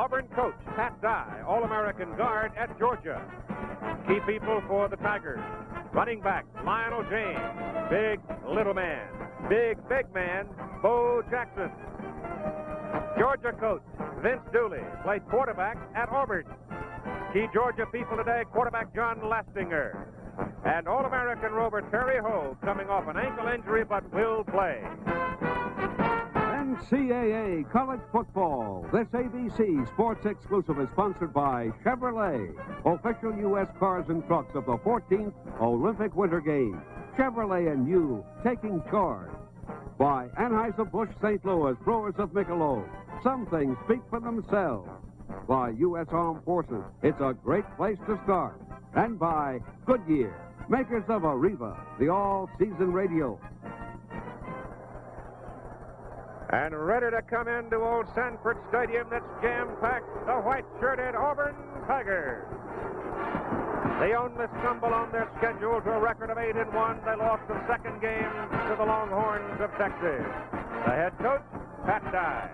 Auburn coach Pat Dye, All-American guard at Georgia. Key people for the Tigers. Running back Lionel James, big little man. Big man Bo Jackson. Georgia coach Vince Dooley played quarterback at Auburn. Key Georgia people today, quarterback John Lastinger. And All-American rover Terry Ho coming off an ankle injury but will play. NCAA College Football. This ABC Sports Exclusive is sponsored by Chevrolet, official U.S. cars and trucks of the 14th Olympic Winter Games. Chevrolet and you taking charge. By Anheuser-Busch St. Louis, brewers of Michelob. Some things speak for themselves. By U.S. Armed Forces, it's a great place to start. And by Goodyear, makers of Arriva, the all-season radio. And ready to come into Old Sanford Stadium that's jam-packed, the white-shirted Auburn Tigers. They only stumble on their schedule to a record of 8-1. They lost the second game to the Longhorns of Texas. The head coach, Pat Dye.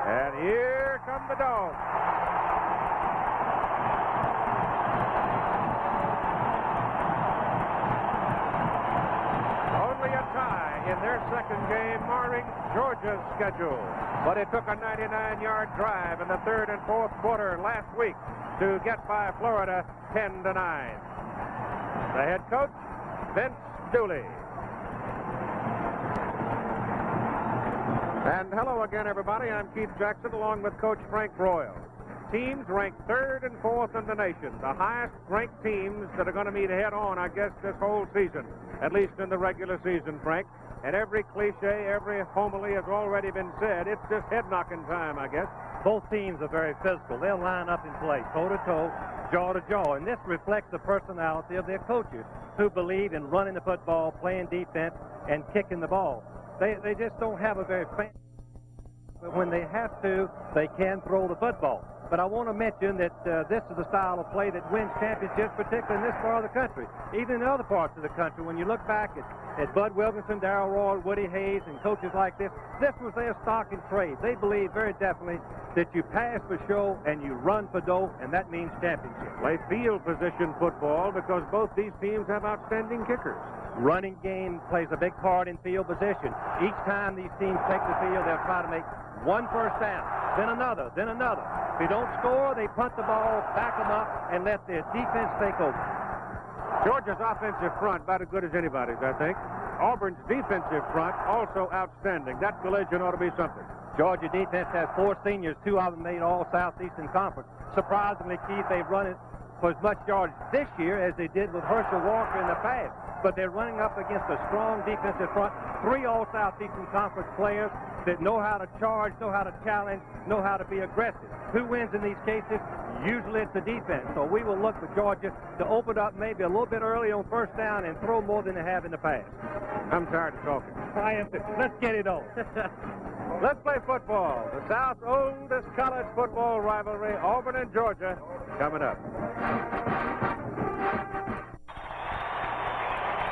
And here come the Dogs. Only a tie in their second game, marring Georgia's schedule. But it took a 99-yard drive in the third and fourth quarter last week to get by Florida 10-9. The head coach, Vince Dooley. And hello again, everybody. I'm Keith Jackson, along with Coach Frank Royal. Teams ranked third and fourth in the nation, the highest-ranked teams that are going to meet head-on, I guess, this whole season, at least in the regular season, Frank. And every cliche, every homily has already been said. It's just head-knocking time, I guess. Both teams are very physical. They'll line up and play toe-to-toe, jaw-to-jaw, and this reflects the personality of their coaches who believe in running the football, playing defense, and kicking the ball. They just don't have a very fancy, but when they have to, they can throw the football. But I want to mention that this is the style of play that wins championships, particularly in this part of the country. Even in other parts of the country, when you look back at Bud Wilkinson, Darrell Roy, Woody Hayes, and coaches like this was their stock and trade. They believe very definitely that you pass for show and you run for dough, and that means championship. Play field position football because both these teams have outstanding kickers. Running game plays a big part in field position. Each time these teams take the field, they'll try to make one first down, then another, then another. If they don't score, they punt the ball, back them up, and let their defense take over. Georgia's offensive front about as good as anybody's, I think. Auburn's defensive front also outstanding. That collision ought to be something. Georgia defense has 4 seniors, 2 of them made all Southeastern Conference. Surprisingly, Keith, they've run it for as much yards this year as they did with Herschel Walker in the past. But they're running up against a strong defensive front. 3 all-Southeastern Conference players that know how to charge, know how to challenge, know how to be aggressive. Who wins in these cases? Usually it's the defense. So we will look for Georgia to open up maybe a little bit early on first down and throw more than they have in the past. I'm tired of talking. I am too. Let's get it on. Let's play football. The South's oldest college football rivalry, Auburn and Georgia, coming up.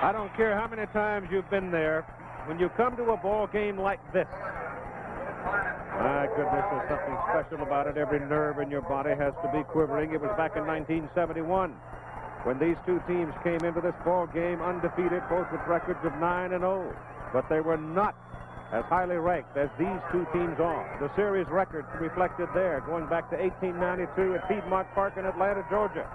I don't care how many times you've been there, when you come to a ball game like this, my goodness, there's something special about it. Every nerve in your body has to be quivering. It was back in 1971 when these two teams came into this ball game undefeated, both with records of 9-0. But they were not as highly ranked as these two teams are. The series records reflected there, going back to 1892 at Piedmont Park in Atlanta, Georgia.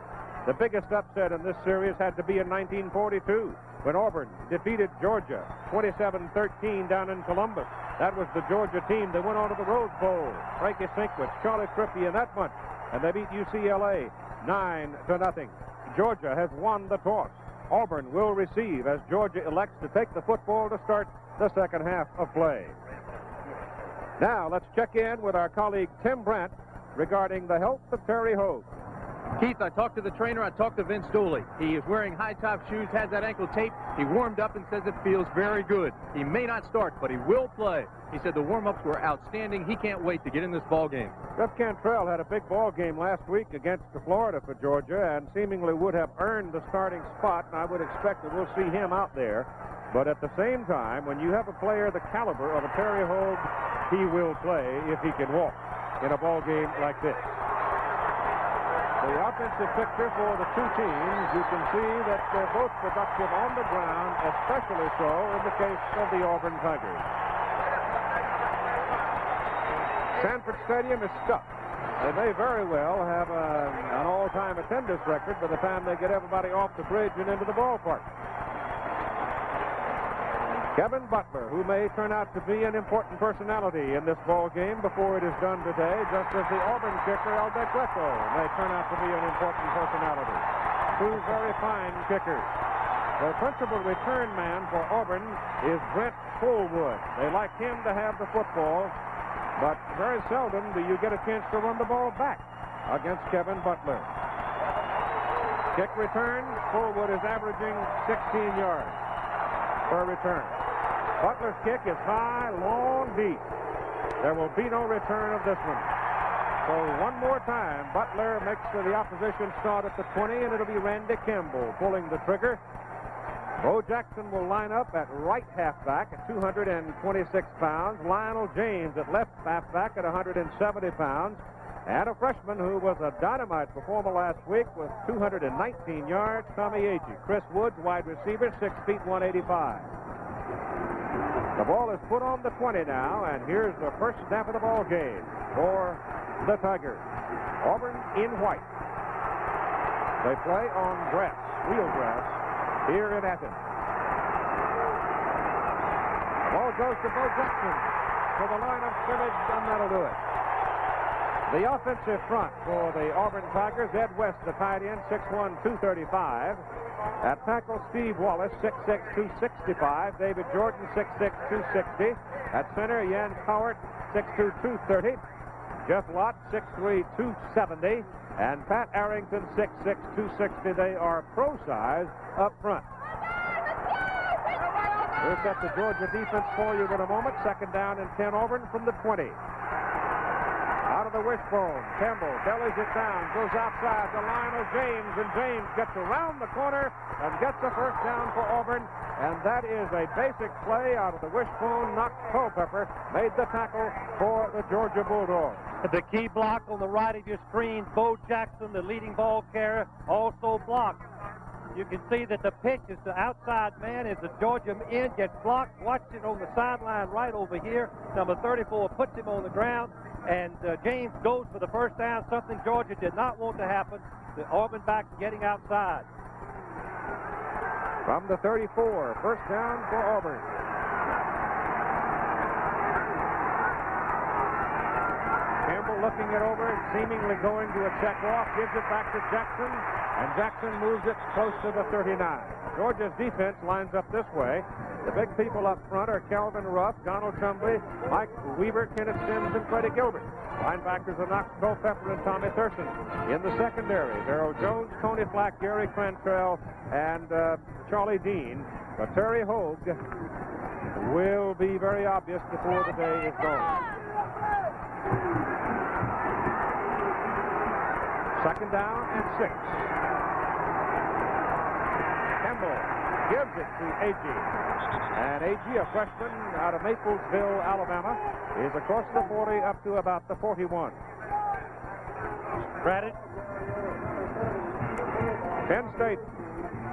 The biggest upset in this series had to be in 1942 when Auburn defeated Georgia 27-13 down in Columbus. That was the Georgia team that went on to the Rose Bowl. Frankie Sinkwitz, Charlie Trippi, and that bunch. And they beat UCLA 9-0. Georgia has won the toss. Auburn will receive as Georgia elects to take the football to start the second half of play. Now let's check in with our colleague Tim Brandt regarding the health of Terry Ho. Keith, I talked to the trainer. I talked to Vince Dooley. He is wearing high-top shoes, has that ankle tape. He warmed up and says it feels very good. He may not start, but he will play. He said the warm-ups were outstanding. He can't wait to get in this ball game. Jeff Cantrell had a big ball game last week against Florida for Georgia and seemingly would have earned the starting spot, and I would expect that we'll see him out there. But at the same time, when you have a player the caliber of a Terry Hogue, he will play if he can walk in a ball game like this. The offensive picture for the two teams, you can see that they're both productive on the ground, especially so in the case of the Auburn Tigers. Sanford Stadium is stuffed. They may very well have an all-time attendance record by the time they get everybody off the bridge and into the ballpark. Kevin Butler, who may turn out to be an important personality in this ball game before it is done today, just as the Auburn kicker, El Greco, may turn out to be an important personality. Two very fine kickers. The principal return man for Auburn is Brent Fullwood. They like him to have the football, but very seldom do you get a chance to run the ball back against Kevin Butler. Kick return, Fullwood is averaging 16 yards per return. Butler's kick is high, long, deep. There will be no return of this one. So one more time, Butler makes the opposition start at the 20, and it'll be Randy Campbell pulling the trigger. Bo Jackson will line up at right halfback at 226 pounds. Lionel James at left halfback at 170 pounds. And a freshman who was a dynamite performer last week with 219 yards, Tommy Agee. Chris Woods, wide receiver, 6 feet 185. The ball is put on the 20 now, and here's the first snap of the ball game for the Tigers. Auburn in white. They play on grass, real grass, here in Athens. The ball goes to Bo Jackson to the line of scrimmage, and that'll do it. The offensive front for the Auburn Tigers, Ed West, the tight end, 6'1", 235. At tackle, Steve Wallace, 6'6", 265. David Jordan, 6'6", 260. At center, Jan Cowart, 6'2", 230. Jeff Lott, 6'3", 270. And Pat Arrington, 6'6", 260. They are pro size up front. We'll set the Georgia defense for you in a moment. Second down and 10, Auburn from the 20. Out of the wishbone, Campbell bellies it down, goes outside to Lionel James, and James gets around the corner and gets a first down for Auburn. And that is a basic play out of the wishbone. Knox Culpepper made the tackle for the Georgia Bulldogs. The key block on the right of your screen, Bo Jackson, the leading ball carrier, also blocked. You can see that the pitch is the outside man as the Georgia end gets blocked. Watch it on the sideline right over here. Number 34 puts him on the ground, and James goes for the first down, something Georgia did not want to happen. The Auburn back getting outside. From the 34, first down for Auburn. Campbell looking it over and seemingly going to a check off, gives it back to Jackson, and Jackson moves it close to the 39. Georgia's defense lines up this way. The big people up front are Calvin Ruff, Donald Chumbley, Mike Weaver, Kenneth Sims, and Freddie Gilbert. Linebackers are Knox Culpepper and Tommy Thurston. In the secondary, Darrell Jones, Tony Flack, Gary Crantrell, and Charlie Dean. But Terry Hogue will be very obvious before the day is gone. Second down and 6. Campbell gives it to Agee. And Agee, a freshman out of Maplesville, Alabama, is across the 40 up to about the 41. Credit. Penn State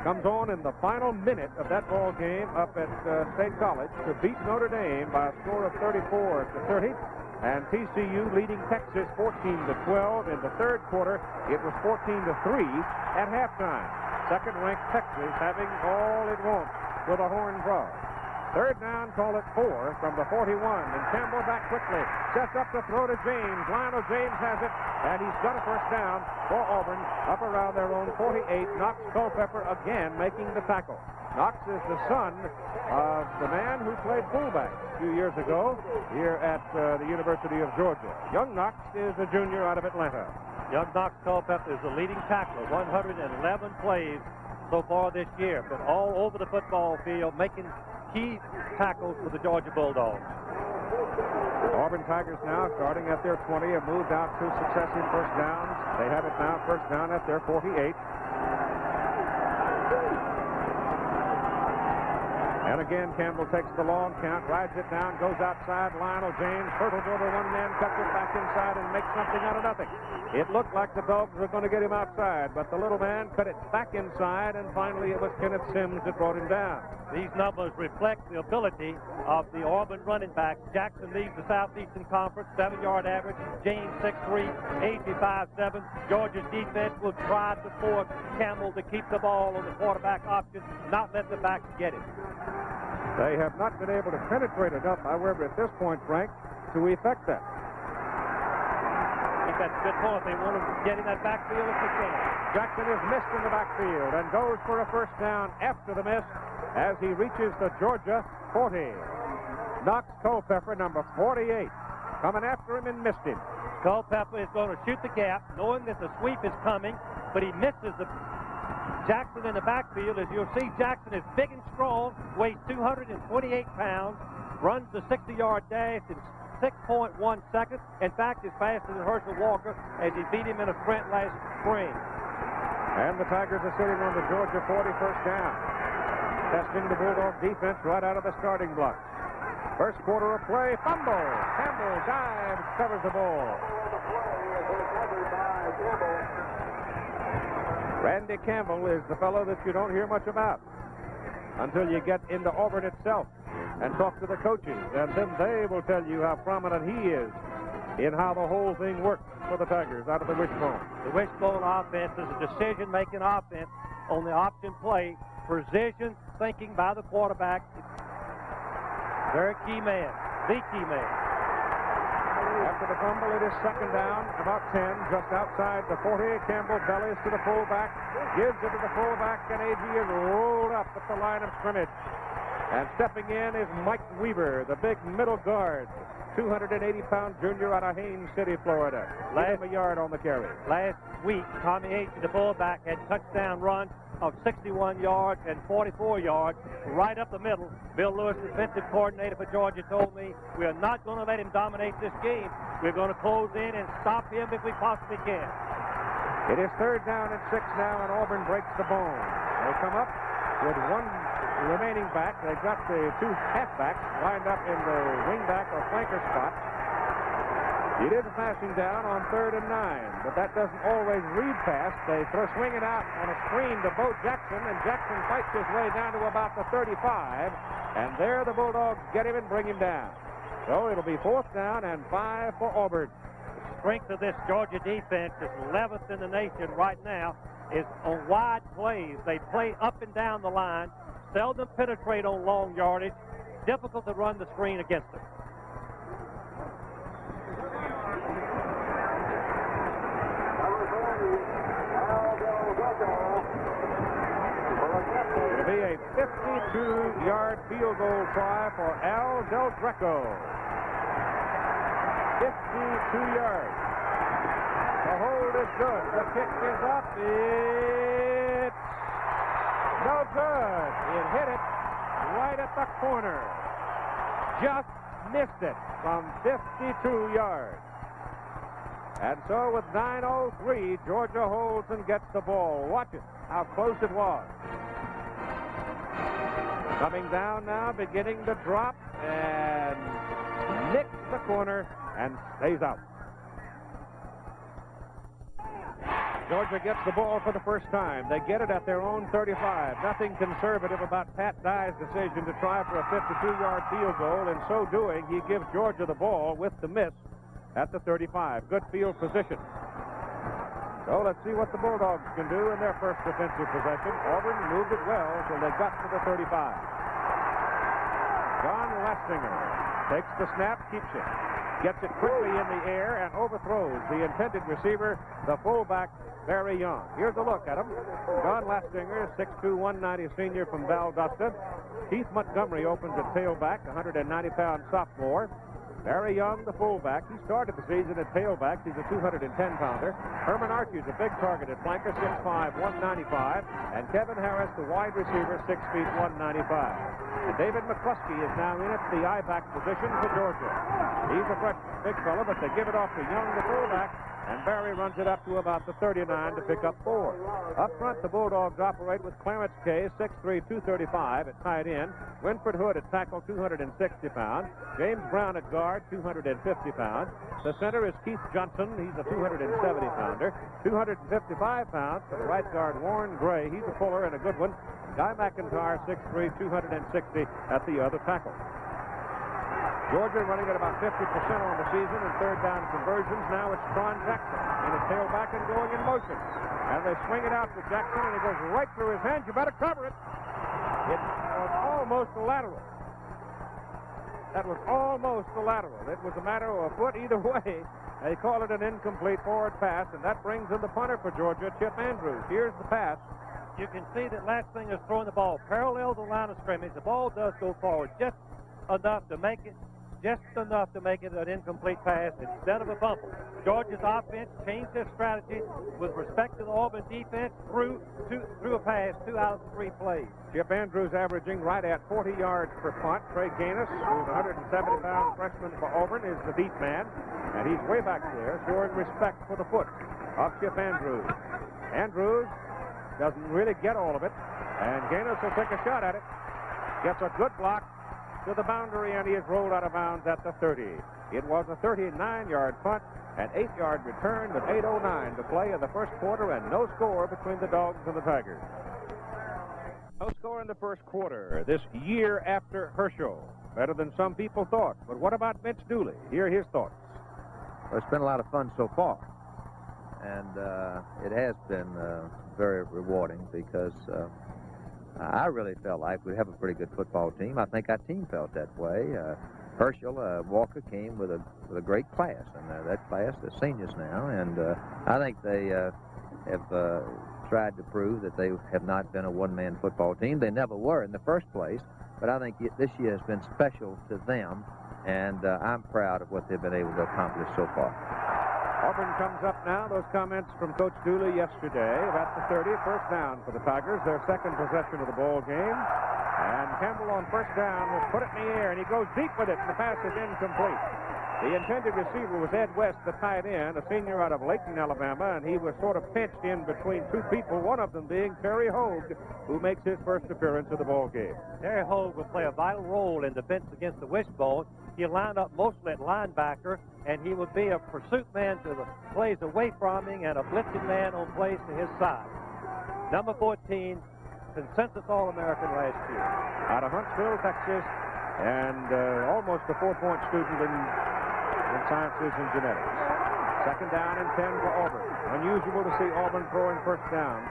comes on in the final minute of that ball game up at State College to beat Notre Dame by a score of 34-30. And TCU leading Texas 14-12 in the third quarter. It was 14-3 at halftime. Second-ranked Texas having all it wants with a Horned Frog. Third down, call it 4 from the 41. And Campbell back quickly. Sets up to throw to James. Lionel James has it, and he's got a first down for Auburn up around their own 48. Knox Culpepper again making the tackle. Knox is the son of the man who played fullback a few years ago here at the University of Georgia. Young Knox is a junior out of Atlanta. Young Knox Culpepper is the leading tackler, 111 plays so far this year. Been all over the football field, making key tackles for the Georgia Bulldogs. Auburn Tigers now starting at their 20 have moved out to successive first downs. They have it now first down at their 48. And again, Campbell takes the long count, rides it down, goes outside. Lionel James hurdles over one man, cuts it back inside, and makes something out of nothing. It looked like the Dogs were going to get him outside, but the little man cut it back inside, and finally it was Kenneth Sims that brought him down. These numbers reflect the ability of the Auburn running back. Jackson leads the Southeastern Conference, 7-yard average. James 6'3", 85'7". Georgia's defense will try to force Campbell to keep the ball on the quarterback option, not let the backs get it. They have not been able to penetrate enough, however, at this point, Frank, to effect that. I think that's a good point. They want to get in that backfield if they can. Jackson is missed in the backfield and goes for a first down after the miss as he reaches the Georgia 40. Knox Culpepper, number 48, coming after him and missed him. Culpepper is going to shoot the gap, knowing that the sweep is coming, but he misses the Jackson in the backfield. As you'll see, Jackson is big and strong, weighs 228 pounds, runs the 60-yard dash in 6.1 seconds. In fact, is faster than Herschel Walker as he beat him in a sprint last spring. And the Tigers are sitting on the Georgia 40 first down, testing the Bulldog defense right out of the starting blocks. First quarter of play, fumble. Campbell dives, covers the ball. Randy Campbell is the fellow that you don't hear much about until you get into Auburn itself and talk to the coaches, and then they will tell you how prominent he is in how the whole thing works for the Tigers out of the wishbone. The wishbone offense is a decision-making offense on the option play. Precision thinking by the quarterback. Very key man, the key man. After the fumble, it is second down, about 10, just outside the 40. Campbell bellies to the fullback, gives it to the fullback, and A.G. is rolled up at the line of scrimmage. And stepping in is Mike Weaver, the big middle guard, 280-pound junior out of Haines City, Florida. Last a yard on the carry. Last week, Tommy H., the fullback, had touchdown runs of 61 yards and 44 yards right up the middle. Bill Lewis, the defensive coordinator for Georgia, told me, we are not going to let him dominate this game. We're going to close in and stop him if we possibly can. It is third down and 6 now, and Auburn breaks the bone. They come up with one remaining back. They've got the two halfbacks lined up in the wingback or flanker spot. It is passing down on 3rd and 9, but that doesn't always read fast. They throw swinging out on a screen to Bo Jackson, and Jackson fights his way down to about the 35, and there the Bulldogs get him and bring him down. So it'll be 4th down and 5 for Auburn. The strength of this Georgia defense is 11th in the nation right now, is on wide plays. They play up and down the line, seldom penetrate on long yardage, difficult to run the screen against them. It'll be a 52-yard field goal try for Al Del Greco. 52 yards. The hold is good. The kick is up. It's no good. It hit it right at the corner. Just missed it from 52 yards. And so with 9:03, Georgia holds and gets the ball. Watch it, how close it was. Coming down now, beginning to drop, and nicks the corner and stays out. Georgia gets the ball for the first time. They get it at their own 35. Nothing conservative about Pat Dye's decision to try for a 52-yard field goal. In so doing, he gives Georgia the ball with the miss at the 35. Good field position. So let's see what the Bulldogs can do in their first defensive possession. Auburn moved it well until they got to the 35. John Lastinger takes the snap, keeps it. Gets it quickly in the air and overthrows the intended receiver, the fullback, Barry Young. Here's a look at him. John Lastinger, 6'2", 190 senior from Valdosta. Keith Montgomery opens at tailback, 190-pound sophomore. Barry Young, the fullback. He started the season at tailback. He's a 210-pounder. Herman Archie's a big targeted flanker, 6'5", 195. And Kevin Harris, the wide receiver, 6 feet, 195. And David McCluskey is now in at the I-back position for Georgia. He's a fresh big fellow, but they give it off to Young, the fullback. And Barry runs it up to about the 39 to pick up 4. Up front, the Bulldogs operate with Clarence Kay, 6'3", 235 at tight end. Winford Hood at tackle, 260 pounds. James Brown at guard, 250 pounds. The center is Keith Johnson. He's a 270-pounder. 255 pounds for the right guard, Warren Gray. He's a puller and a good one. Guy McIntyre, 6'3", 260 at the other tackle. Georgia running at about 50% on the season in third down conversions. Now it's Tron Jackson in a tailback and going in motion. And they swing it out to Jackson, and it goes right through his hands. You better cover it. It was almost a lateral. That was almost a lateral. It was a matter of a foot either way. They call it an incomplete forward pass, and that brings in the punter for Georgia, Chip Andrews. Here's the pass. You can see that Lansing is throwing the ball parallel to the line of scrimmage. The ball does go forward just enough to make it an incomplete pass instead of a fumble. Georgia's offense changed their strategy with respect to the Auburn defense through a pass 2 out of the 3 plays. Chip Andrews averaging right at 40 yards per punt. Trey Gaines, who's a 170-pound freshman for Auburn, is the deep man, and he's way back there showing respect for the foot of Chip Andrews. Andrews doesn't really get all of it, and Gaines will take a shot at it. Gets a good block to the boundary, and he is rolled out of bounds at the 30. It was a 39-yard punt, an 8-yard return with 8:09 to play in the first quarter, and no score between the Dogs and the Tigers. No score in the first quarter this year after Herschel. Better than some people thought. But what about Vince Dooley? Here are his thoughts. Well, it's been a lot of fun so far, and it has been very rewarding because I really felt like we'd have a pretty good football team. I think our team felt that way. Herschel Walker came with a great class, and that class, the seniors now, and I think they have tried to prove that they have not been a one-man football team. They never were in the first place, but I think this year has been special to them, and I'm proud of what they've been able to accomplish so far. Auburn comes up now. Those comments from Coach Dooley yesterday about the 30. First down for the Tigers. Their second possession of the ball game. And Campbell on first down will put it in the air, and he goes deep with it, and the pass is incomplete. The intended receiver was Ed West, the tight end, a senior out of Layton, Alabama, and he was sort of pinched in between two people, one of them being Terry Hogue, who makes his first appearance of the ball game. Terry Hogue will play a vital role in defense against the wishbone. He'll line up mostly at linebacker, and he will be a pursuit man to the plays away from him and a blitzing man on plays to his side. Number 14, consensus All-American last year. Out of Huntsville, Texas, and almost a 4-point student in sciences and genetics. Second down and 10 for Auburn. Unusual to see Auburn throwing first down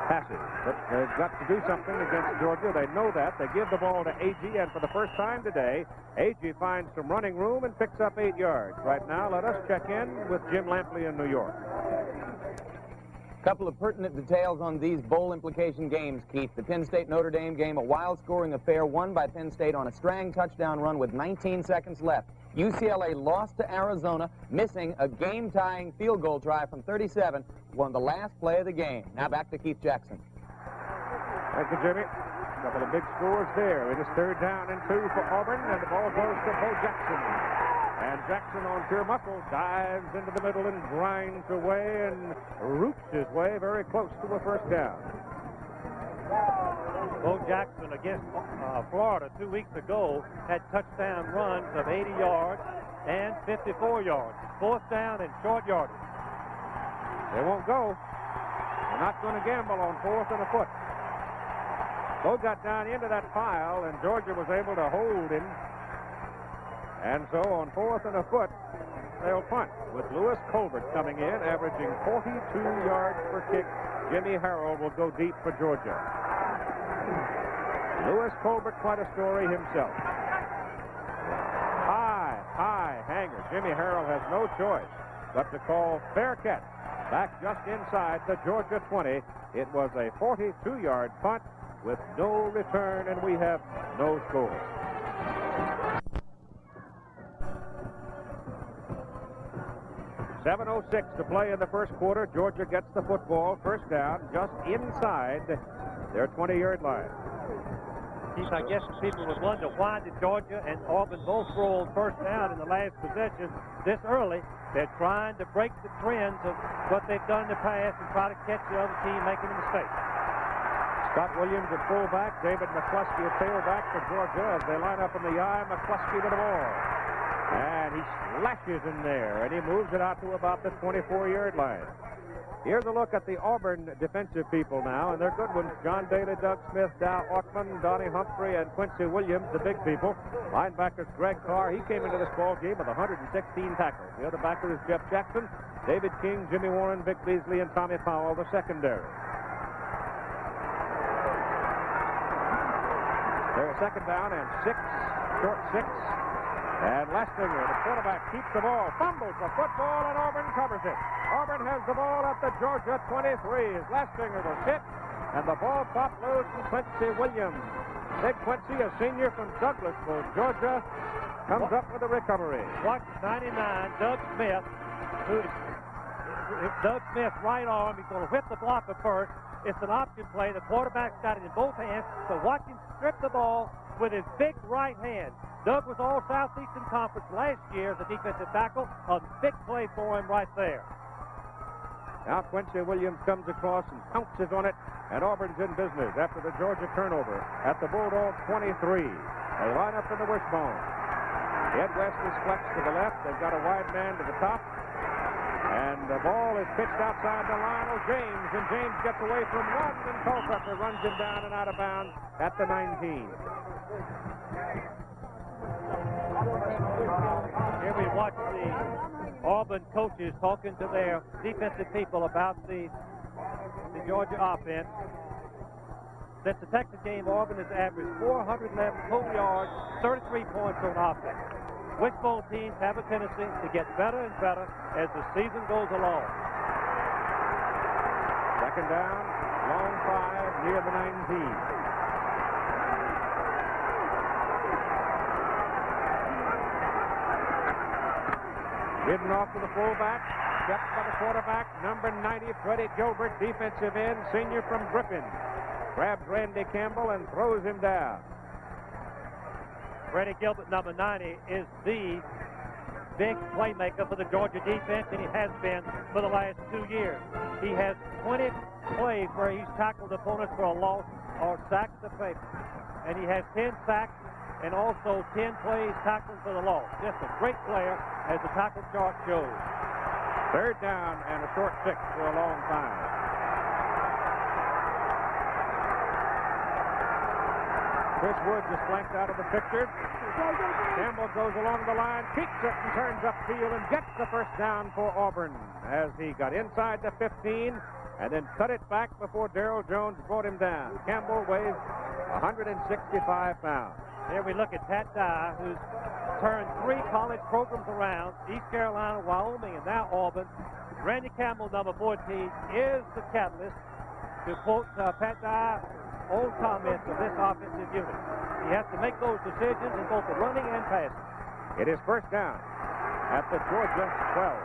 passes, but they've got to do something against Georgia. They know that. They give the ball to Agee, and for the first time today, Agee finds some running room and picks up 8 yards. Right now, let us check in with Jim Lampley in New York. Couple of pertinent details on these bowl implication games, Keith. The Penn State-Notre Dame game, a wild-scoring affair won by Penn State on a Strang touchdown run with 19 seconds left. UCLA lost to Arizona, missing a game-tying field goal try from 37, won the last play of the game. Now back to Keith Jackson. Thank you, Jimmy. A couple of big scores there. It is third down and 2 for Auburn, and the ball goes to Bo Jackson. And Jackson on pure muscle dives into the middle and grinds away and roots his way very close to a first down. Bo Jackson against Florida 2 weeks ago had touchdown runs of 80 yards and 54 yards. Fourth down and short yardage. They won't go. They're not going to gamble on fourth and a foot. Bo got down into that pile, and Georgia was able to hold him. And so on fourth and a foot, they'll punt with Lewis Colbert coming in, averaging 42 yards per kick. Jimmy Harrell will go deep for Georgia. Lewis Colbert, quite a story himself. High hanger. Jimmy Harrell has no choice but to call fair catch. Back just inside the Georgia 20. It was a 42-yard punt with no return, and we have no score. .706 to play in the first quarter. Georgia gets the football, first down, just inside their 20-yard line. Keith, I guess people would wonder, why did Georgia and Auburn both throw on first down in the last possession this early? They're trying to break the trends of what they've done in the past and try to catch the other team making a mistake. Scott Williams at fullback, David McCluskey at tailback for Georgia as they line up in the I. McCluskey with the ball. And he slashes in there, and he moves it out to about the 24-yard line. Here's a look at the Auburn defensive people now, and they're good ones. John Daly, Doug Smith, Dow Ottman, Donnie Humphrey, and Quincy Williams, the big people. Linebackers Greg Carr. He came into this ball game with 116 tackles. The other backer is Jeff Jackson, David King, Jimmy Warren, Vic Beasley, and Tommy Powell, the secondary. They're second down and 6, short 6. And Lestinger, the quarterback, keeps the ball, fumbles the football, and Auburn covers it. Auburn has the ball at the Georgia 23 as Lestinger was hit, and the ball popped loose from Quincy Williams. Big Quincy, a senior from Douglasville, Georgia, comes up with a recovery. Watch 99, Doug Smith, Doug Smith's right arm. He's going to whip the blocker first. It's an option play. The quarterback's got it in both hands, so watch him strip the ball with his big right hand. Doug was all Southeastern Conference last year as a defensive tackle. A big play for him right there. Now Quincy Williams comes across and pounces on it, and Auburn's in business after the Georgia turnover at the Bulldog 23. They line up in the wishbone. Ed West is flexed to the left. They've got a wide man to the top. And the ball is pitched outside to Lionel James, and James gets away from one, and Culpepper runs him down and out of bounds at the 19. Here we watch the Auburn coaches talking to their defensive people about the Georgia offense. Since the Texas game, Auburn has averaged 411 total yards, 33 points on offense. Wishbone teams have a tendency to get better and better as the season goes along. Second down, long 5 near the 19. Hidden off to the fullback, kept by the quarterback, number 90, Freddie Gilbert, defensive end, senior from Griffin. Grabs Randy Campbell and throws him down. Freddie Gilbert, number 90, is the big playmaker for the Georgia defense, and he has been for the last 2 years. He has 20 plays where he's tackled opponents for a loss or sacked the paper. And he has 10 sacks and also 10 plays tackling for the loss. Just a great player, as the tackle chart shows. Third down and a short 6 for a long time. Chris Woods is flanked out of the picture. Campbell goes along the line, keeps it, and turns upfield and gets the first down for Auburn as he got inside the 15 and then cut it back before Darrell Jones brought him down. Campbell weighs 165 pounds. Here we look at Pat Dye, who's turned 3 college programs around, East Carolina, Wyoming, and now Auburn. Randy Campbell, number 14, is the catalyst, to quote Pat Dye, old comments of this offensive unit. He has to make those decisions in both the running and passing. It is first down at the Georgia 12.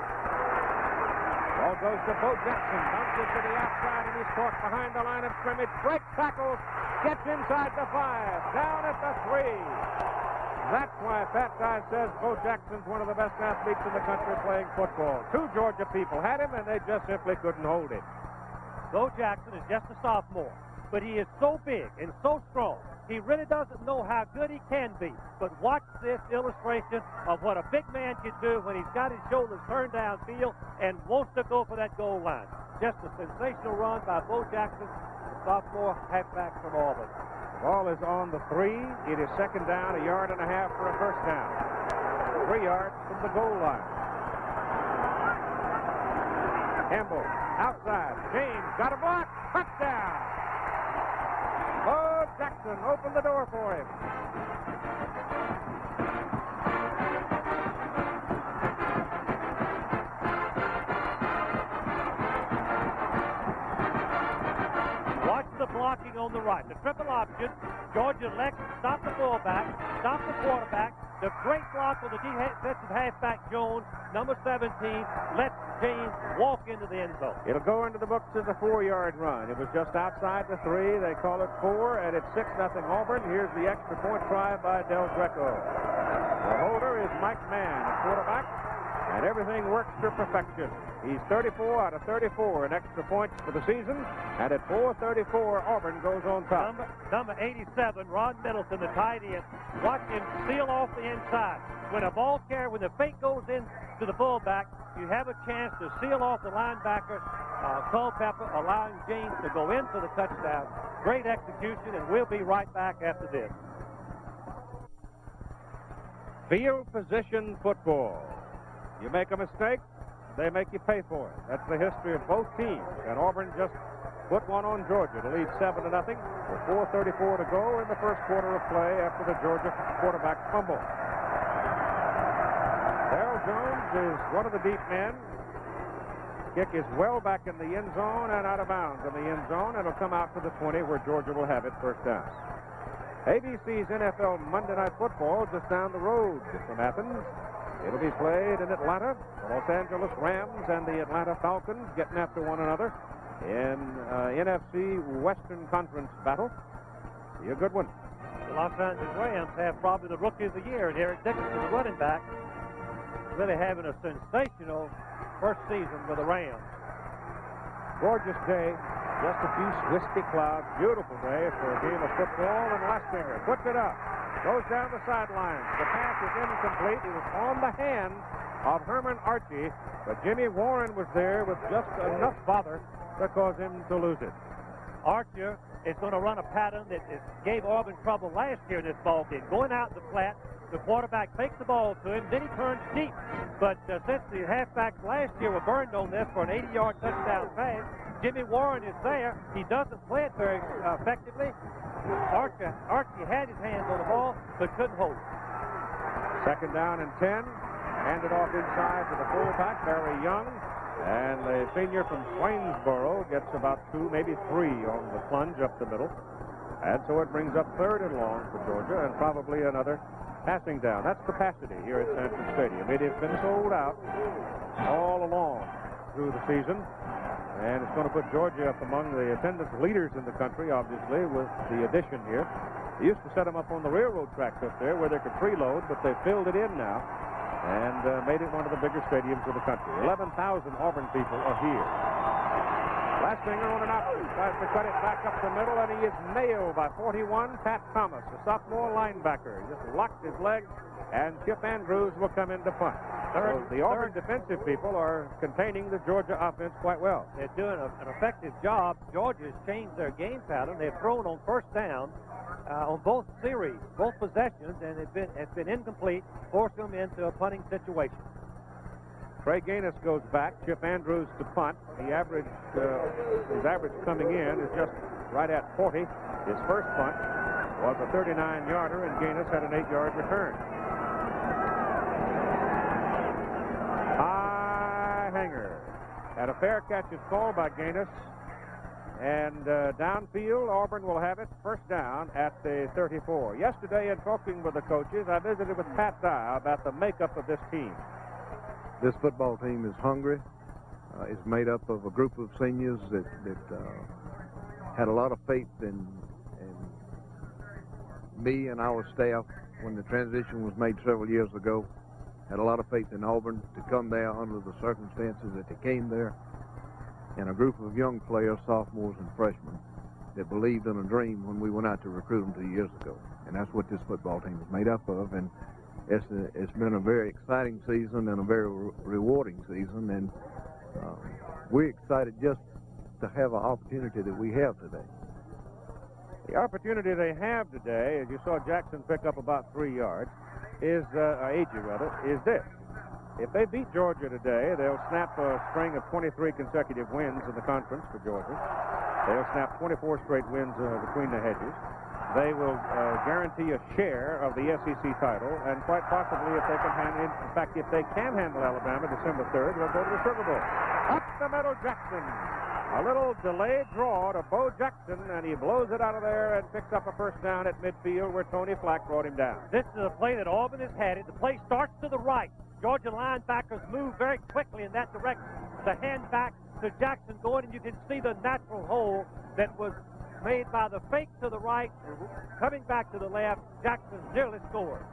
Ball goes to Bo Jackson, bounces to the outside, and he's caught behind the line of scrimmage. Breaks tackles, gets inside the 5, down at the 3. That's why Pat Dye says Bo Jackson's one of the best athletes in the country playing football. 2 Georgia people had him, and they just simply couldn't hold him. Bo Jackson is just a sophomore, but he is so big and so strong. He really doesn't know how good he can be. But watch this illustration of what a big man can do when he's got his shoulders turned downfield and wants to go for that goal line. Just a sensational run by Bo Jackson, the sophomore halfback from Auburn. The ball is on the 3. It is second down, 1.5 yards for a first down. 3 yards from the goal line. Campbell outside. James got a block. Touchdown. Bo Jackson opened the door for him. Watch the blocking on the right. The triple option. Georgia elects to stop the fullback, stop the quarterback. The great block of the defensive halfback Jones, number 17, lets James walk into the end zone. It'll go into the books as a 4-yard run. It was just outside the 3. They call it 4, and it's 6-0 Auburn. Here's the extra point try by Del Greco. The holder is Mike Mann, the quarterback, and everything works to perfection. He's 34 out of 34 in extra points for the season, and at 4:34, Auburn goes on top. Number 87, Ron Middleton, the tight end. Watch him seal off the inside. When a ball carrier, when the fake goes in to the fullback, you have a chance to seal off the linebacker, Culpepper, allowing James to go in for the touchdown. Great execution, and we'll be right back after this. Field position football. You make a mistake, they make you pay for it. That's the history of both teams. And Auburn just put one on Georgia to lead 7-0 with 4:34 to go in the first quarter of play after the Georgia quarterback fumble. Darrell Jones is one of the deep men. Kick is well back in the end zone and out of bounds in the end zone. It'll come out to the 20 where Georgia will have it first down. ABC's NFL Monday Night Football just down the road from Athens. It'll be played in Atlanta. The Los Angeles Rams and the Atlanta Falcons getting after one another in NFC Western Conference battle. Be a good one. The Los Angeles Rams have probably the rookie of the year, and Eric Dickerson, the running back, really having a sensational first season with the Rams. Gorgeous day. Just a few wispy clouds. Beautiful day for a game of football. And Lestinger puts it up. Goes down the sideline. The pass is incomplete. It was on the hand of Herman Archie, but Jimmy Warren was there with just enough bother to cause him to lose it. Archer is going to run a pattern that gave Auburn trouble last year in this ball game. Going out in the flat, the quarterback fakes the ball to him, then he turns deep. But since the halfbacks last year were burned on this for an 80-yard touchdown pass, Jimmy Warren is there. He doesn't play it very effectively. Archie had his hands on the ball, but couldn't hold it. Second down and 10. Handed off inside to the fullback, Barry Young. And the senior from Swainsboro gets about 2, maybe 3 on the plunge up the middle. And so it brings up 3rd and long for Georgia and probably another passing down. That's capacity here at Sanford Stadium. It has been sold out all along through the season. And it's going to put Georgia up among the attendance leaders in the country, obviously, with the addition here. They used to set them up on the railroad tracks up there where they could preload, but they filled it in now and made it one of the bigger stadiums of the country. 11,000 Auburn people are here. Lestinger on an option, tries to cut it back up the middle, and he is nailed by 41, Pat Thomas, a sophomore linebacker. He just locked his legs, and Chip Andrews will come in to punt. So the Auburn defensive people are containing the Georgia offense quite well. They're doing an effective job. Georgia has changed their game pattern. They've thrown on first down on both series, both possessions, and it's been incomplete, forced them into a punting situation. Trey Gaines goes back. Chip Andrews to punt. His average coming in is just right at 40. His first punt was a 39-yarder, and Gaines had an 8-yard return. High hanger. And a fair catch is called by Gaines. And downfield, Auburn will have it first down at the 34. Yesterday, in talking with the coaches, I visited with Pat Dye about the makeup of this team. This football team is hungry. It's made up of a group of seniors that had a lot of faith in me and our staff when the transition was made several years ago. Had a lot of faith in Auburn to come there under the circumstances that they came there. And a group of young players, sophomores and freshmen, that believed in a dream when we went out to recruit them 2 years ago. And that's what this football team is made up of. And it's been a very exciting season and a very rewarding season. And we're excited just to have an opportunity that we have today. The opportunity they have today, as you saw Jackson pick up about 3 yards, is this. If they beat Georgia today, they'll snap a string of 23 consecutive wins in the conference for Georgia. They'll snap 24 straight wins between the hedges. They will guarantee a share of the SEC title, and quite possibly, if they can handle Alabama December 3rd, they'll go to the Sugar Bowl. Up the middle, Jackson. A little delayed draw to Bo Jackson, and he blows it out of there and picks up a first down at midfield where Tony Flack brought him down. This is a play that Auburn has had it. The play starts to the right. Georgia linebackers move very quickly in that direction. the hand back to Jackson going, and you can see the natural hole that was made by the fake to the right, coming back to the left. Jackson nearly scored.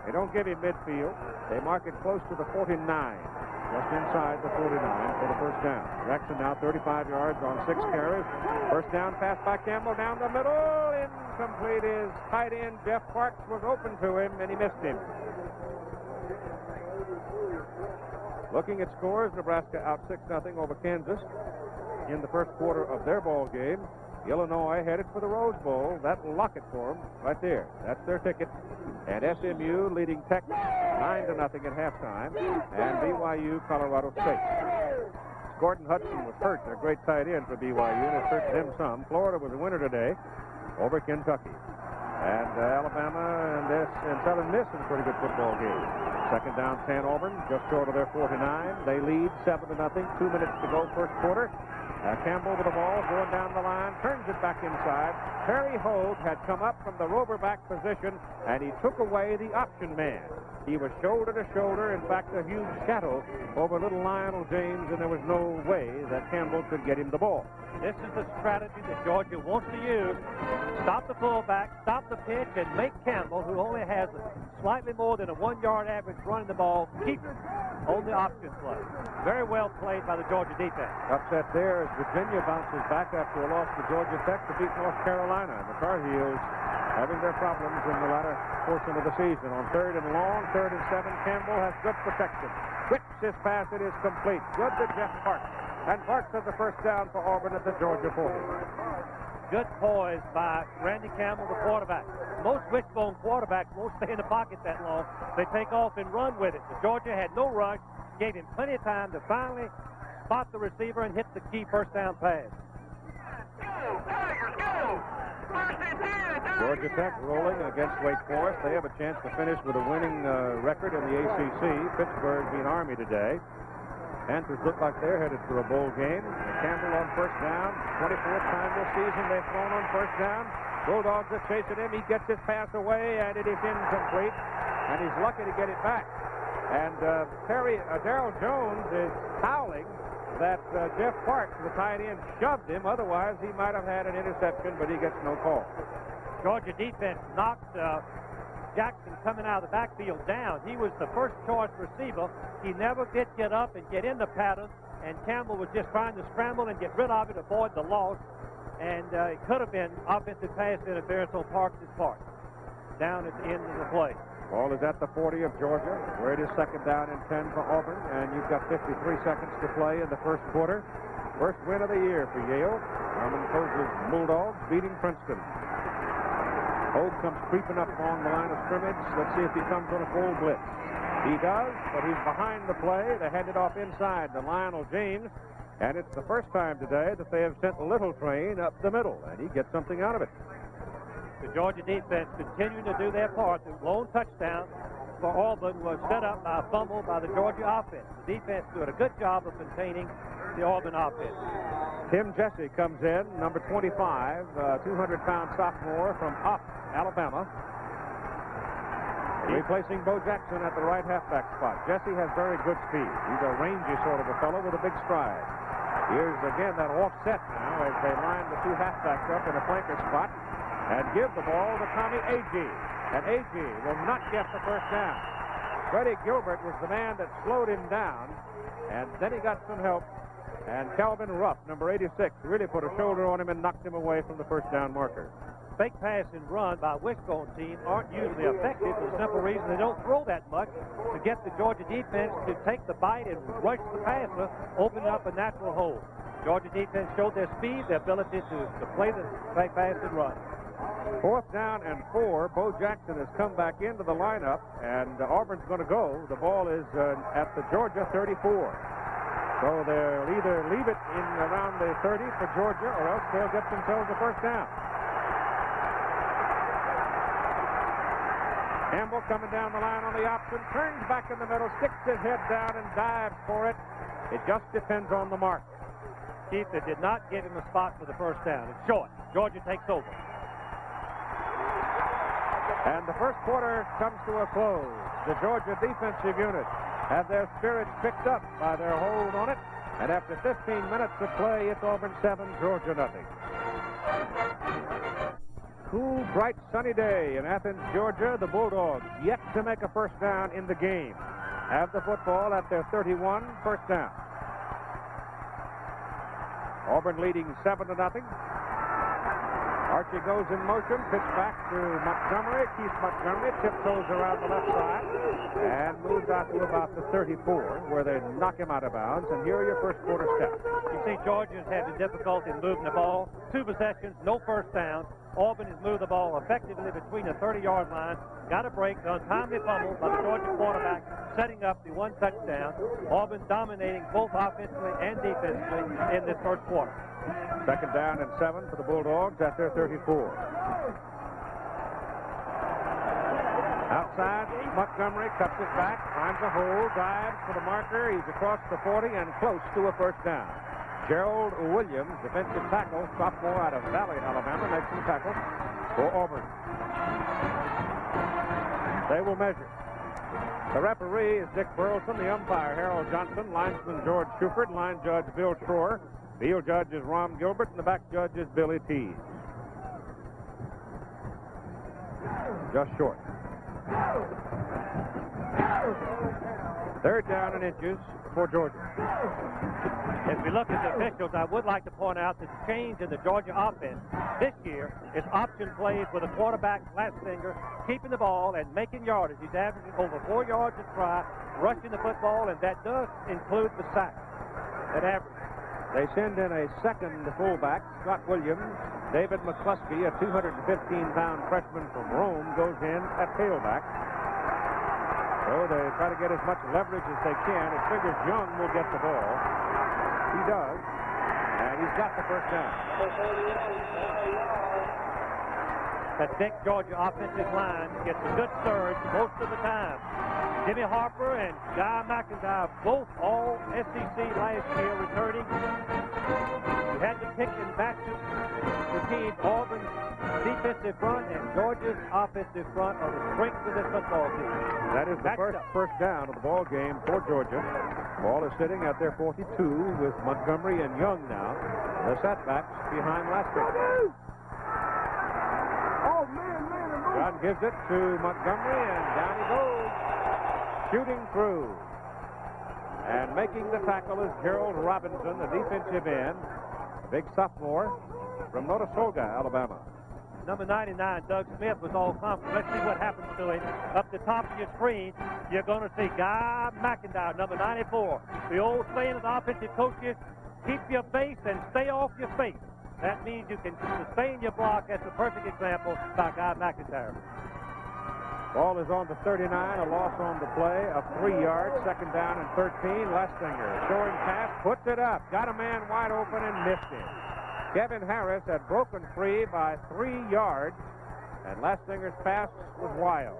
They don't give him midfield. They mark it close to the 49, just inside the 49 for the first down. Jackson now 35 yards on 6 carries. First down pass by Campbell down the middle. Incomplete. His tight end, Jeff Parks, was open to him, and he missed him. Looking at scores, Nebraska out 6-0 over Kansas in the first quarter of their ball game. Illinois headed for the Rose Bowl. That'll lock it for them right there. That's their ticket. And SMU leading Texas 9-0 at halftime. And BYU, Colorado State. Gordon Hudson was hurt. They're a great tight end for BYU, and it hurt them some. Florida was a winner today over Kentucky. And Alabama and Southern Miss in a pretty good football game. Second down, 10 Auburn, just short of their 49. They lead 7-0. 2 minutes to go, first quarter. Campbell with the ball, going down the line, turns it back inside. Terry Hogue had come up from the rover back position, and he took away the option man. He was shoulder to shoulder, in fact, a huge shadow over little Lionel James, and there was no way that Campbell could get him the ball. This is the strategy that Georgia wants to use. Stop the fullback, stop the pitch, and make Campbell, who only has slightly more than a 1-yard average running the ball, keep it on the option play. Very well played by the Georgia defense. Upset there as Virginia bounces back after a loss to Georgia Tech to beat North Carolina. And the Tar Heels having their problems in the latter portion of the season. On 3rd and long, 3rd and 7, Campbell has good protection. Whips his pass, it is complete. Good to Jeff Parks. And Parks has the first down for Auburn at the Georgia 40. Good poise by Randy Campbell, the quarterback. Most wishbone quarterbacks won't stay in the pocket that long. They take off and run with it. But Georgia had no rush, gave him plenty of time to finally spot the receiver and hit the key first down pass. Georgia Tech rolling against Wake Forest. They have a chance to finish with a winning record in the ACC. Pittsburgh beat Army today. Panthers look like they're headed for a bowl game. Campbell on first down. 24th time this season they've thrown on first down. Bulldogs are chasing him. He gets his pass away, and it is incomplete. And he's lucky to get it back. And Darrell Jones is howling that Jeff Parks, the tight end, shoved him. Otherwise, he might have had an interception, but he gets no call. Georgia defense knocked Jackson coming out of the backfield down. He was the first choice receiver. He never did get up and get in the pattern, and Campbell was just trying to scramble and get rid of it, avoid the loss, and it could have been offensive pass interference on Parks' part down at the end of the play. Ball is at the 40 of Georgia, where it is second down and 10 for Auburn, and you've got 53 seconds to play in the first quarter. First win of the year for Yale. Norman Cose's Bulldogs beating Princeton. Hogue comes creeping up along the line of scrimmage. Let's see if he comes on a full blitz. He does, but he's behind the play. They hand it off inside to Lionel James, and it's the first time today that they have sent Little Train up the middle, and he gets something out of it. The Georgia defense continuing to do their part. The lone touchdown for Auburn was set up by a fumble by the Georgia offense. The defense doing a good job of containing the Auburn offense. Tim Jesse comes in, number 25, 200-pound sophomore from Alabama. Replacing Bo Jackson at the right halfback spot. Jesse has very good speed. He's a rangy sort of a fellow with a big stride. Here's again that offset now as they line the two halfbacks up in a flanker spot and give the ball to Tommy Agee. And Agee will not get the first down. Freddie Gilbert was the man that slowed him down, and then he got some help. And Calvin Ruff, number 86, really put a shoulder on him and knocked him away from the first down marker. Fake pass and run by Wishbone team aren't usually effective for the simple reason they don't throw that much to get the Georgia defense to take the bite and rush the passer, opening up a natural hole. Georgia defense showed their speed, their ability to play the fake pass and run. Fourth down and 4. Bo Jackson has come back into the lineup, and Auburn's going to go. The ball is at the Georgia 34. So they'll either leave it in around the 30 for Georgia, or else they'll get themselves a first down. Campbell coming down the line on the option, turns back in the middle, sticks his head down and dives for it. It just depends on the mark. Keith, they did not give him a spot for the first down. It's short. Georgia takes over. And the first quarter comes to a close. The Georgia defensive unit have their spirits picked up by their hold on it. And after 15 minutes of play, it's Auburn 7, Georgia nothing. Cool, bright, sunny day in Athens, Georgia. The Bulldogs yet to make a first down in the game. Have the football at their 31, first down. Auburn leading 7-0. Archie goes in motion, pitch back to Montgomery. Keith Montgomery tiptoes around the left side and moves out to about the 34, where they knock him out of bounds. And here are your first quarter stats. You see Georgia's having difficulty in moving the ball. 2 possessions, no first down. Auburn has moved the ball effectively between the 30-yard line. Got a break, untimely fumble by the Georgia quarterback, setting up the 1 touchdown. Auburn dominating both offensively and defensively in this first quarter. Second down and 7 for the Bulldogs at their 34. Outside, Montgomery cuts it back, finds a hole, dives for the marker. He's across the 40 and close to a first down. Gerald Williams, defensive tackle, sophomore out of Valley, Alabama, makes the tackle for Auburn. They will measure. The referee is Dick Burleson, the umpire Harold Johnson, linesman George Shuford, line judge Bill Schroer. Field judge is Ron Gilbert, and the back judge is Billy Tees. Just short. Third down and inches for Georgia. As we look at the officials, I would like to point out that the change in the Georgia offense this year is option plays with a quarterback last finger, keeping the ball and making yardage. He's averaging over 4 yards a try, rushing the football, and that does include the sack. That average. They send in a second fullback, Scott Williams. David McCluskey, a 215-pound freshman from Rome, goes in at tailback. So they try to get as much leverage as they can. It figures Young will get the ball. He does. And he's got the first down. The thick Georgia offensive line gets a good surge most of the time. Jimmy Harper and Guy McIntyre, both all SEC last year returning. You had to pick and match the team. Auburn's defensive front and Georgia's offensive front are the strengths of this football team. That is the first down of the ball game for Georgia. Ball is sitting at their 42 with Montgomery and Young now. The setbacks behind Lasker. Oh, man. John gives it to Montgomery, and down he goes. Shooting through. And making the tackle is Gerald Robinson, the defensive end. Big sophomore from Notasulga, Alabama. Number 99, Doug Smith, was all confident. Let's see what happens to him. Up the top of your screen, you're going to see Guy McIntyre, number 94. The old saying of the offensive coaches, keep your base and stay off your face. That means you can sustain your block. That's a perfect example by Guy McIntyre. Ball is on the 39, a loss on the play of 3 yards, second down and 13. Lestinger showing pass, puts it up, got a man wide open and missed him. Kevin Harris had broken free by 3 yards, and Lestinger's pass was wild.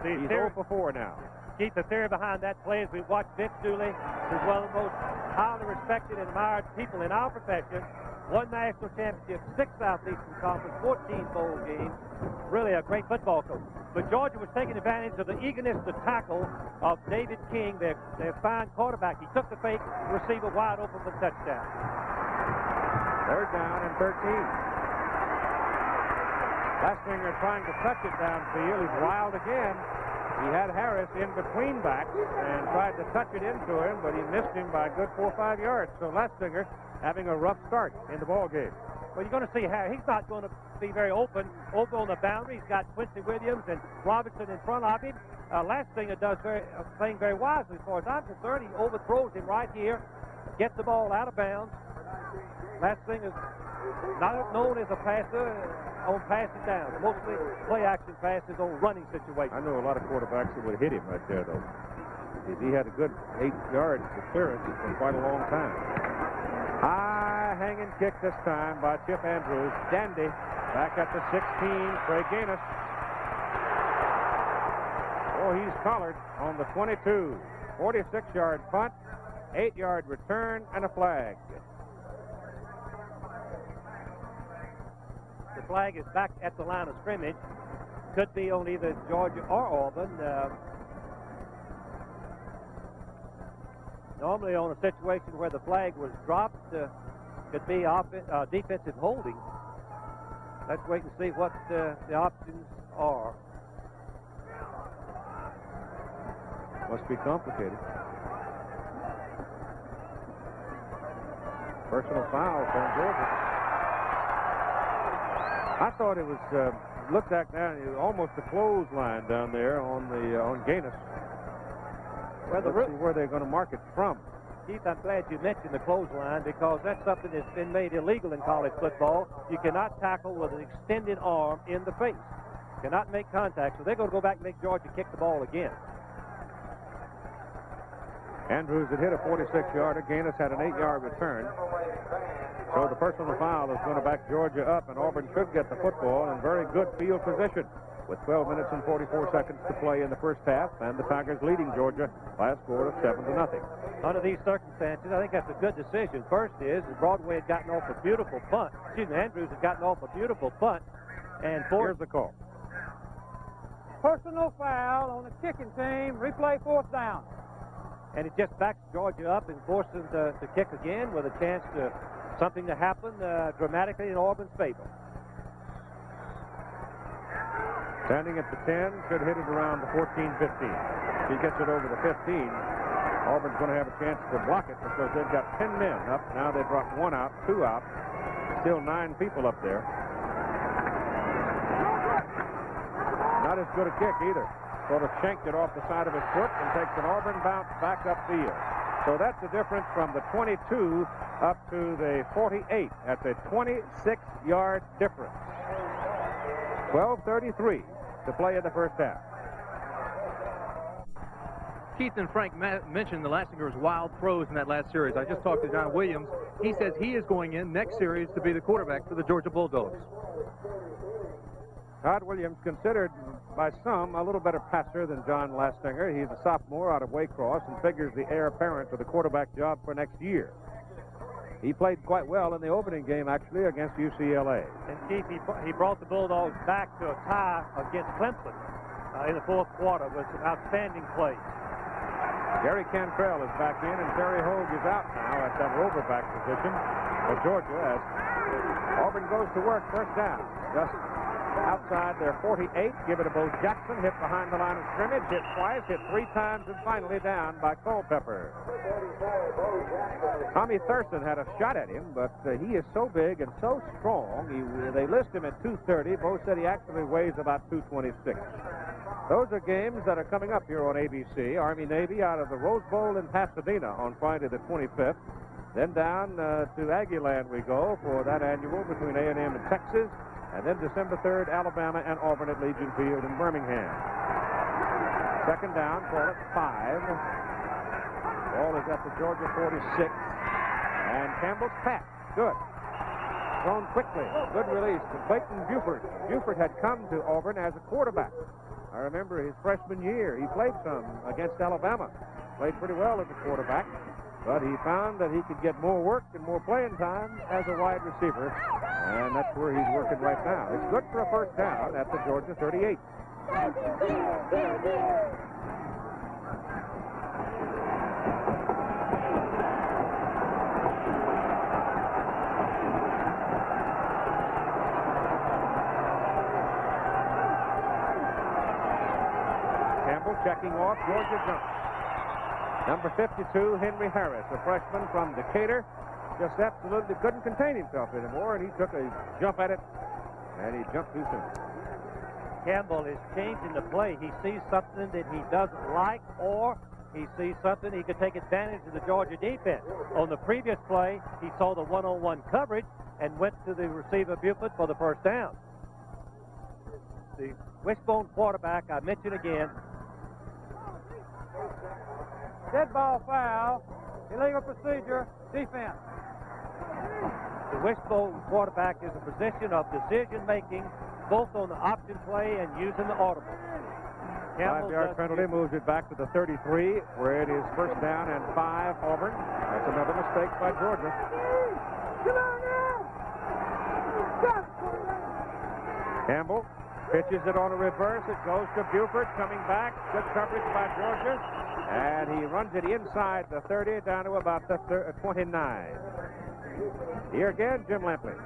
He's 0 for 4 now. Keith, the theory behind that play is we watched Vince Dooley, who's one of the most highly respected and admired people in our profession. Won national championship, 6 Southeastern Conference, 14 bowl games. Really a great football coach. But Georgia was taking advantage of the eagerness to tackle of David King, their fine quarterback. He took the fake, receiver wide open for the touchdown. Third down and 13. Lestinger trying to touch it downfield. He's wild again. He had Harris in between backs and tried to touch it into him, but he missed him by a good 4 or 5 yards. So Lestinger having a rough start in the ball game. Well, you're going to see Harris. He's not going to be very open over on the boundary. He's got Quincy Williams and Robinson in front of him. Lestinger does playing very wisely as far as I'm concerned. He overthrows him right here, gets the ball out of bounds. Lestinger is not known as a passer on passing down. Mostly play action passes on running situations. I know a lot of quarterbacks that would hit him right there, though. He had a good 8 yards of clearance for quite a long time. High hanging kick this time by Chip Andrews. Dandy back at the 16. Craig Gaines. Oh, he's collared on the 22. 46-yard punt, 8-yard return, and a flag. The flag is back at the line of scrimmage. Could be on either Georgia or Auburn. Normally on a situation where the flag was dropped, could be defensive holding. Let's wait and see what the options are. Must be complicated. Personal foul from Georgia. I thought it was looked at now almost a clothesline down there on Gaines. Well, let's see where they're going to mark it from. Keith, I'm glad you mentioned the clothesline because that's something that's been made illegal in college football. You cannot tackle with an extended arm in the face. You cannot make contact, so they're going to go back and make Georgia kick the ball again. Andrews had hit a 46-yarder. Gaines had an 8-yard return. So the personal foul is going to back Georgia up, and Auburn should get the football in very good field position with 12 minutes and 44 seconds to play in the first half, and the Tigers leading Georgia by a score of 7-0. Under these circumstances, I think that's a good decision. First is Broadway had gotten off a beautiful punt. Andrews had gotten off a beautiful punt, and here's the call. Personal foul on the kicking team. Replay 4th down. And it just backs Georgia up and forces them to kick again with a chance to something to happen dramatically in Auburn's favor. Standing at the 10, should hit it around the 14-15. If he gets it over the 15, Auburn's going to have a chance to block it because they've got 10 men up. Now they dropped 1 out, 2 out. Still 9 people up there. Not as good a kick either. Sort of shanked it off the side of his foot and takes an Auburn bounce back upfield. So that's the difference from the 22 up to the 48. That's a 26-yard difference. 12:33 to play in the first half. Keith and Frank mentioned the Lassinger's wild throws in that last series. I just talked to John Williams. He says he is going in next series to be the quarterback for the Georgia Bulldogs. Todd Williams, considered by some a little better passer than John Lastinger. He's a sophomore out of Waycross and figures the heir apparent to the quarterback job for next year. He played quite well in the opening game, actually, against UCLA. And Keith, he brought the Bulldogs back to a tie against Clemson in the 4th quarter with some outstanding plays. Gary Cantrell is back in, and Terry Hogue is out now at that roverback position for Georgia as Auburn goes to work first down. Just outside their 48, give it to Bo Jackson, hit behind the line of scrimmage, hit twice, hit 3 times, and finally down by Culpepper. Tommy Thurston had a shot at him, but he is so big and so strong. They list him at 230. Bo said he actually weighs about 226. Those are games that are coming up here on ABC. Army-Navy out of the Rose Bowl in Pasadena on Friday the 25th. Then down to Aggieland we go for that annual between A&M and Texas. And then December 3rd, Alabama and Auburn at Legion Field in Birmingham. Second down, call it 5. Ball is at the Georgia 46. And Campbell's pass. Good. Thrown quickly. Good release to Clayton Buford. Buford had come to Auburn as a quarterback. I remember his freshman year. He played some against Alabama. Played pretty well as a quarterback. But he found that he could get more work and more playing time as a wide receiver, and that's where he's working right now. It's good for a first down at the Georgia 38. Campbell checking off. Georgia jumps. Number 52, Henry Harris, a freshman from Decatur, just absolutely couldn't contain himself anymore, and he took a jump at it, and he jumped too soon. Campbell is changing the play. He sees something that he doesn't like, or he sees something he could take advantage of the Georgia defense. On the previous play, he saw the one-on-one coverage and went to the receiver Buford for the first down. The wishbone quarterback, I mentioned again, Dead ball foul. Illegal procedure. Defense. the wishbone quarterback is a position of decision-making, both on the option play and using the audible. 5-yard penalty moves it back to the 33, where it is first down and 5 Auburn. That's another mistake by Georgia. Campbell pitches it on a reverse. It goes to Buford coming back. Good coverage by Georgia. And he runs it inside the 30 down to about the 29. Here again, Jim Lampley.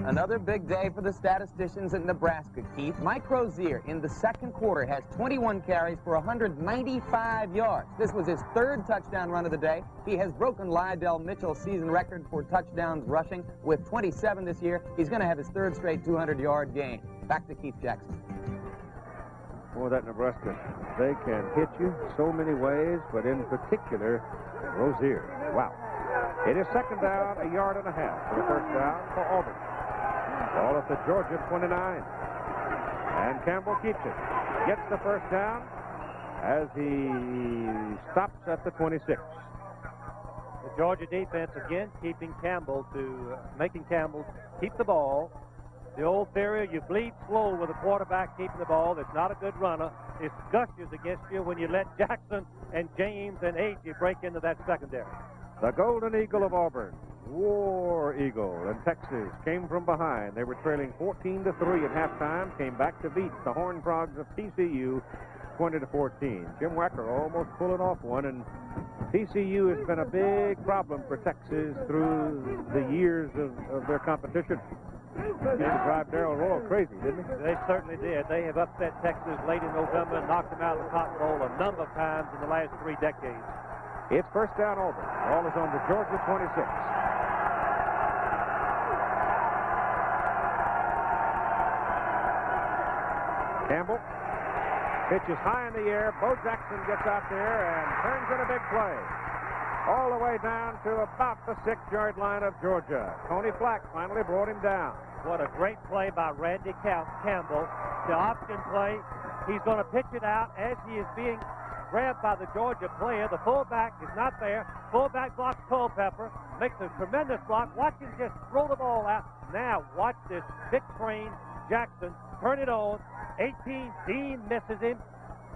Another big day for the statisticians in Nebraska, Keith. Mike Rozier in the second quarter has 21 carries for 195 yards. This was his third touchdown run of the day. He has broken Lydell Mitchell's season record for touchdowns rushing with 27 this year. He's going to have his third straight 200-yard game. Back to Keith Jackson. Boy, that Nebraska, they can hit you so many ways, but in particular, Rozier. Wow. It is second down, 1.5 yards for the first down for Auburn. Ball at the Georgia 29. And Campbell keeps it. Gets the first down as he stops at the 26. The Georgia defense again making Campbell keep the ball. The old theory, you bleed slow with a quarterback keeping the ball that's not a good runner. It gushes against you when you let Jackson and James and A.J. break into that secondary. The Golden Eagle of Auburn, War Eagle in Texas, came from behind. They were trailing 14-3 at halftime, came back to beat the Horned Frogs of TCU 20-14. Jim Wacker almost pulling off one, and TCU has been a big problem for Texas through the years of their competition. They drive Darrell Royal crazy, didn't they? They certainly did. They have upset Texas late in November and knocked them out of the Cotton Bowl a number of times in the last 3 decades. It's first down Auburn. Ball is on the Georgia 26. Campbell pitches high in the air. Bo Jackson gets out there and turns in a big play. All the way down to about the 6-yard line of Georgia. Tony Flack finally brought him down. What a great play by Randy Campbell. The option play. He's going to pitch it out as he is being grabbed by the Georgia player. The fullback is not there. Fullback blocks Culpepper. Makes a tremendous block. Watch him just throw the ball out. Now watch this big frame Jackson turn it on. 18, Dean misses him.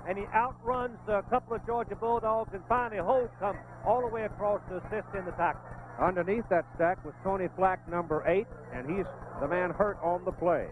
And he outruns a couple of Georgia Bulldogs, and finally Holt comes all the way across to assist in the tackle. Underneath that stack was Tony Flack, number 8, and he's the man hurt on the play.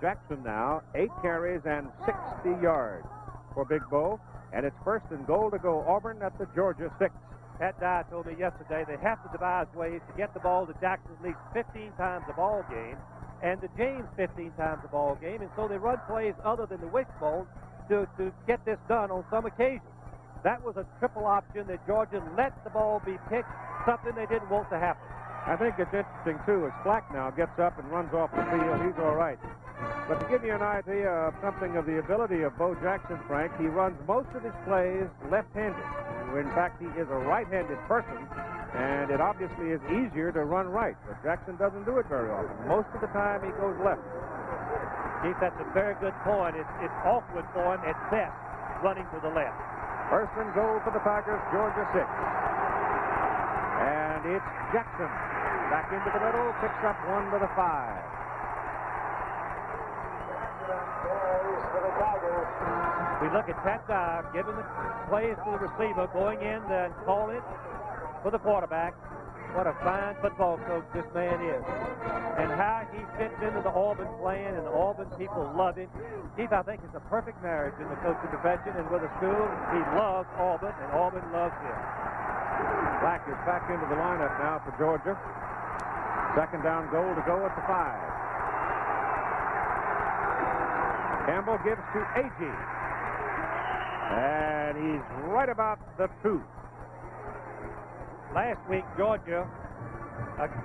Jackson now, 8 carries and 60 yards for Big Bo, and it's first and goal to go Auburn at the Georgia 6. Pat Dye told me yesterday they have to devise ways to get the ball to Jackson at least 15 times a ball game, and to James 15 times a ball game, and so they run plays other than the wishbone to get this done on some occasions. That was a triple option that Georgia let the ball be picked, something they didn't want to happen. I think it's interesting, too, as Flack now gets up and runs off the field. He's all right. But to give you an idea of something of the ability of Bo Jackson, Frank, he runs most of his plays left-handed. In fact, he is a right-handed person, and it obviously is easier to run right. But Jackson doesn't do it very often. Most of the time, he goes left. Keith, that's a very good point. It's awkward for him at best, running to the left. First and goal for the Tigers, Georgia 6. And it's Jackson. Back into the middle, picks up 1 to the 5. We look at Pat Dye giving the plays to the receiver, going in and calling it for the quarterback. What a fine football coach this man is. And how he fits into the Auburn plan, and the Auburn people love him. Keith, I think it's a perfect marriage in the coaching profession and with the school. He loves Auburn, and Auburn loves him. Black is back into the lineup now for Georgia. Second down goal to go at the 5. Campbell gives to A.G. And he's right about the 2. Last week, Georgia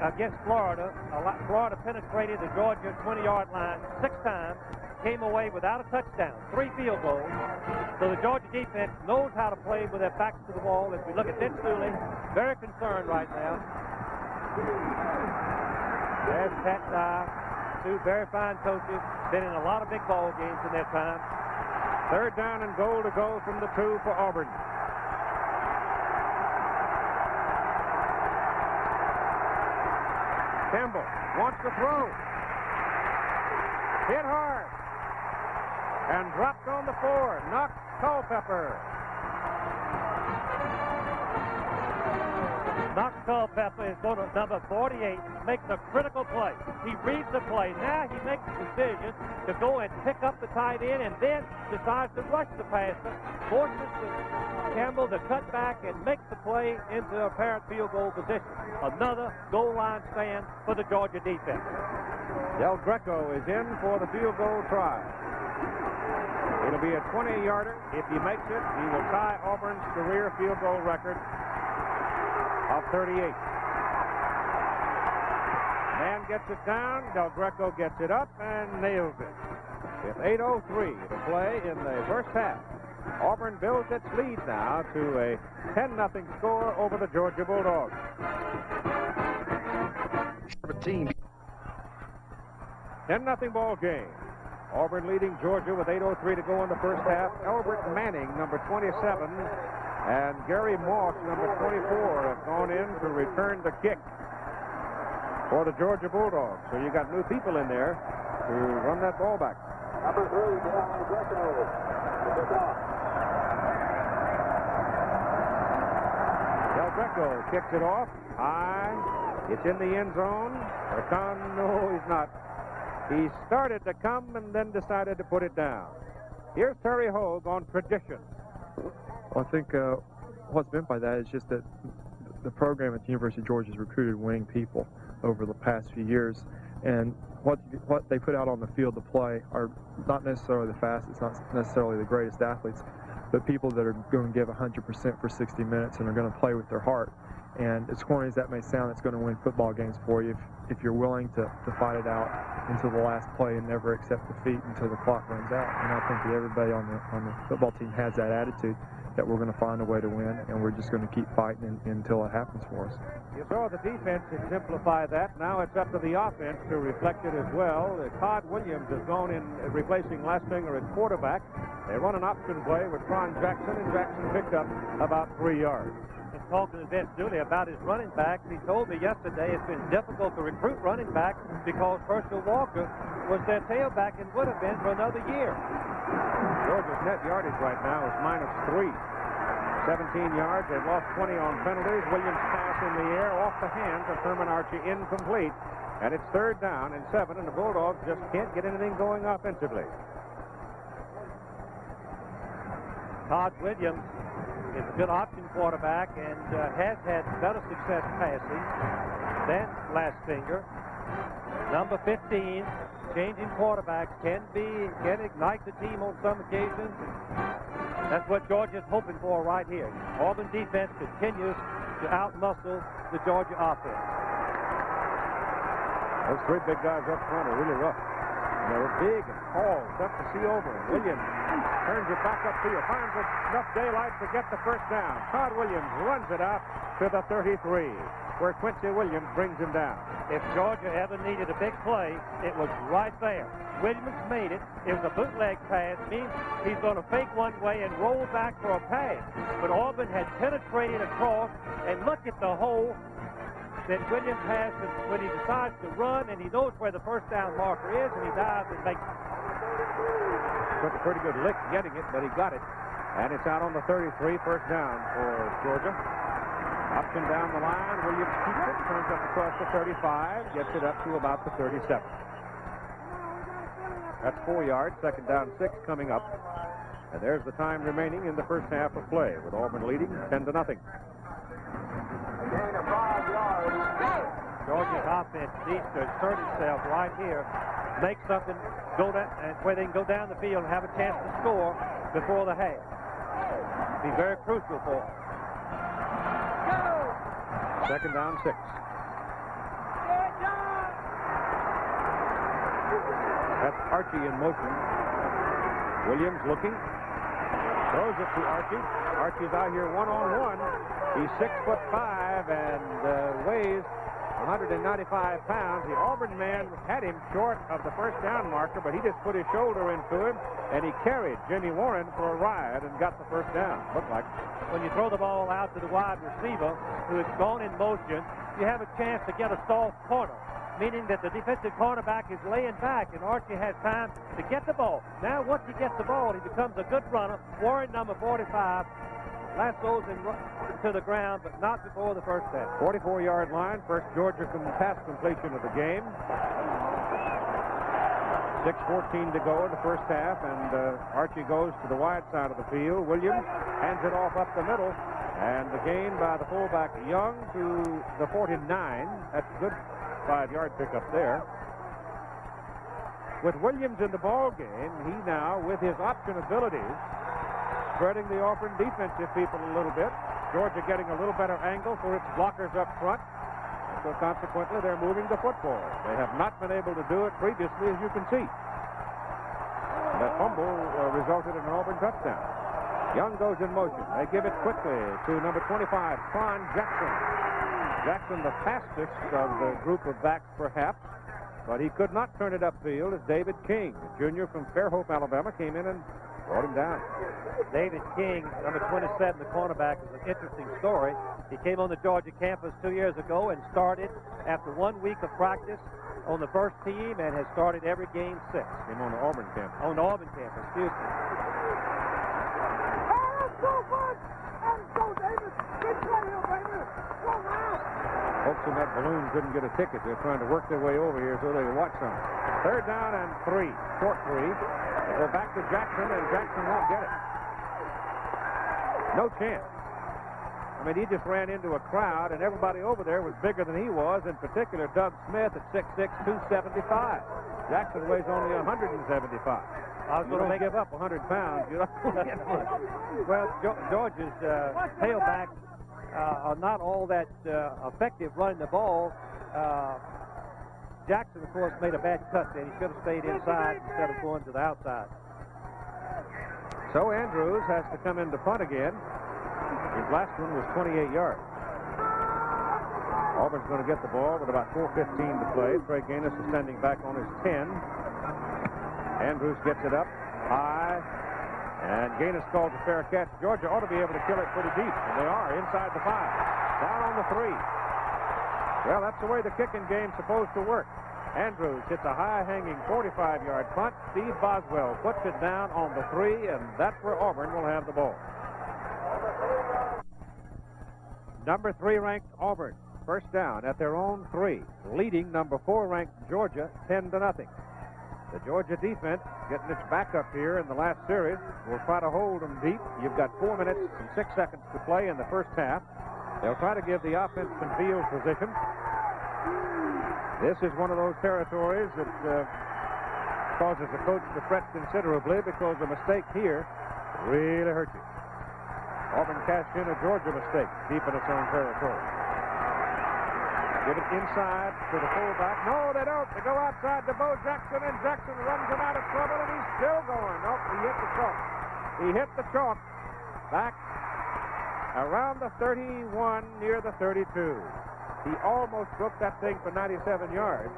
against Florida, Florida penetrated the Georgia 20-yard line 6 times, came away without a touchdown, 3 field goals. So the Georgia defense knows how to play with their backs to the wall. As we look at Vince Dooley, very concerned right now. There's Pat Dye, 2 very fine coaches, been in a lot of big ball games in their time. Third down and goal to go from the 2 for Auburn. Campbell wants to throw. Hit hard. And dropped on the 4. Knocks Culpepper. Knox Culpepper is going to number 48, makes a critical play. He reads the play. Now he makes the decision to go and pick up the tight end and then decides to rush the passer, forces Campbell to cut back and make the play into apparent field goal position. Another goal line stand for the Georgia defense. Del Greco is in for the field goal try. It'll be a 20-yarder. If he makes it, he will tie Auburn's career field goal record of 38. Man gets it down. Del Greco gets it up and nails it. With 8:03 to play in the first half, Auburn builds its lead now to a 10-0 score over the Georgia Bulldogs. 10-0 ball game. Auburn leading Georgia with 8:03 to go in the first half. Albert Manning, number 27, and Gary Moss, number 24, have gone in to return the kick for the Georgia Bulldogs. So you got new people in there to run that ball back. Number 3, Del Greco. Del Greco kicks it off high. It's in the end zone. No, he's not. He started to come and then decided to put it down. Here's Terry Hogue on tradition. Well, I think what's meant by that is just that the program at the University of Georgia has recruited winning people over the past few years, and what they put out on the field to play are not necessarily the fastest, not necessarily the greatest athletes, but people that are going to give 100% for 60 minutes and are going to play with their heart. And as corny as that may sound, it's going to win football games for you if you're willing to fight it out until the last play and never accept defeat until the clock runs out. And I think that everybody on the football team has that attitude, that we're going to find a way to win, and we're just going to keep fighting until it happens for us. You saw the defense exemplify that. Now it's up to the offense to reflect it as well. Todd Williams has gone in replacing Lastinger at quarterback. They run an option play with Ron Jackson, and Jackson picked up about 3 yards. Just talking to Vince Dooley about his running backs, he told me yesterday it's been difficult to recruit running backs because Herschel Walker was their tailback and would have been for another year. Georgia's net yardage right now is -3. 17 yards. They've lost 20 on penalties. Williams' pass in the air off the hands of Thurman Archie, incomplete. And it's 3rd down and 7, and the Bulldogs just can't get anything going offensively. Todd Williams is a good option quarterback and has had better success passing than Lastinger. Number 15, changing quarterbacks can ignite the team on some occasions. That's what Georgia's hoping for right here. Auburn defense continues to outmuscle the Georgia offense. Those 3 big guys up front are really rough. And they're big and tall, tough to see over. Williams turns it back upfield, finds enough daylight to get the first down. Todd Williams runs it out to the 33, where Quincy Williams brings him down. If Georgia ever needed a big play, it was right there. Williams made it. It was a bootleg pass. Means he's going to fake one way and roll back for a pass. But Auburn had penetrated across, and look at the hole that Williams has when he decides to run, and he knows where the first down marker is, and he dives and makes it. Took a pretty good lick getting it, but he got it. And it's out on the 33, first down for Georgia. Option down the line. Williams keeps it, turns up across the 35, gets it up to about the 37. That's 4 yards, 2nd down, 6 coming up. And there's the time remaining in the first half of play, with Auburn leading 10-0. Gain of 5 yards. Georgia's offense needs to assert itself right here, make something go down, and where they can go down the field and have a chance to score before the half. Be very crucial for them. 2nd down, 6. That's Archie in motion. Williams looking. Throws it to Archie. Archie's out here one-on-one. He's 6'5" and weighs 195 pounds. The Auburn man had him short of the first down marker, but he just put his shoulder into him, and he carried Jimmy Warren for a ride and got the first down. Looked like. When you throw the ball out to the wide receiver who has gone in motion, you have a chance to get a soft corner, meaning that the defensive cornerback is laying back, and Archie has time to get the ball. Now, once he gets the ball, he becomes a good runner. Warren, number 45, lassos him to the ground, but not before the first half. 44-yard line, first Georgia pass completion of the game. 6:14 to go in the first half, and Archie goes to the wide side of the field. Williams hands it off up the middle, and the gain by the fullback Young to the 49. That's a good 5-yard pickup there. With Williams in the ball game, he now, with his option abilities, spreading the Auburn defensive people a little bit. Georgia getting a little better angle for its blockers up front. So consequently, they're moving the football. They have not been able to do it previously, as you can see. That fumble resulted in an Auburn touchdown. Young goes in motion. They give it quickly to number 25, Tron Jackson. Jackson, the fastest of the group of backs, perhaps, but he could not turn it upfield as David King, a junior from Fairhope, Alabama, came in and brought him down. David King, number 27, the cornerback, is an interesting story. He came on the Georgia campus 2 years ago and started after 1 week of practice on the first team and has started every game since. Came on the Auburn campus. On the Auburn campus, excuse me. Folks in that balloon couldn't get a ticket. They're trying to work their way over here so they can watch some. 3rd down and 3. Short 3. They go back to Jackson, and Jackson won't get it. No chance. I mean, he just ran into a crowd, and everybody over there was bigger than he was, in particular Doug Smith at 6'6", 275. Jackson weighs only 175. I was going to give up 100 pounds. You're not going to get much. Well, Georgia's tailbacks are not all that effective running the ball. Jackson, of course, made a bad cut there. He should have stayed inside instead of going to the outside. So Andrews has to come in to punt again. His last one was 28 yards. Auburn's going to get the ball with about 4:15 to play. Trey Gaines is standing back on his 10. Andrews gets it up high, and Gaines calls a fair catch. Georgia ought to be able to kill it pretty deep, and they are inside the 5. Down on the 3. Well, that's the way the kicking game's supposed to work. Andrews hits a high-hanging 45-yard punt. Steve Boswell puts it down on the 3, and that's where Auburn will have the ball. Number 3 ranked Auburn, first down at their own 3, leading number 4 ranked Georgia 10-0. The Georgia defense getting its back up here in the last series will try to hold them deep. You've got 4 minutes and 6 seconds to play in the first half. They'll try to give the offense some field position. This is one of those territories that causes the coach to fret considerably because a mistake here really hurt you. Auburn cashed in a Georgia mistake deep in its own territory. Give it inside to the fullback. No, they don't. They go outside to Bo Jackson, and Jackson runs him out of trouble, and he's still going. Nope, he hit the chalk. He hit the chalk back around the 31, near the 32. He almost broke that thing for 97 yards,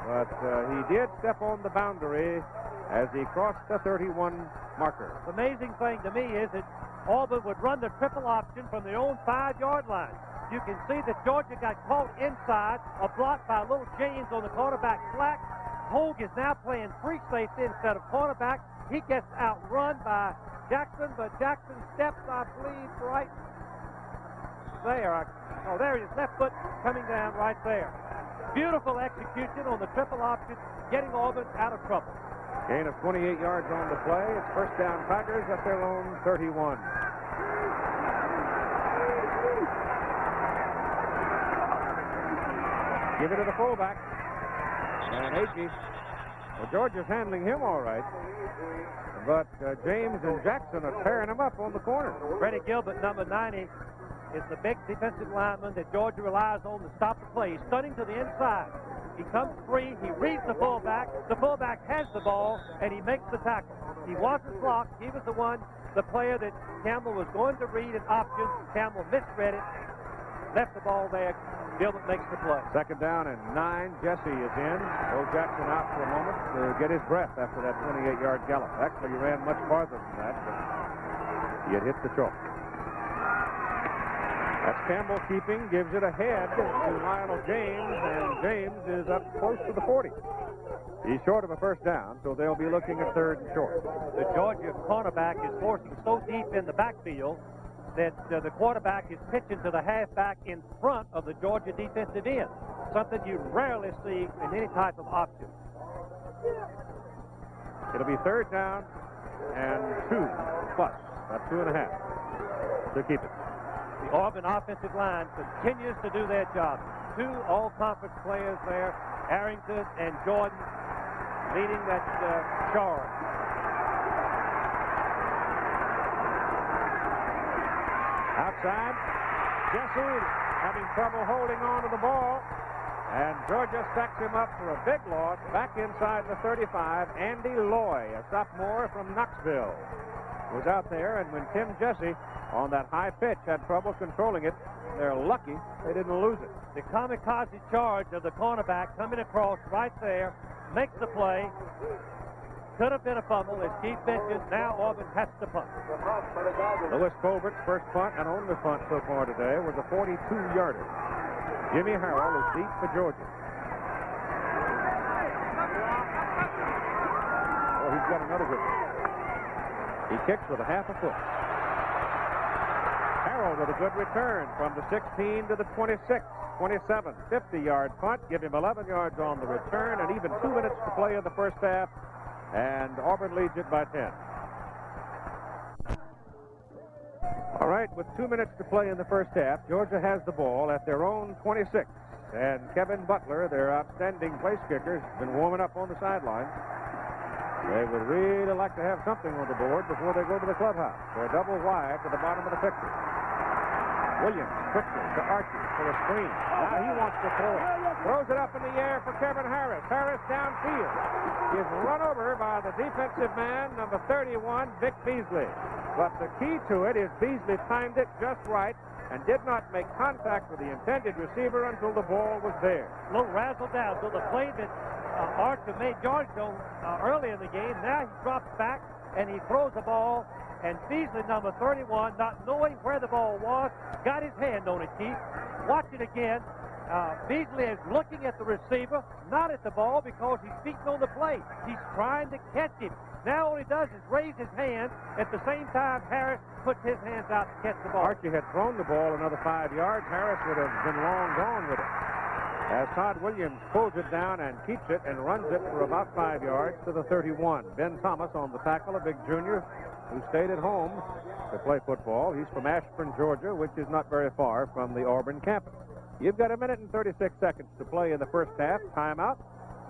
but he did step on the boundary as he crossed the 31 marker. The amazing thing to me is that Auburn would run the triple option from their own 5-yard line. You can see that Georgia got caught inside, a block by little James on the cornerback flat. Hogue is now playing free safety instead of cornerback. He gets outrun by Jackson, but Jackson steps, I believe, right there. Oh, there he is, left foot coming down right there. Beautiful execution on the triple option, getting Auburn out of trouble. Gain of 28 yards on the play. It's first down Tigers at their own 31. Give it to the fullback. And Agee. Well, Georgia's handling him all right. But James and Jackson are tearing him up on the corner. Freddie Gilbert, number 90, is the big defensive lineman that Georgia relies on to stop the play. He's stunning to the inside. He comes free. He reads the fullback. The fullback has the ball, and he makes the tackle. He wasn't blocked. He was the one, the player that Campbell was going to read an option. Campbell misread it, left the ball there. Gilbert makes the play. Second down and 9. Jesse is in. Bo Jackson out for a moment to get his breath after that 28-yard gallop. Actually, he ran much farther than that, but he had hit the chalk. That's Campbell keeping, gives it ahead to Lionel James, and James is up close to the 40. He's short of a first down, so they'll be looking at 3rd and short. The Georgia cornerback is forcing so deep in the backfield that the quarterback is pitching to the halfback in front of the Georgia defensive end, something you rarely see in any type of option. It'll be 3rd down and 2 plus, about 2.5 to keep it. The Auburn offensive line continues to do their job. 2 all-conference players there, Arrington and Jordan, leading that charge. Outside, Jesse having trouble holding on to the ball, and Georgia stacks him up for a big loss back inside the 35. Andy Loy, a sophomore from Knoxville, was out there, and when Tim Jesse on that high pitch had trouble controlling it, they're lucky they didn't lose it. The kamikaze charge of the cornerback coming across right there, makes the play. Could have been a fumble, as Keith mentioned. Now Auburn has to punt. Lewis Colbert's first punt and only punt so far today was a 42-yarder. Jimmy Harrell is deep for Georgia. Oh, he's got another good one. He kicks with a half a foot. Harrell with a good return from the 16 to the 26, 27, 50-yard punt. Give him 11 yards on the return, and even 2 minutes to play in the first half. And Auburn leads it by 10. All right, with 2 minutes to play in the first half, Georgia has the ball at their own 26. And Kevin Butler, their outstanding place kicker, has been warming up on the sidelines. They would really like to have something on the board before they go to the clubhouse. They're double wide to the bottom of the picture. Williams quickly to Archie for a screen. Now he wants to throw it. Throws it up in the air for Kevin Harris. Harris downfield. Is run over by the defensive man, number 31, Vic Beasley. But the key to it is Beasley timed it just right and did not make contact with the intended receiver until the ball was there. A little razzled down. So the play that Archer made yards on early in the game, now he drops back and he throws the ball. And Beasley, number 31, not knowing where the ball was, got his hand on it, Keith. Watch it again. Beasley is looking at the receiver, not at the ball, because he's beating on the plate. He's trying to catch him. Now all he does is raise his hand. At the same time, Harris puts his hands out to catch the ball. Archie had thrown the ball another 5 yards. Harris would have been long gone with it. As Todd Williams pulls it down and keeps it and runs it for about 5 yards to the 31. Ben Thomas on the tackle, a big junior who stayed at home to play football. He's from Ashburn, Georgia, which is not very far from the Auburn campus. You've got 1 minute and 36 seconds to play in the first half. Timeout.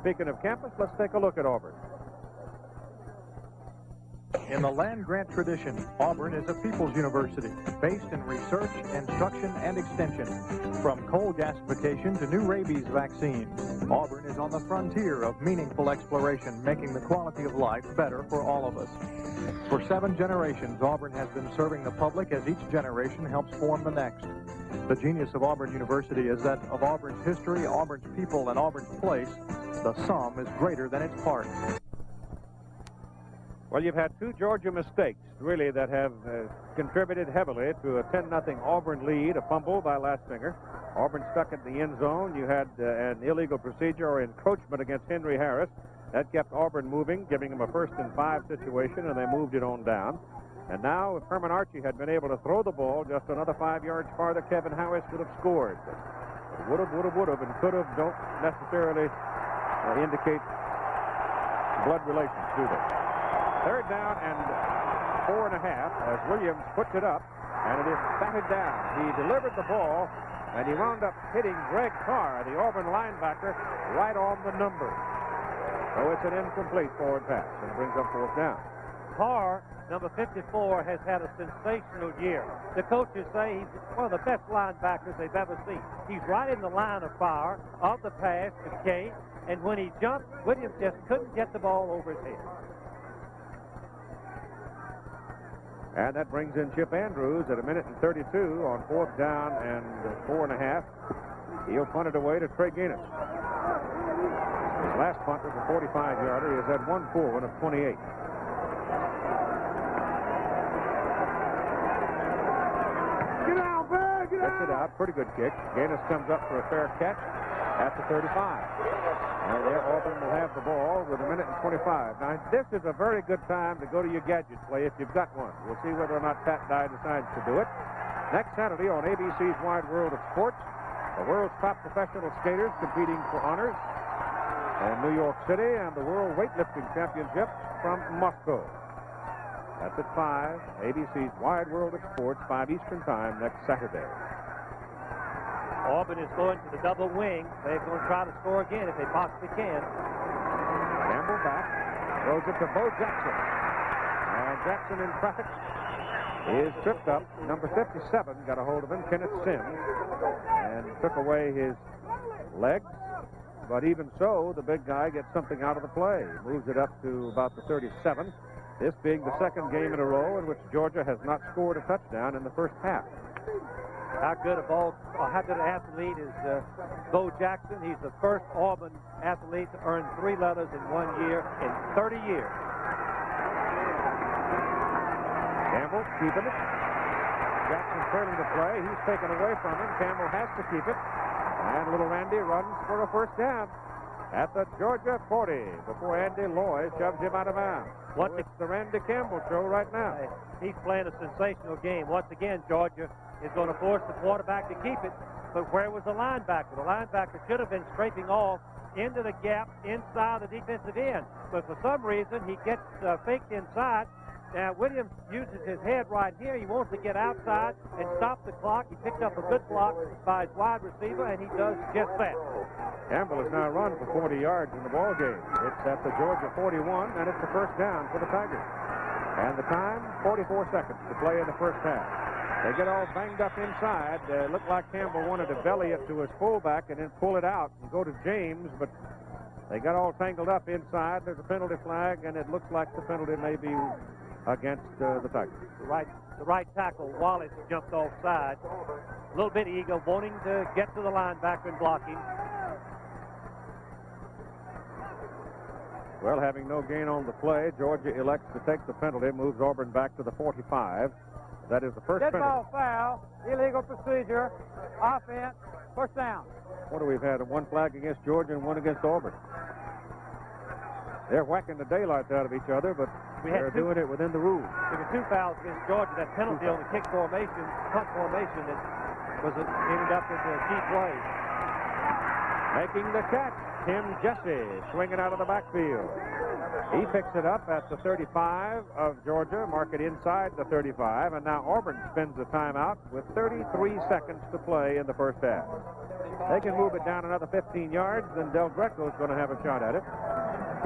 Speaking of campus, let's take a look at Auburn. In the land-grant tradition, Auburn is a people's university based in research, instruction, and extension. From coal gasification to new rabies vaccine, Auburn is on the frontier of meaningful exploration, making the quality of life better for all of us. For 7 generations, Auburn has been serving the public as each generation helps form the next. The genius of Auburn University is that of Auburn's history, Auburn's people, and Auburn's place, the sum is greater than its parts. Well, you've had 2 Georgia mistakes, really, that have contributed heavily to a 10-0 Auburn lead, a fumble by Lastfinger. Auburn stuck in the end zone. You had an illegal procedure or encroachment against Henry Harris. That kept Auburn moving, giving them a 1st and 5 situation, and they moved it on down. And now, if Herman Archie had been able to throw the ball just another 5 yards farther, Kevin Harris would have scored. Would have, and could have don't necessarily indicate blood relations, do they? 3rd down and 4.5 as Williams puts it up, and it is batted down. He delivered the ball, and he wound up hitting Greg Carr, the Auburn linebacker, right on the number. So it's an incomplete forward pass, and it brings up 4th down. Carr, number 54, has had a sensational year. The coaches say he's one of the best linebackers they've ever seen. He's right in the line of fire of the pass to Kane, and when he jumped, Williams just couldn't get the ball over his head. And that brings in Chip Andrews at 1 minute and 32 on 4th down and 4.5. He'll punt it away to Trey Gaines. His last punt was a 45-yarder. He has had 1 full one of 28. Get out, man! Get Gets it out. Pretty good kick. Gaines comes up for a fair catch. at the 35. And there Auburn will have the ball with 1:25. Now, this is a very good time to go to your gadget play if you've got one. We'll see whether or not Pat Dye decides to do it. Next Saturday on ABC's Wide World of Sports, the world's top professional skaters competing for honors in New York City and the World Weightlifting Championships from Moscow. That's at 5, ABC's Wide World of Sports, 5 Eastern Time next Saturday. Auburn is going to the double wing. They're going to try to score again if they possibly can. Campbell back, throws it to Bo Jackson. And Jackson in traffic is tripped up. Number 57 got a hold of him, Kenneth Sims, and took away his legs. But even so, the big guy gets something out of the play. Moves it up to about the 37. This being the second game in a row in which Georgia has not scored a touchdown in the first half. How good an athlete is Bo Jackson. He's the first Auburn athlete to earn 3 letters in 1 year in 30 years. Campbell keeping it. Jackson turning the play. He's taken away from him. Campbell has to keep it. And little Randy runs for a first down at the Georgia 40 before Andy Loy shoves him out of bounds. It's the Randy Campbell show right now. He's playing a sensational game. Once again, Georgia is going to force the quarterback to keep it. But where was the linebacker? The linebacker should have been scraping off into the gap inside the defensive end. But for some reason, he gets faked inside. Now, Williams uses his head right here. He wants to get outside and stop the clock. He picked up a good block by his wide receiver, and he does just that. Campbell has now run for 40 yards in the ball game. It's at the Georgia 41, and it's the first down for the Tigers. And the time, 44 seconds to play in the first half. They get all banged up inside. Looked like Campbell wanted to belly it to his fullback and then pull it out and go to James, but they got all tangled up inside. There's a penalty flag, and it looks like the penalty may be against the Tigers. The right tackle, Wallace, jumped offside. A little bit eager, wanting to get to the linebacker and block him. Well, having no gain on the play, Georgia elects to take the penalty, moves Auburn back to the 45. That is the first Dead penalty. ball foul, illegal procedure, offense, first down. What do we've had? One flag against Georgia and one against Auburn. They're whacking the daylight out of each other, but they're doing it within the rules. There were 2 fouls against Georgia. That penalty on the kick formation, punt formation, that was ended up with a key play. Making the catch, Tim Jesse, swinging out of the backfield. He picks it up at the 35 of Georgia, mark it inside the 35, and now Auburn spends the timeout with 33 seconds to play in the first half. They can move it down another 15 yards, then Del Greco's going to have a shot at it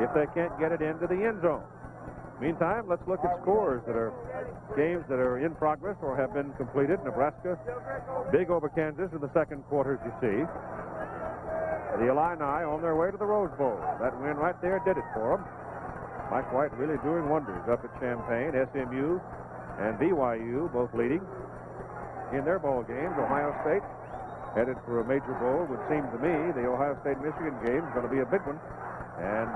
if they can't get it into the end zone. Meantime, let's look at scores that are games that are in progress or have been completed. Nebraska big over Kansas in the second quarter, as you see. The Illini on their way to the Rose Bowl. That win right there did it for them. Mike White really doing wonders up at Champaign. SMU and BYU both leading in their ball games. Ohio State headed for a major bowl. Would seem to me the Ohio State-Michigan game is going to be a big one. And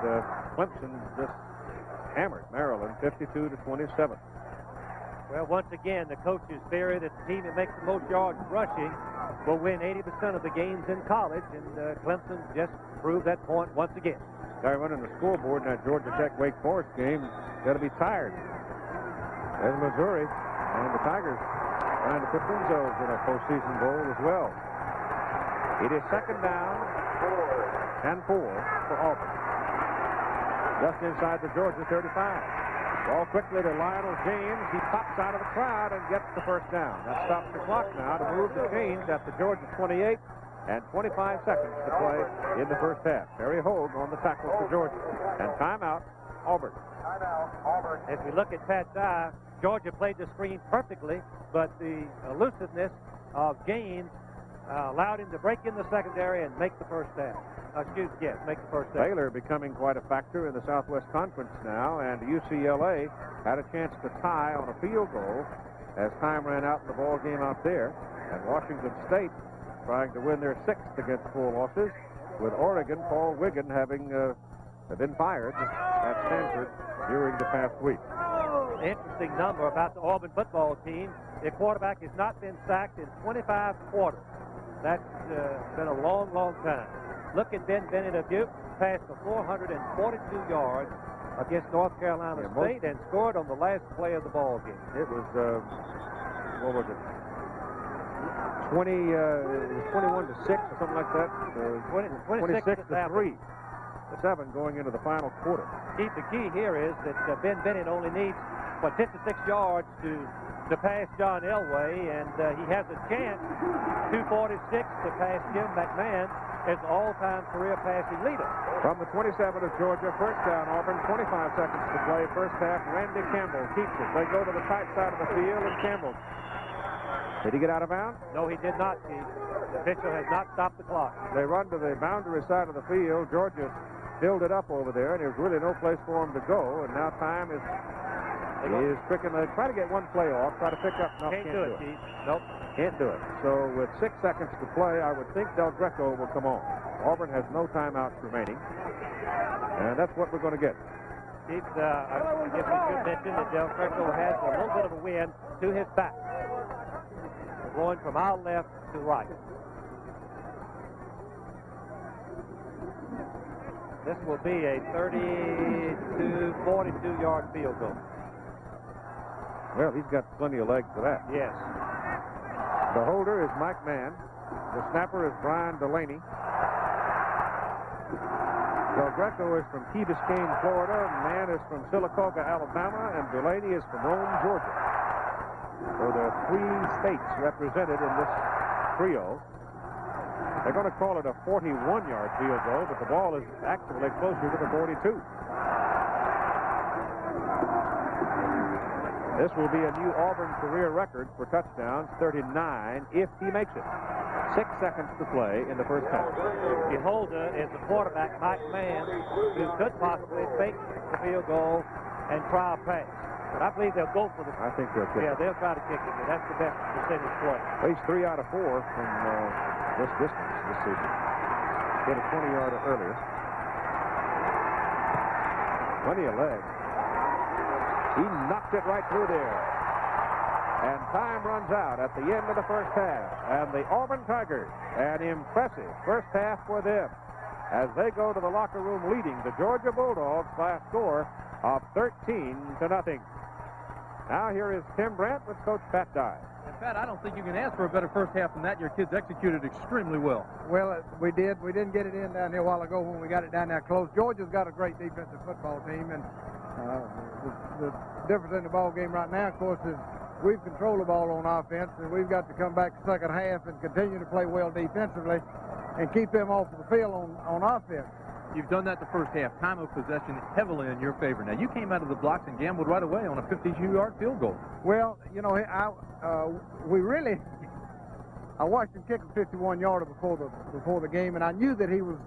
Clemson just hammered Maryland 52-27. Well, once again, the coach's theory that the team that makes the most yards rushing will win 80% of the games in college, and Clemson just proved that point once again. Guy running the scoreboard in that Georgia Tech-Wake Forest game got to be tired. There's Missouri, and the Tigers trying to put themselves in a postseason bowl as well. It is second down and 4 for Auburn. Just inside the Georgia 35. Ball quickly to Lionel James. He pops out of the crowd and gets the first down. That stops the clock now to move the chains at the Georgia 28 and 25 seconds to play in the first half. Terry Hogue on the tackle for Georgia. And timeout, Auburn. As we look at Pat Dye, Georgia played the screen perfectly, but the elusiveness of Gaines allowed him to break in the secondary and make the first down. Make the first down. Baylor becoming quite a factor in the Southwest Conference now, and UCLA had a chance to tie on a field goal as time ran out in the ball game out there. And Washington State trying to win their 6th against 4 losses, with Oregon, Paul Wiggin having been fired at Stanford during the past week. Interesting number about the Auburn football team. Their quarterback has not been sacked in 25 quarters. That's been a long, long time. Look at Ben Bennett of Duke, passed for 442 yards against North Carolina State and scored on the last play of the ball game. It was, what was it? 21 to 6 or something like that. 26 to 3. To 7 going into the final quarter. Keith, the key here is that Ben Bennett only needs 56 yards to pass John Elway, and he has a chance, 246, to pass Jim McMahon as the all-time career passing leader. From the 27 of Georgia, first down Auburn, 25 seconds to play, first half. Randy Campbell keeps it. They go to the tight side of the field, and Campbell. Did he get out of bounds? No, he did not, Keith. The official has not stopped the clock. They run to the boundary side of the field. Georgia filled it up over there, and there's really no place for him to go, and now time is picking. They try to get one play off, try to pick up. No, can't do it, Keith. Nope. Can't do it. So with 6 seconds to play, I would think Del Greco will come on. Auburn has no timeouts remaining, and that's what we're going to get. Keith, I guess we should mention that Del Greco has a little bit of a wind to his back. We're going from our left to right. This will be a 42-yard field goal. Well, he's got plenty of legs for that. Yes. The holder is Mike Mann. The snapper is Brian Delaney. Del Greco is from Key Biscayne, Florida. Mann is from Sylacauga, Alabama. And Delaney is from Rome, Georgia. So there are 3 states represented in this trio. They're going to call it a 41-yard field goal, but the ball is actually closer to the 42. This will be a new Auburn career record for touchdowns, 39, if he makes it. 6 seconds to play in the first half. The holder is the quarterback, Mike Mann, who could possibly fake the field goal and try a pass. But I believe they'll go for the... I think they'll kick it. Yeah, they'll try to kick it. That's the best percentage play. He's 3 out of 4 from this distance this season. Hit a 20-yarder earlier. Plenty of legs. He knocked it right through there. And time runs out at the end of the first half. And the Auburn Tigers, an impressive first half for them, as they go to the locker room leading the Georgia Bulldogs by a score of 13-0. Now here is Tim Brandt with Coach Pat Dye. And Pat, I don't think you can ask for a better first half than that. Your kids executed extremely well. Well, we did. We didn't get it in down here a while ago when we got it down there close. Georgia's got a great defensive football team, and the difference in the ball game right now, of course, is we've controlled the ball on offense, and we've got to come back the second half and continue to play well defensively and keep them off the field on offense. You've done that the first half. Time of possession heavily in your favor. Now, you came out of the blocks and gambled right away on a 52-yard field goal. Well, you know, I watched him kick a 51-yarder before the game, and I knew that he was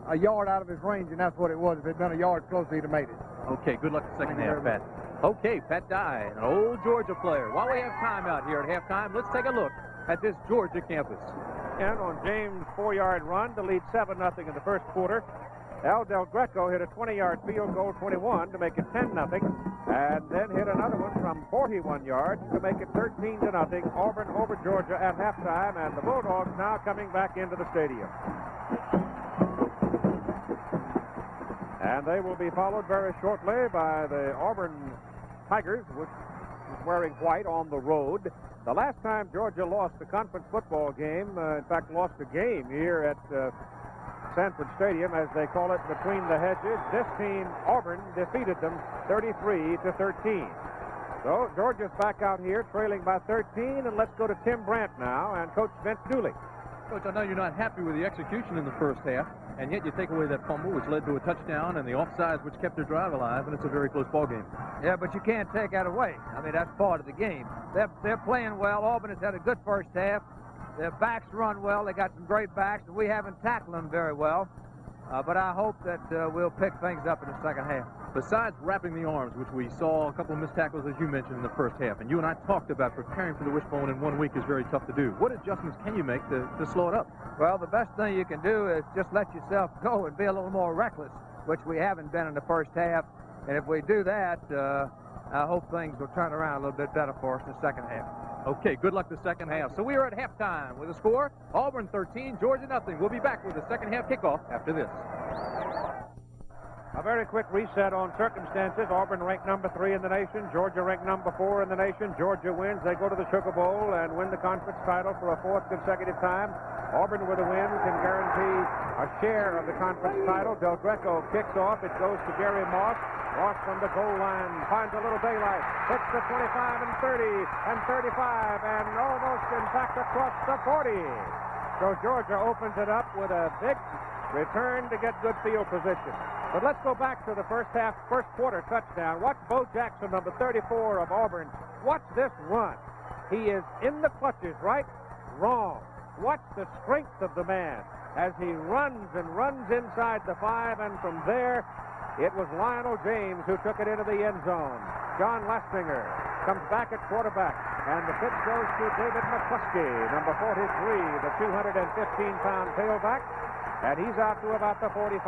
a yard out of his range, and that's what it was. If it had been a yard closer, he'd have made it. Okay, good luck the second half, Pat. Okay, Pat Dye, an old Georgia player. While we have time out here at halftime, let's take a look at this Georgia campus. And on James' 4-yard run to lead 7-0 in the first quarter, Al Del Greco hit a 20-yard field goal, 21, to make it 10-0, and then hit another one from 41 yards to make it 13-0. Auburn over Georgia at halftime, and the Bulldogs now coming back into the stadium. And they will be followed very shortly by the Auburn Tigers, which is wearing white on the road. The last time Georgia lost a conference football game, in fact, lost a game here at Sanford Stadium, as they call it, between the hedges, this team, Auburn, defeated them 33-13. So Georgia's back out here trailing by 13, and let's go to Tim Brandt now and Coach Vince Dooley. Coach, I know you're not happy with the execution in the first half, and yet you take away that fumble, which led to a touchdown, and the offsides, which kept their drive alive, and it's a very close ball game. Yeah, but you can't take that away. I mean, that's part of the game. They're playing well. Auburn has had a good first half. Their backs run well. They got some great backs, and we haven't tackled them very well. But I hope that we'll pick things up in the second half. Besides wrapping the arms, which we saw a couple of missed tackles, as you mentioned, in the first half, and you and I talked about preparing for the wishbone in 1 week is very tough to do. What adjustments can you make to slow it up? Well, the best thing you can do is just let yourself go and be a little more reckless, which we haven't been in the first half. And if we do that, I hope things will turn around a little bit better for us in the second half. Okay, good luck the second half. So we are at halftime with a score, Auburn 13, Georgia nothing. We'll be back with the second half kickoff after this. A very quick reset on circumstances. Auburn ranked number 3 in the nation. Georgia ranked number 4 in the nation. Georgia wins. They go to the Sugar Bowl and win the conference title for a 4th consecutive time. Auburn with a win can guarantee a share of the conference title. Del Greco kicks off. It goes to Gary Moss. Moss from the goal line finds a little daylight. Hits the 25 and 30 and 35 and almost in fact across the 40. So Georgia opens it up with a big return to get good field position. But let's go back to the first quarter touchdown. Watch Bo Jackson, number 34 of Auburn. Watch this run. He is in the clutches, right? Wrong. Watch the strength of the man as he runs and runs inside the 5, and from there, it was Lionel James who took it into the end zone. John Lastinger comes back at quarterback, and the pitch goes to David McCluskey, number 43, the 215-pound tailback, and he's out to about the 45.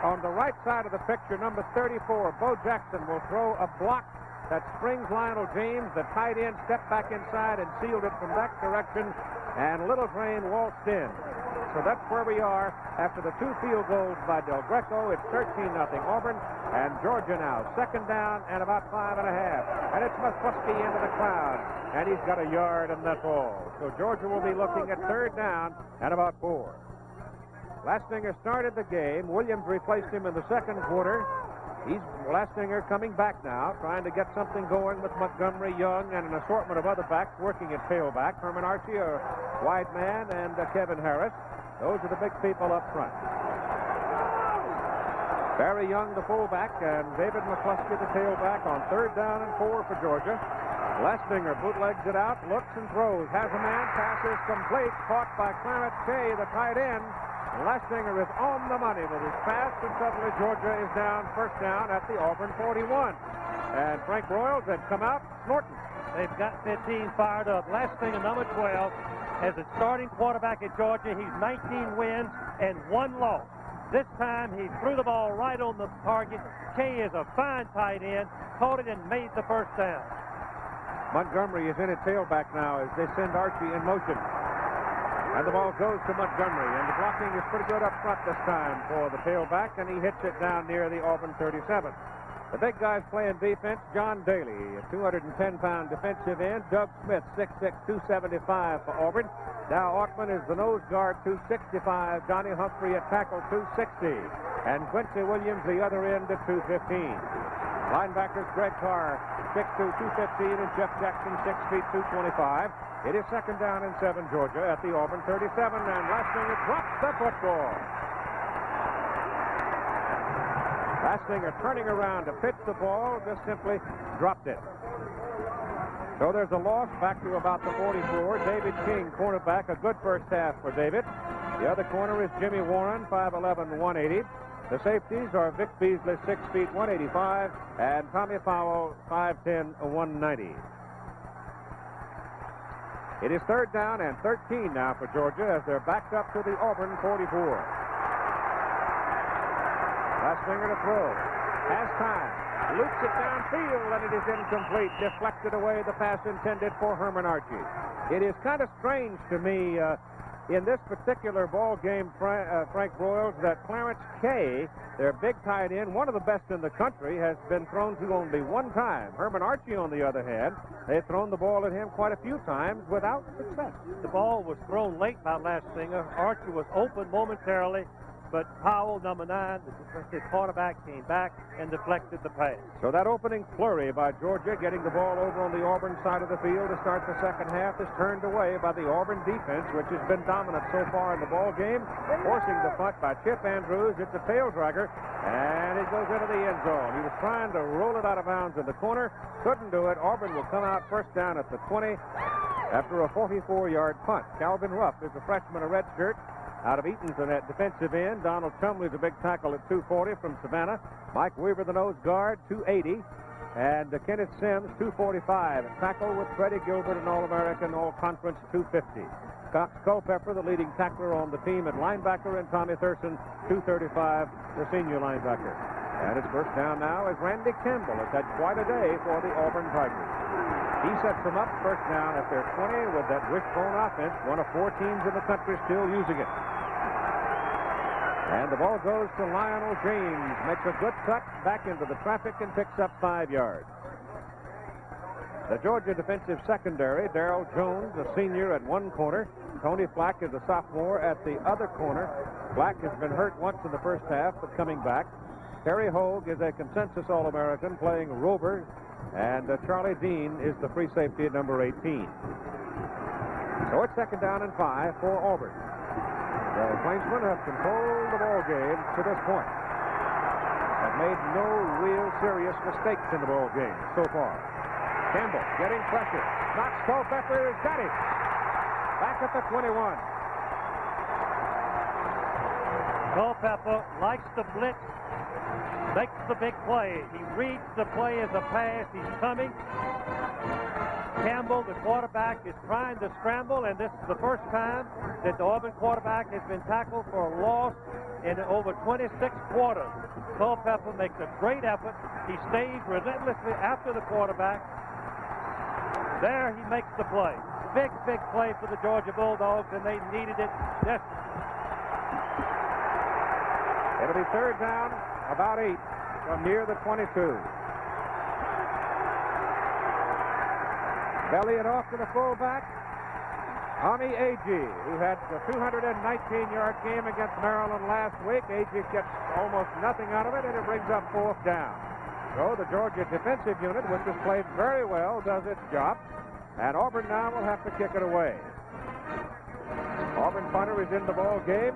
On the right side of the picture, number 34, Bo Jackson will throw a block that springs Lionel James. The tight end stepped back inside and sealed it from that direction, and Little Drain waltzed in. So that's where we are after the 2 field goals by Del Greco. It's 13-0 Auburn, and Georgia now second down and about 5.5. And it's McCluskey into the crowd, and he's got a yard, and that's all. So Georgia will be looking at 3rd down and about 4. Lastinger started the game. Williams replaced him in the second quarter. Lastinger coming back now, trying to get something going with Montgomery, Young, and an assortment of other backs working at tailback. Herman Archie, a wide man, and Kevin Harris. Those are the big people up front. Barry Young, the fullback, and David McCluskey, the tailback, on 3rd down and 4 for Georgia. Lastinger bootlegs it out, looks and throws. Has a man, pass is complete, caught by Clarence Kay, the tight end. Lastinger is on the money with his pass, and suddenly Georgia is down, 1st down at the Auburn 41. And Frank Royals had come out snorting. They've got their team fired up. Lastinger, number 12, as a starting quarterback at Georgia. He's 19 wins and 1 loss. This time he threw the ball right on the target. Kay is a fine tight end, caught it and made the 1st down. Montgomery is in at tailback now as they send Archie in motion. And the ball goes to Montgomery, and the blocking is pretty good up front this time for the tailback, and he hits it down near the Auburn 37. The big guys playing defense, John Daly, a 210-pound defensive end. Doug Smith, 6'6", 275 for Auburn. Dow Ottman is the nose guard, 265. Johnny Humphrey at tackle, 260. And Quincy Williams, the other end, at 215. Linebackers, Greg Carr, 6'2", 215, and Jeff Jackson, 6 feet, 225. It is 2nd down and 7, Georgia, at the Auburn 37, and Lastinger drops the football. Lastinger turning around to pitch the ball, just simply dropped it. So there's a loss back to about the 44. David King, cornerback, a good first half for David. The other corner is Jimmy Warren, 5'11", 180. The safeties are Vic Beasley, 6 feet, 185, and Tommy Powell, 5'10", 190. It is 3rd down and 13 now for Georgia as they're backed up to the Auburn 44. Lastinger to throw. Has time. Loops it downfield, and it is incomplete. Deflected away, the pass intended for Herman Archie. It is kind of strange to me in this particular ball game, Frank Broyles, that Clarence Kay, their big tight end, one of the best in the country, has been thrown to only 1 time. Herman Archie, on the other hand, they've thrown the ball at him quite a few times without success. The ball was thrown late by Lastinger. Archie was open momentarily, but Powell, number 9, the defensive quarterback, came back and deflected the pass. So that opening flurry by Georgia, getting the ball over on the Auburn side of the field to start the second half, is turned away by the Auburn defense, which has been dominant so far in the ball game, forcing the punt by Chip Andrews. It's a tail dragger, and it goes into the end zone. He was trying to roll it out of bounds in the corner, couldn't do it. Auburn will come out 1st down at the 20 after a 44-yard punt. Calvin Ruff is a freshman, a red shirt, out of Eatonton at defensive end. Donald Chumley's a big tackle at 240 from Savannah. Mike Weaver, the nose guard, 280. And Kenneth Sims, 245. Tackle with Freddie Gilbert, an All-American, All-Conference, 250. Cox Culpepper, the leading tackler on the team at linebacker, and Tommy Thurston, 235, the senior linebacker. And it's 1st down now as Randy Campbell has had quite a day for the Auburn Tigers. He sets them up first down at their 20 with that wishbone offense. One of 4 teams in the country still using it. And the ball goes to Lionel James. Makes a good cut back into the traffic and picks up 5 yards. The Georgia defensive secondary, Darrell Jones, a senior at one corner. Tony Flack is a sophomore at the other corner. Flack has been hurt once in the first half, but coming back. Terry Hogue is a consensus All-American playing Rover. And Charlie Dean is the free safety at number 18. So it's second down and 5 for Auburn. The Plainsmen have controlled the ball game to this point. Have made no real serious mistakes in the ball game so far. Campbell getting pressure. Knocks Culpepper. Has got it. Back at the 21. Culpepper likes to blitz. Makes the big play. He reads the play as a pass. He's coming. Campbell, the quarterback, is trying to scramble, and this is the first time that the Auburn quarterback has been tackled for a loss in over 26 quarters. Culpepper makes a great effort. He stays relentlessly after the quarterback. There he makes the play. Big, big play for the Georgia Bulldogs, and they needed it desperately. It'll be third down, about 8 from near the 22. Belly it off to the fullback, Tommy Agee, who had a 219-yard game against Maryland last week. Agee gets almost nothing out of it, and it brings up 4th down. So the Georgia defensive unit, which has played very well, does its job. And Auburn now will have to kick it away. Auburn punter is in the ball game.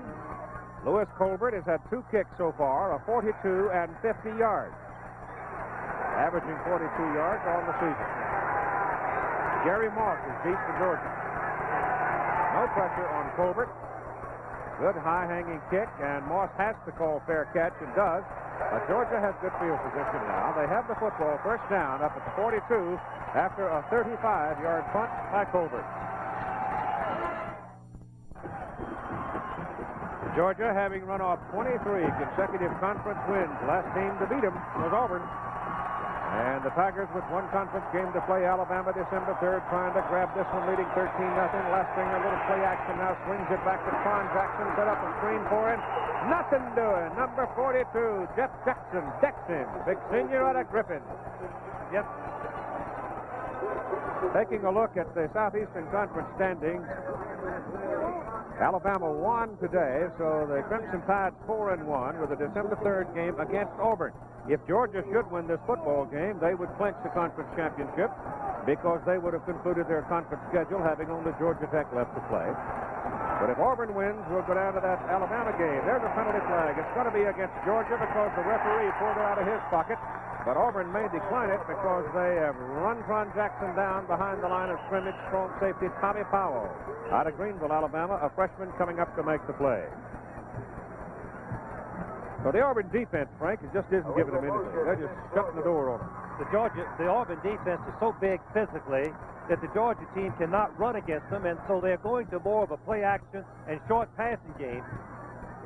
Lewis Colbert has had 2 kicks so far, a 42 and 50 yards. Averaging 42 yards on the season. Gary Moss is deep for Georgia. No pressure on Colbert. Good high-hanging kick, and Moss has to call fair catch and does. But Georgia has good field position now. They have the football first down up at the 42 after a 35-yard punt by Colbert. Georgia having run off 23 consecutive conference wins. Last team to beat them was Auburn. And the Tigers with one conference game to play. Alabama December 3rd trying to grab this one, leading 13-0. Last thing, a little play action now. Swings it back to Quan Jackson. Set up a screen for him. Nothing doing. Number 42, Jeff Jackson. Decks him. Big senior out of Griffin. Yep. Taking a look at the Southeastern Conference standings. Alabama won today, so the Crimson Tide's 4-1 with a December 3rd game against Auburn. If Georgia should win this football game, they would clinch the conference championship because they would have concluded their conference schedule having only Georgia Tech left to play. But if Auburn wins, we'll go down to that Alabama game. There's a penalty flag. It's going to be against Georgia because the referee pulled it out of his pocket. But Auburn may decline it because they have run Quan Jackson down behind the line of scrimmage. Strong safety Tommy Powell out of Greenville, Alabama, a freshman coming up to make the play. So the Auburn defense, Frank, it just isn't giving them anything. They're just shutting the door on them. The Auburn defense is so big physically that the Georgia team cannot run against them, and so they're going to more of a play action and short passing game.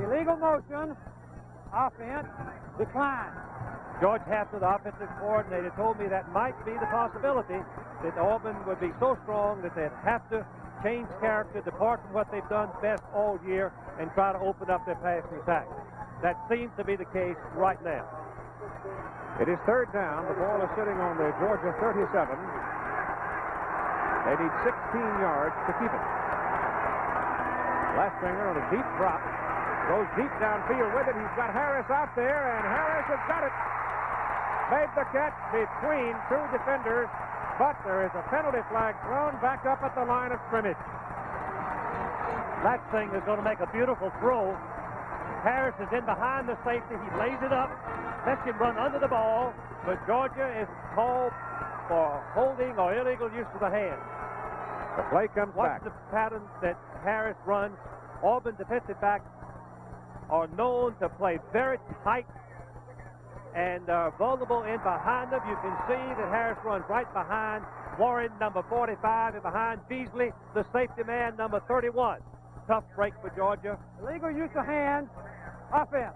Illegal motion, offense, decline. George Hampton, the offensive coordinator, told me that might be the possibility that Auburn would be so strong that they'd have to change character, depart from what they've done best all year, and try to open up their passing attack. That seems to be the case right now. It is third down. The ball is sitting on the Georgia 37. They need 16 yards to keep it. Lastinger on a deep drop. Goes deep downfield with it. He's got Harris out there, and Harris has got it. Made the catch between 2 defenders, but there is a penalty flag thrown back up at the line of scrimmage. That thing is going to make a beautiful throw. Harris is in behind the safety. He lays it up, lets him run under the ball, but Georgia is called for holding or illegal use of the hand. The play comes back. Watch the pattern that Harris runs. Auburn defensive backs are known to play very tight and vulnerable in behind them. You can see that Harris runs right behind Warren, number 45, and behind Beasley, the safety man, number 31. Tough break for Georgia. Illegal use of hands, offense.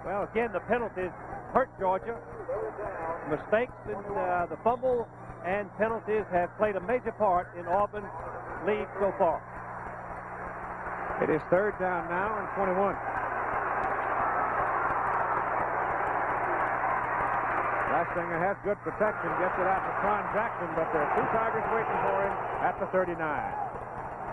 Well, again, the penalties hurt Georgia. Mistakes in the fumble and penalties have played a major part in Auburn's lead so far. It is third down now and 21. Lastinger has good protection, gets it out to Tron Jackson, but there are two Tigers waiting for him at the 39.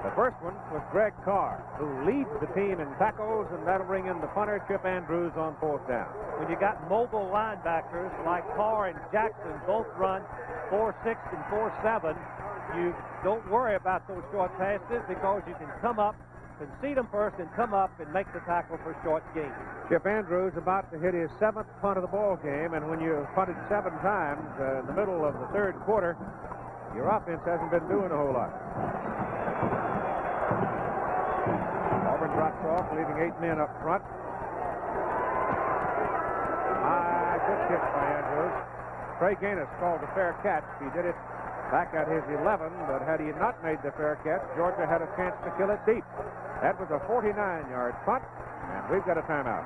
The first one was Greg Carr, who leads the team in tackles, and that'll bring in the punter, Chip Andrews, on fourth down. When you got mobile linebackers like Carr and Jackson both run 4.6 and 4.7, you don't worry about those short passes because you can come up, concede them first, and come up and make the tackle for short gains. Chip Andrews about to hit his 7th punt of the ball game, and when you punted 7 times in the middle of the third quarter, your offense hasn't been doing a whole lot. Auburn drops off, leaving 8 men up front. Good kick by Andrews. Trey Gaines called a fair catch. He did it back at his 11, but had he not made the fair catch, Georgia had a chance to kill it deep. That was a 49-yard punt, and we've got a timeout.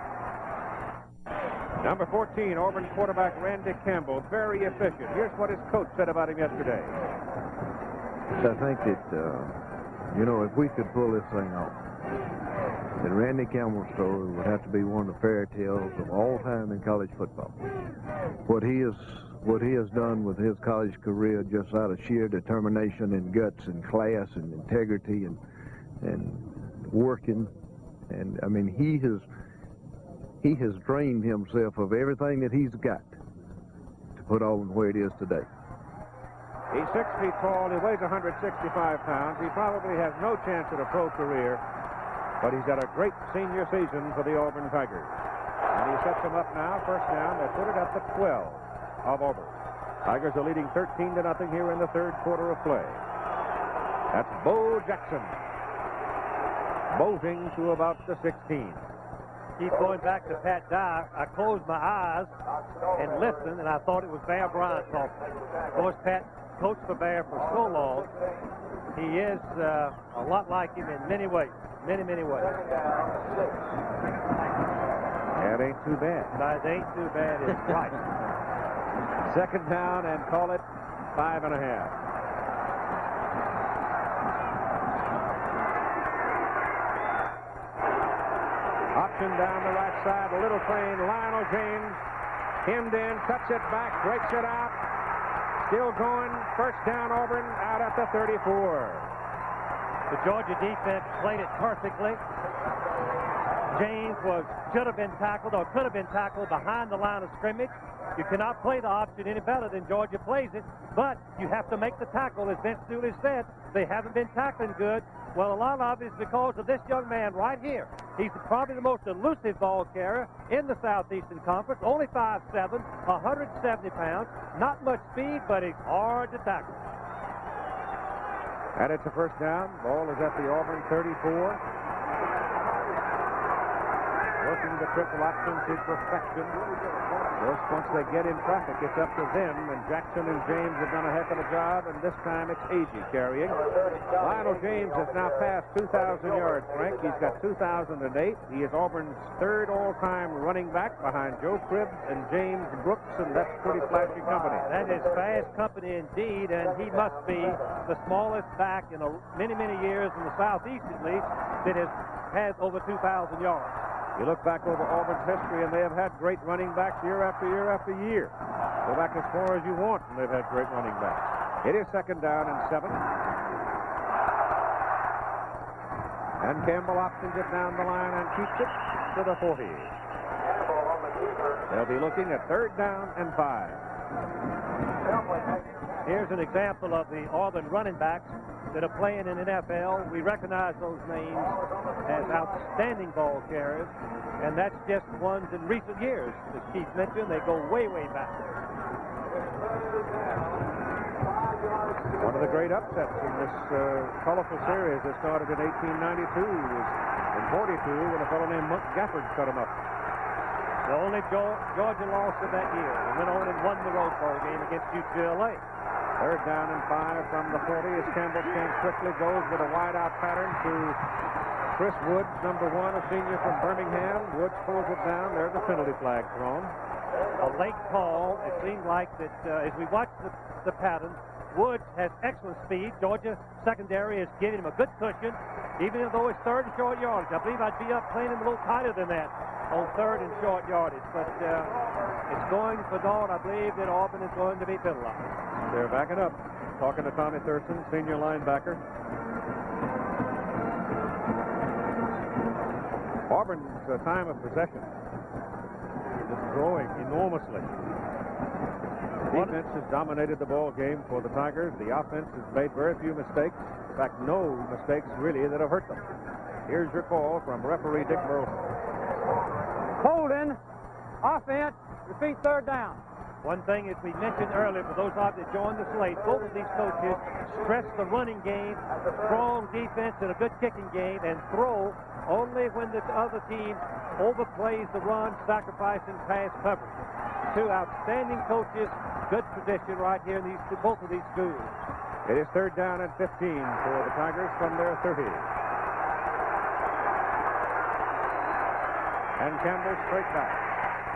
Number 14, Auburn quarterback Randy Campbell, very efficient. Here's what his coach said about him yesterday. I think that, if we could pull this thing off, that Randy Campbell's story would have to be one of the fairy tales of all time in college football. What he has done with his college career, just out of sheer determination and guts and class and integrity and working, and I mean he has drained himself of everything that he's got to put Auburn where it is today. He's 6 feet tall. He weighs 165 pounds. He probably has no chance at a pro career, but he's had a great senior season for the Auburn Tigers. And he sets them up now, first down. They put it at the 12 of Auburn. Tigers are leading 13-0 here in the third quarter of play. That's Bo Jackson, bolting to about the 16. Keep going back to Pat Dye. I closed my eyes and listened, and I thought it was Bear Bryant talking. Of course, Pat coached for Bear for so long. He is a lot like him in many ways. Many ways. That ain't too bad. That ain't too bad. It's right. Second down and call it 5.5. Option down the right side, a little train. Lionel James hemmed in, cuts it back, breaks it out. Still going. First down, Auburn out at the 34. The Georgia defense played it perfectly. James should have been tackled or could have been tackled behind the line of scrimmage. You cannot play the option any better than Georgia plays it, but you have to make the tackle. As Vince Dooley said, they haven't been tackling good. Well, a lot of it is because of this young man right here. He's probably the most elusive ball carrier in the Southeastern Conference. Only 5'7", 170 pounds. Not much speed, but he's hard to tackle. And it's a first down. Ball is at the Auburn 34. Working the triple option to perfection. Of course, once they get in traffic, it's up to them, and Jackson and James have done a heck of a job, and this time it's Agee carrying. Lionel James has now passed 2,000 yards, Frank. He's got 2,008. He is Auburn's third all-time running back behind Joe Cribbs and James Brooks, and that's pretty flashy company. That is fast company indeed, and he must be the smallest back in many years in the Southeast, at least, that has had over 2,000 yards. You look back over Auburn's history, and they have had great running backs year after year after year. Go back as far as you want, and they've had great running backs. It is second down and 7. And Campbell options it down the line and keeps it to the 40. They'll be looking at third down and 5. Here's an example of the Auburn running backs that are playing in the NFL. We recognize those names as outstanding ball carriers, and that's just ones in recent years. As Keith mentioned, they go way back. One of the great upsets in this colorful series that started in 1892 was in 42 when a fellow named Monk Gafford cut him up. The only Georgia loss of that year. They went on and won the Rose Bowl game against UCLA. Third down and 5 from the 40 as Campbell stands quickly, goes with a wide-out pattern to Chris Woods, number 1, a senior from Birmingham. Woods pulls it down. There's a penalty flag thrown. A late call. It seemed like that as we watch the pattern, Woods has excellent speed. Georgia secondary is giving him a good cushion, even though it's third and short yardage. I believe I'd be up playing him a little tighter than that on third and short yardage. But it's going for Dawn. I believe that Auburn is going to be penalized. They're backing up. Talking to Tommy Thurston, senior linebacker. Auburn's time of possession is growing enormously. The defense has dominated the ball game for the Tigers. The offense has made very few mistakes. In fact, no mistakes really that have hurt them. Here's your call from referee Dick Burleson. Holding, offense, repeat third down. One thing, as we mentioned earlier, for those of you that joined the slate, both of these coaches stress the running game, strong defense, and a good kicking game, and throw only when the other team overplays the run, sacrificing pass coverage. Two outstanding coaches, good tradition right here in both of these schools. It is third down and 15 for the Tigers from their 30. And Campbell straight back.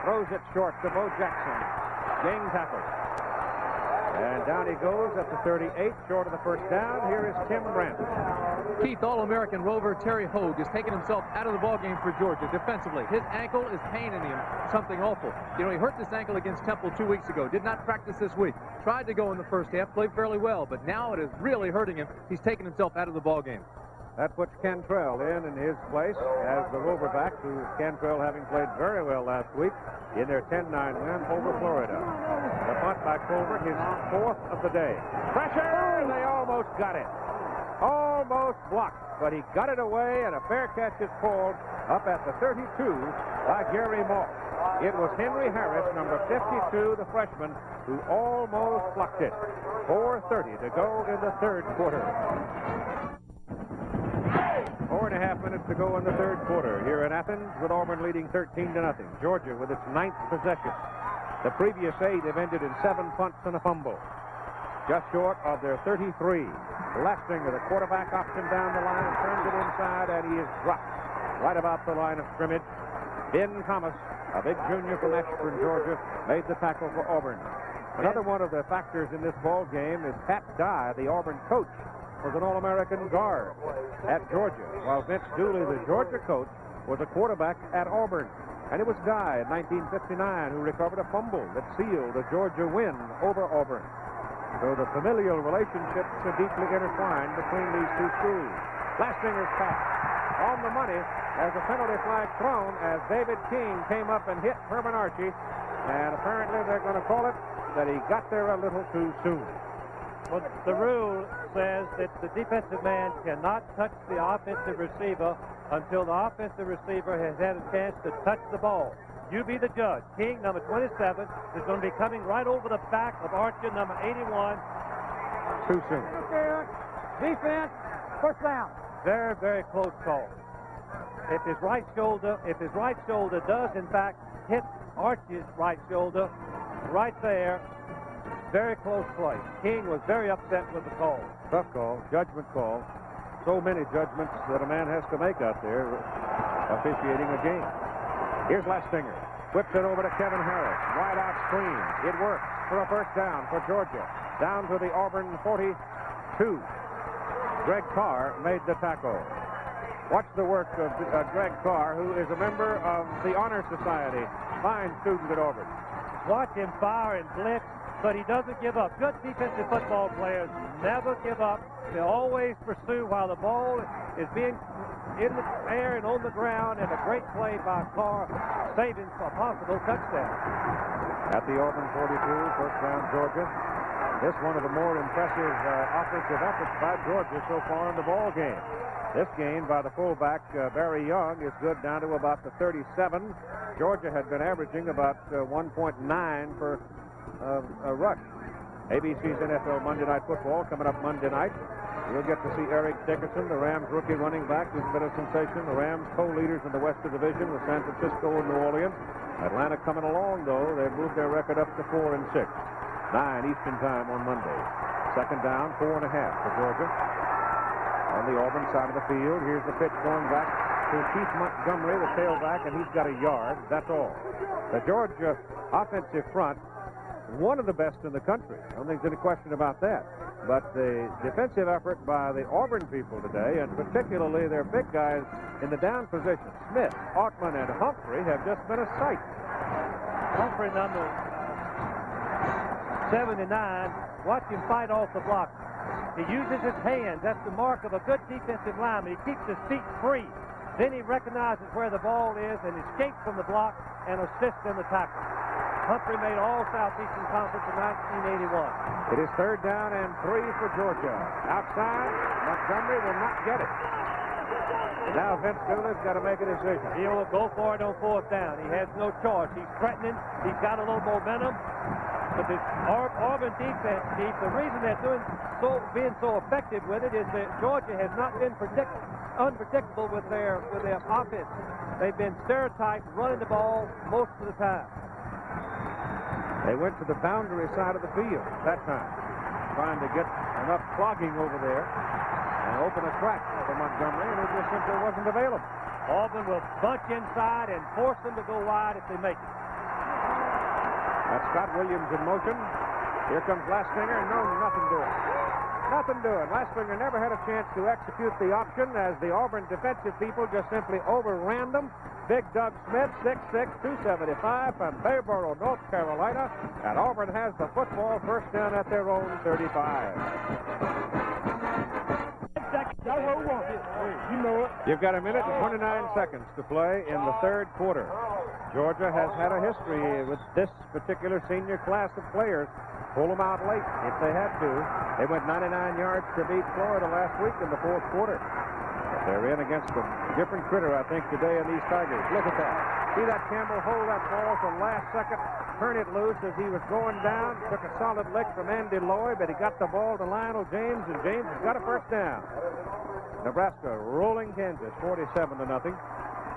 Throws it short to Bo Jackson. Gang tackle. And down he goes at the 38, short of the first down. Here is Tim Brandt. Keith, All-American rover Terry Hogue has taken himself out of the ballgame for Georgia defensively. His ankle is paining him something awful. You know, he hurt this ankle against Temple 2 weeks ago. Did not practice this week. Tried to go in the first half, played fairly well, but now it is really hurting him. He's taken himself out of the ballgame. That puts Cantrell in his place as the rover back, who Cantrell having played very well last week in their 10-9 win over Florida. The punt by Colbert, his 4th of the day. Pressure! They almost got it. Almost blocked, but he got it away, and a fair catch is called up at the 32 by Gary Moss. It was Henry Harris, number 52, the freshman, who almost blocked it. 4:30 to go in the third quarter. 4.5 minutes to go in the third quarter here in Athens, with Auburn leading 13-0. Georgia with its 9th possession. The previous 8 have ended in 7 punts and a fumble. Just short of their 33. Lastinger, the quarterback, option down the line, turns it inside, and he is dropped right about the line of scrimmage. Ben Thomas, a big junior from Ashburn, Georgia, made the tackle for Auburn. Another one of the factors in this ball game is Pat Dye, the Auburn coach, was an All-American guard at Georgia, while Vince Dooley, the Georgia coach, was a quarterback at Auburn. And it was Dye in 1959 who recovered a fumble that sealed a Georgia win over Auburn. So the familial relationships are deeply intertwined between these two schools. Lastinger's pass on the money as a penalty flag thrown as David King came up and hit Herman Archie. And apparently they're going to call it that he got there a little too soon. Well, the rule says that the defensive man cannot touch the offensive receiver until the offensive receiver has had a chance to touch the ball. You be the judge. King, number 27, is going to be coming right over the back of Archer, number 81. Too soon. Defense, first down. Very, very close call. If his right shoulder does, in fact, hit Archie's right shoulder, right there, very close play. King was very upset with the call. Tough call, judgment call. So many judgments that a man has to make out there officiating a game. Here's Lastinger. Whips it over to Kevin Harris. Wide out screen. It works for a first down for Georgia. Down to the Auburn 42. Greg Carr made the tackle. Watch the work of Greg Carr, who is a member of the Honor Society. Fine student at Auburn. Watch him fire and blitz, but he doesn't give up. Good defensive football players never give up. They always pursue while the ball is being in the air and on the ground, and a great play by Carr, saving a possible touchdown. At the Auburn 42, first down Georgia. This one of the more impressive offensive efforts by Georgia so far in the ball game. This gain by the fullback, Barry Young, is good down to about the 37. Georgia had been averaging about 1.9 per a rush. ABC's NFL Monday Night Football coming up Monday night. You'll get to see Eric Dickerson, the Rams rookie running back, who's been a sensation. The Rams co-leaders in the Western Division with San Francisco and New Orleans. Atlanta coming along, though. They've moved their record up to 4-6. 9 Eastern time on Monday. Second down, 4.5 for Georgia. On the Auburn side of the field, here's the pitch going back to Keith Montgomery, the tailback, and he's got a yard. That's all. The Georgia offensive front, one of the best in the country. I don't think there's any question about that. But the defensive effort by the Auburn people today, and particularly their big guys in the down position, Smith, Altman, and Humphrey, have just been a sight. Humphrey, number 79, watch him fight off the block. He uses his hands. That's the mark of a good defensive lineman. He keeps his feet free. Then he recognizes where the ball is and escapes from the block and assists in the tackle. Humphrey made all Southeastern Conference in 1981. It is third down and 3 for Georgia. Outside, Montgomery will not get it. Now Vince Dooley's got to make a decision. He will go for it on fourth down. He has no choice. He's threatening. He's got a little momentum. But the Auburn defense, Chief, the reason they're being so effective with it is that Georgia has not been unpredictable with their offense. They've been stereotyped running the ball most of the time. They went to the boundary side of the field that time, trying to get enough clogging over there and open a track for Montgomery, and it just simply wasn't available. Auburn will bunch inside and force them to go wide if they make it. That's Scott Williams in motion. Here comes Lastinger. No, nothing doing. Nothing doing. Lastinger never had a chance to execute the option as the Auburn defensive people just simply overran them. Big Doug Smith, 6'6", 275 from Bayboro, North Carolina. And Auburn has the football, first down at their own 35. You've got a minute and 29 seconds to play in the third quarter. Georgia has had a history with this particular senior class of players. Pull them out late if they had to. They went 99 yards to beat Florida last week in the fourth quarter. But they're in against a different critter, I think, today in these Tigers. Look at that. See that Campbell hold that ball from last second, turn it loose as he was going down. Took a solid lick from Andy Lloyd, but he got the ball to Lionel James, and James has got a first down. Nebraska rolling Kansas 47-0.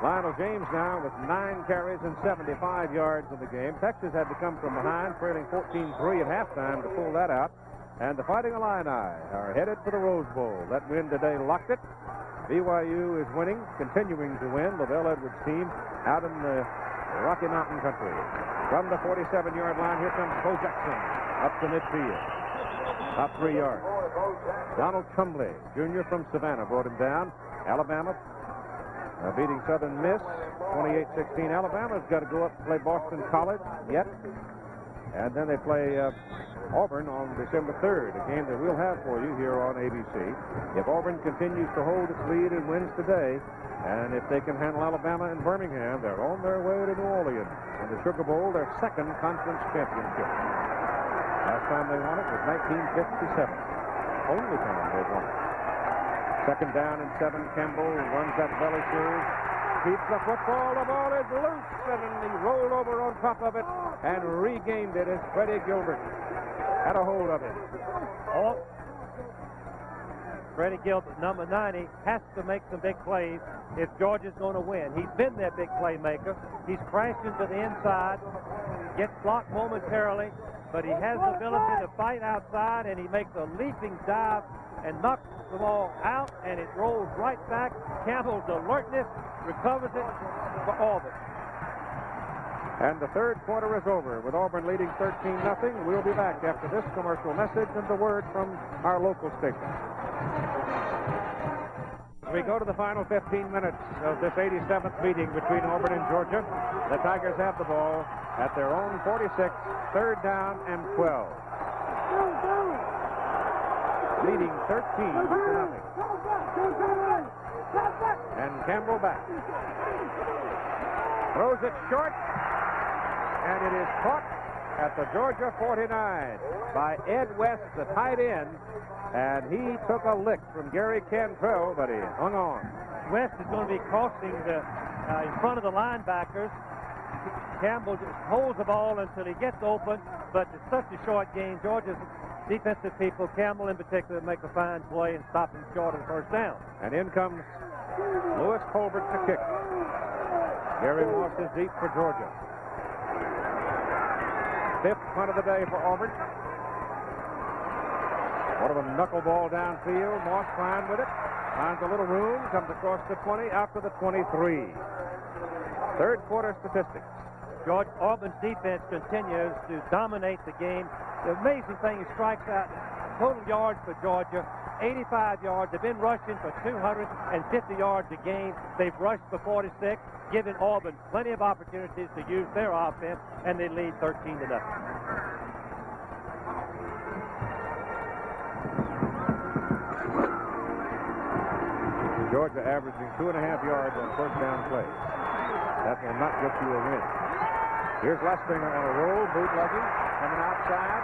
Lionel James now with 9 carries and 75 yards in the game. Texas had to come from behind, trailing 14-3 at halftime to pull that out. And the Fighting Illini are headed for the Rose Bowl. That win today locked it. BYU is winning, continuing to win. Lavelle Edwards' team out in the Rocky Mountain country. From the 47-yard line, here comes Bo Jackson up to midfield. Up 3 yards. Donald Chumley, Jr. from Savannah, brought him down. Alabama beating Southern Miss 28-16. Alabama's got to go up to play Boston College yet. And then they play Auburn on December 3rd, a game that we'll have for you here on ABC. If Auburn continues to hold its lead and wins today, and if they can handle Alabama and Birmingham, they're on their way to New Orleans in the Sugar Bowl, their second conference championship. Last time they won it was 1957. Only time they've won it. Second down and 7. Campbell runs that belly series. Keeps the football. The ball is loose, and he rolled over on top of it and regained it as Freddie Gilbert had a hold of it. Oh, Freddie Gilbert, number 90, has to make some big plays if Georgia's going to win. He's been their big playmaker. He's crashed into the inside, gets blocked momentarily, but he has the ability to fight outside, and he makes a leaping dive and knocks the ball out, and it rolls right back. Campbell's alertness recovers it for Auburn. And the third quarter is over with Auburn leading 13-0. We'll be back after this commercial message and the word from our local station. We go to the final 15 minutes of this 87th meeting between Auburn and Georgia. The Tigers have the ball at their own 46, third down and 12. Leading 13-0. And Campbell back. Throws it short. And it is caught at the Georgia 49 by Ed West, the tight end. And he took a lick from Gary Cantrell, but he hung on. West is going to be crossing in front of the linebackers. Campbell just holds the ball until he gets open, but it's such a short game. Georgia's defensive people, Campbell in particular, make a fine play and stop him short of the first down. And in comes Lewis Colbert to kick. Gary Moss is deep for Georgia. Fifth punt of the day for Auburn. What of a knuckleball downfield. Moss fine with it. Finds a little room. Comes across the 20, out to the 23. Third quarter statistics. George, Auburn's defense continues to dominate the game. The amazing thing is strikes out. Total yards for Georgia, 85 yards. They've been rushing for 250 yards a game. They've rushed for 46, giving Auburn plenty of opportunities to use their offense, and they lead 13-0. Georgia averaging 2.5 yards on first down plays. That will not get you a win. Here's Lestinger on a roll, bootlegging, coming outside,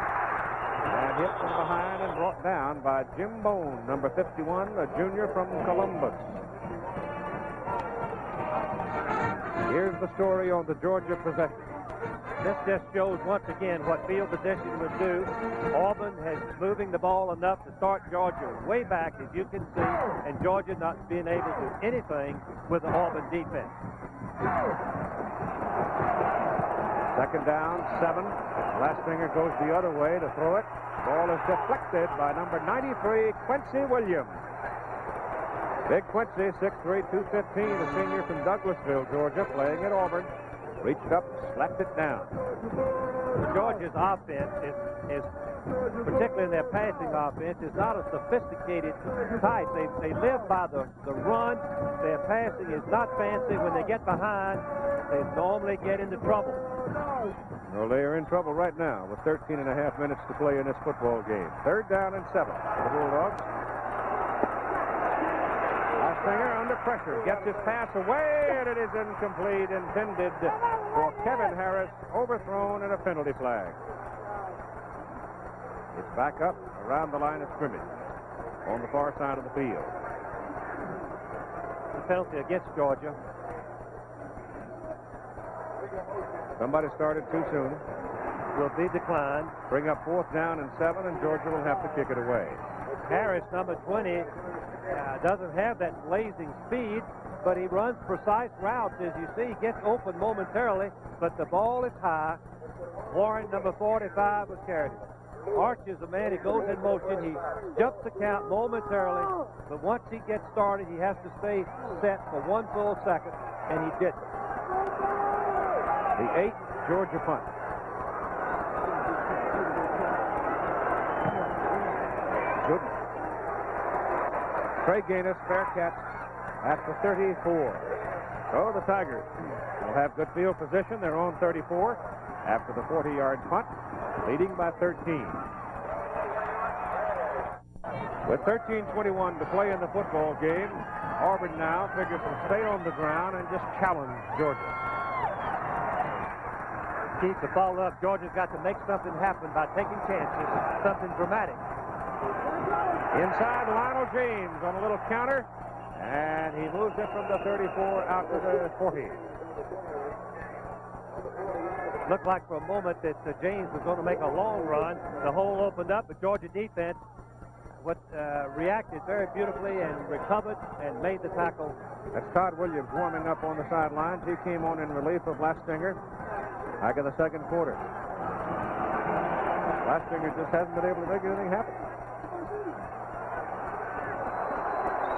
and hit from behind and brought down by Jim Bone, number 51, a junior from Columbus. Here's the story on the Georgia possession. This just shows once again what field position would do. Auburn has moving the ball enough to start Georgia way back, as you can see, and Georgia not being able to do anything with the Auburn defense. Second down, 7. Lestinger goes the other way to throw it. Ball is deflected by number 93, Quincy Williams. Big Quincy, 6'3", 215, a senior from Douglasville, Georgia, playing at Auburn. Reached up, slapped it down. Georgia's offense is particularly in their passing offense, is not a sophisticated type. They live by the run. Their passing is not fancy. When they get behind, they normally get into trouble. Well, they are in trouble right now with 13.5 minutes to play in this football game. Third down and 7 for the Bulldogs. Lestinger under pressure, gets his pass away, and it is incomplete, intended for Kevin Harris, overthrown and a penalty flag. It's back up around the line of scrimmage on the far side of the field. The penalty against Georgia. Somebody started too soon. Will be declined. Bring up 4th down and 7, and Georgia will have to kick it away. Harris, number 20, doesn't have that blazing speed, but he runs precise routes. As you see, he gets open momentarily, but the ball is high. Warren, number 45, was carried it. Arch is a man, he goes in motion, he jumps the count momentarily, but once he gets started, he has to stay set for 1 full second, and he did. The 8th Georgia punt. Good. Trey Gaines, fair catch at the 34. So the Tigers will have good field position. They're on 34 after the 40-yard punt, leading by 13. With 13:21 to play in the football game, Auburn now figures to stay on the ground and just challenge Georgia. Keep the ball up. Georgia's got to make something happen by taking chances, something dramatic. Inside, Lionel James on a little counter, and he moves it from the 34 out to the 40. Looked like for a moment that James was going to make a long run. The hole opened up, but Georgia defense reacted very beautifully and recovered and made the tackle. That's Todd Williams warming up on the sidelines. He came on in relief of Lestinger back in the second quarter. Lestinger just hasn't been able to make anything happen.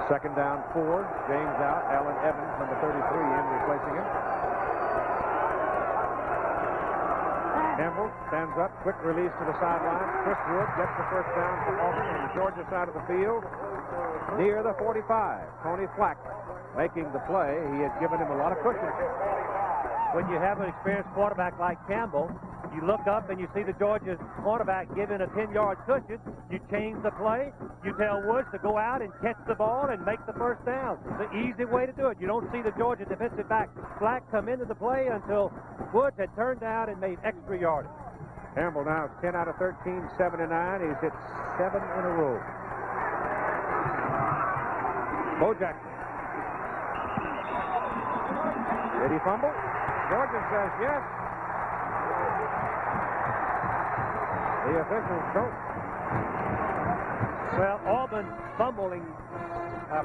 Second down, 4. James out. Allen Evans, number 33, in replacing him. Campbell stands up. Quick release to the sideline. Chris Wood gets the first down for Auburn on the Georgia side of the field. Near the 45. Tony Flack making the play. He had given him a lot of cushion. When you have an experienced quarterback like Campbell, you look up and you see the Georgia quarterback giving a 10-yard cushion. You change the play. You tell Woods to go out and catch the ball and make the first down. It's the easy way to do it. You don't see the Georgia defensive back Flack come into the play until Woods had turned down and made extra yardage. Campbell now is 10 out of 13, 7 to 9. He's hit 7 in a row. Bo Jackson. Did he fumble? Georgia says yes. The officials don't. Well, Auburn fumbling,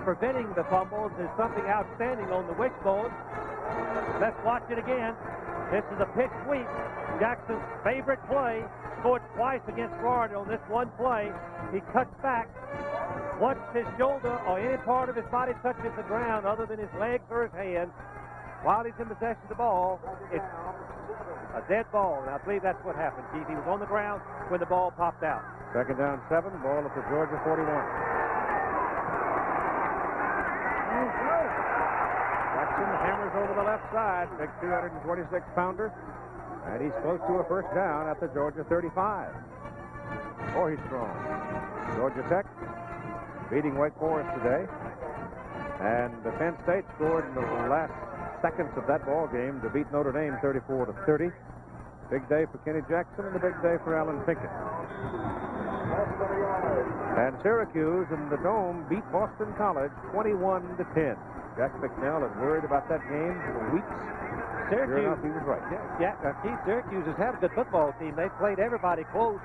preventing the fumbles is something outstanding on the wishbone. Let's watch it again. This is a pitch sweep. Jackson's favorite play. scored twice against Florida on this one play. He cuts back. Once his shoulder or any part of his body touches the ground other than his legs or his hands, while he's in possession of the ball, it's a dead ball. And I believe that's what happened, Keith. He was on the ground when the ball popped out. Second down, 7. Ball at the Georgia 41. Jackson hammers over the left side. Big 226-pounder. And he's close to a first down at the Georgia 35. Oh, he's strong. Georgia Tech beating Wake Forest today. And Penn State scored in the last seconds of that ball game to beat Notre Dame 34-30. Big day for Kenny Jackson and a big day for Alan Pinkett. And Syracuse in the Dome beat Boston College 21-10. Jack McNell had worried about that game for weeks. Sure enough, he was right. Yeah, Keith, Syracuse has had a good football team. They've played everybody close.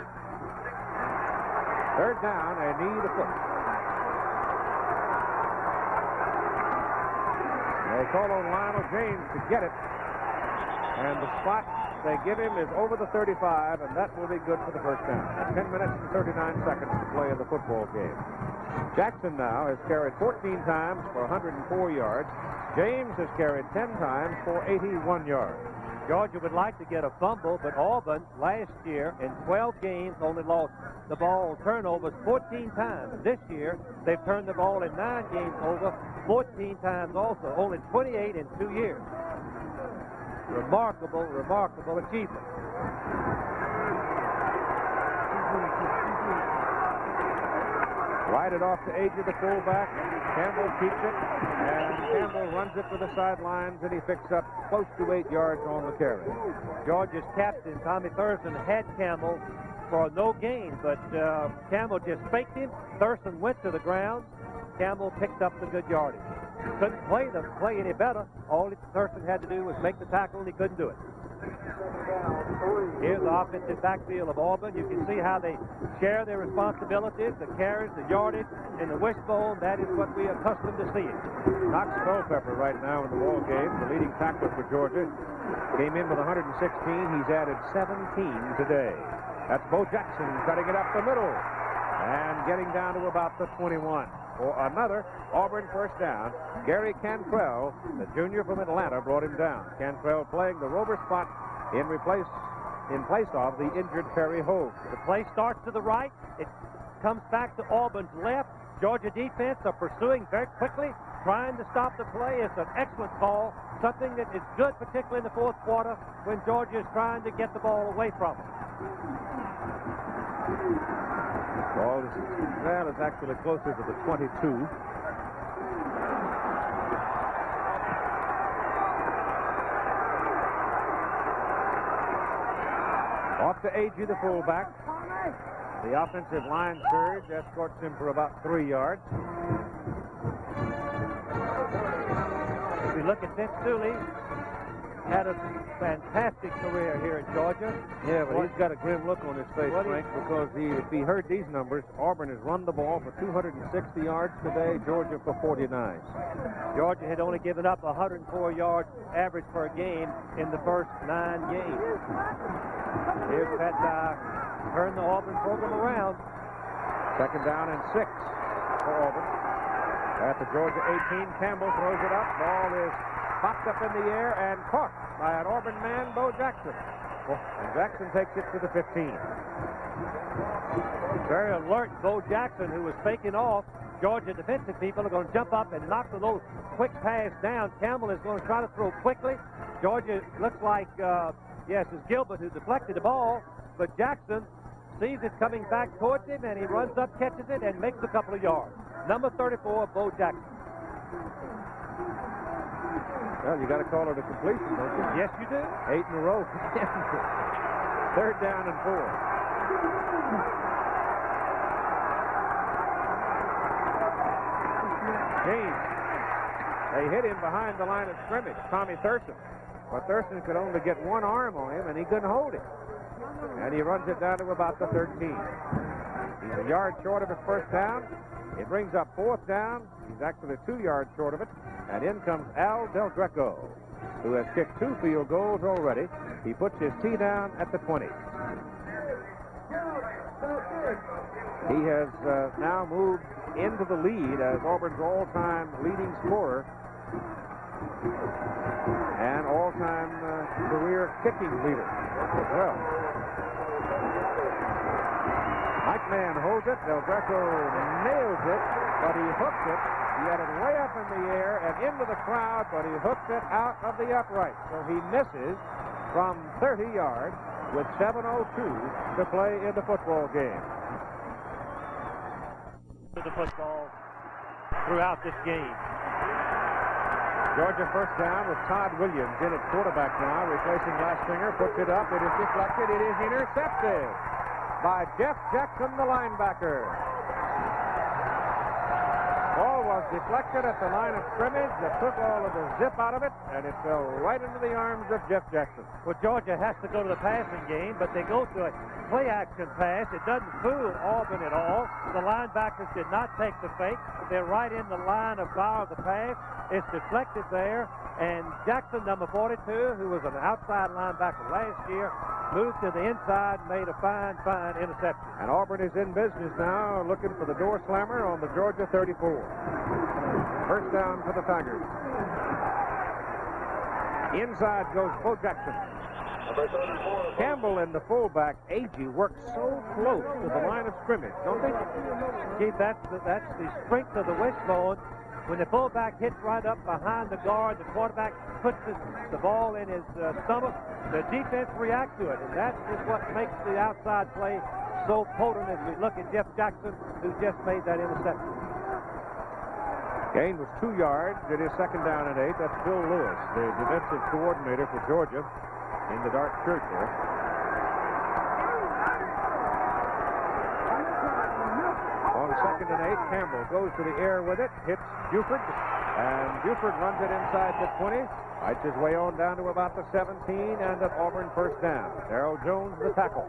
Third down, a knee to foot. They call on Lionel James to get it. And the spot they give him is over the 35, and that will be good for the first down. 10 minutes and 39 seconds to play in the football game. Jackson now has carried 14 times for 104 yards. James has carried 10 times for 81 yards. Georgia would like to get a fumble, but Auburn last year in 12 games only lost the ball turnovers 14 times. This year, they've turned the ball in 9 games over 14 times also, only 28 in 2 years. Remarkable, remarkable achievement. Right it off to Agee, the fullback. Campbell keeps it, and Campbell runs it to the sidelines, and he picks up close to 8 yards on the carry. Georgia's captain, Tommy Thurston, had Campbell for no gain, but Campbell just faked him. Thurston went to the ground. Campbell picked up the good yardage. Couldn't play any better. All Thurston had to do was make the tackle, and he couldn't do it. Here's the offensive backfield of Auburn. You can see how they share their responsibilities, the carries, the yardage, and the wishbone. That is what we are accustomed to seeing. Knox Culpepper right now in the ball game, the leading tackler for Georgia, came in with 116. He's added 17 today. That's Bo Jackson cutting it up the middle and getting down to about the 21. For another Auburn first down, Gary Cantrell, the junior from Atlanta, brought him down. Cantrell playing the rover spot in place of the injured Perry Hogue. The play starts to the right. It comes back to Auburn's left. Georgia defense are pursuing very quickly, trying to stop the play. It's an excellent call, something that is good, particularly in the fourth quarter when Georgia is trying to get the ball away from them. Ball is actually closer to the 22. Off to Agee, the fullback. The offensive line surge escorts him for about 3 yards. If we look at Vince Dooley, had a fantastic career here at Georgia. Yeah, but he's got a grim look on his face, Frank, because if he heard these numbers, Auburn has run the ball for 260 yards today, Georgia for 49. Georgia had only given up 104 yards average per game in the first 9 games. Here's Pat Dye, turn the Auburn program around. Second down and 6 for Auburn. At the Georgia 18, Campbell throws it up. Ball is popped up in the air and caught by an Auburn man, Bo Jackson. And Jackson takes it to the 15. Very alert Bo Jackson, who was faking off. Georgia defensive people are going to jump up and knock the little quick pass down. Campbell is going to try to throw quickly. Georgia looks like, yes, it's Gilbert who deflected the ball, but Jackson sees it coming back towards him, and he runs up, catches it, and makes a couple of yards. Number 34, Bo Jackson. Well, you got to call it a completion, don't you? Yes, you do. 8 in a row. Third down and 4. James. They hit him behind the line of scrimmage, Tommy Thurston. But Thurston could only get one arm on him, and he couldn't hold it. And he runs it down to about the 13. He's a yard short of his first down. It brings up fourth down. He's actually 2 yards short of it. And in comes Al Del Greco, who has kicked 2 field goals already. He puts his tee down at the 20. He has now moved into the lead as Auburn's all-time leading scorer and all-time career kicking leader as well. Mike Mann holds it. Del Greco nails it, but he hooks it. He had it way up in the air and into the crowd, but he hooked it out of the upright. So he misses from 30 yards with 7:02 to play in the football game. The football throughout this game. Georgia first down with Todd Williams in at quarterback now, replacing Lastinger, puts it up, it is deflected, it is intercepted by Jeff Jackson, the linebacker. Ball was deflected at the line of scrimmage that took all of the zip out of it, and it fell right into the arms of Jeff Jackson. Well, Georgia has to go to the passing game, but they go to a play-action pass. It doesn't fool Auburn at all. The linebackers did not take the fake. They're right in the line of fire of the pass. It's deflected there, and Jackson, number 42, who was an outside linebacker last year, moved to the inside, made a fine interception. And Auburn is in business now, looking for the door slammer on the Georgia 34. First down for the Tigers. Inside goes Bo Jackson. Campbell and the fullback, Agee, work so close to the line of scrimmage, don't they? Keith, that's the strength of the wishbone. When the fullback hits right up behind the guard, the quarterback puts the ball in his stomach, the defense reacts to it, and that is what makes the outside play so potent as we look at Jeff Jackson, who just made that interception. Gain was 2 yards. It is second down and 8. That's Bill Lewis, the defensive coordinator for Georgia, in the dark shirt there. On second and 8, Campbell goes to the air with it, hits Buford, and Buford runs it inside the 20, fights his way on down to about the 17, and at Auburn first down. Darrell Jones, the tackle.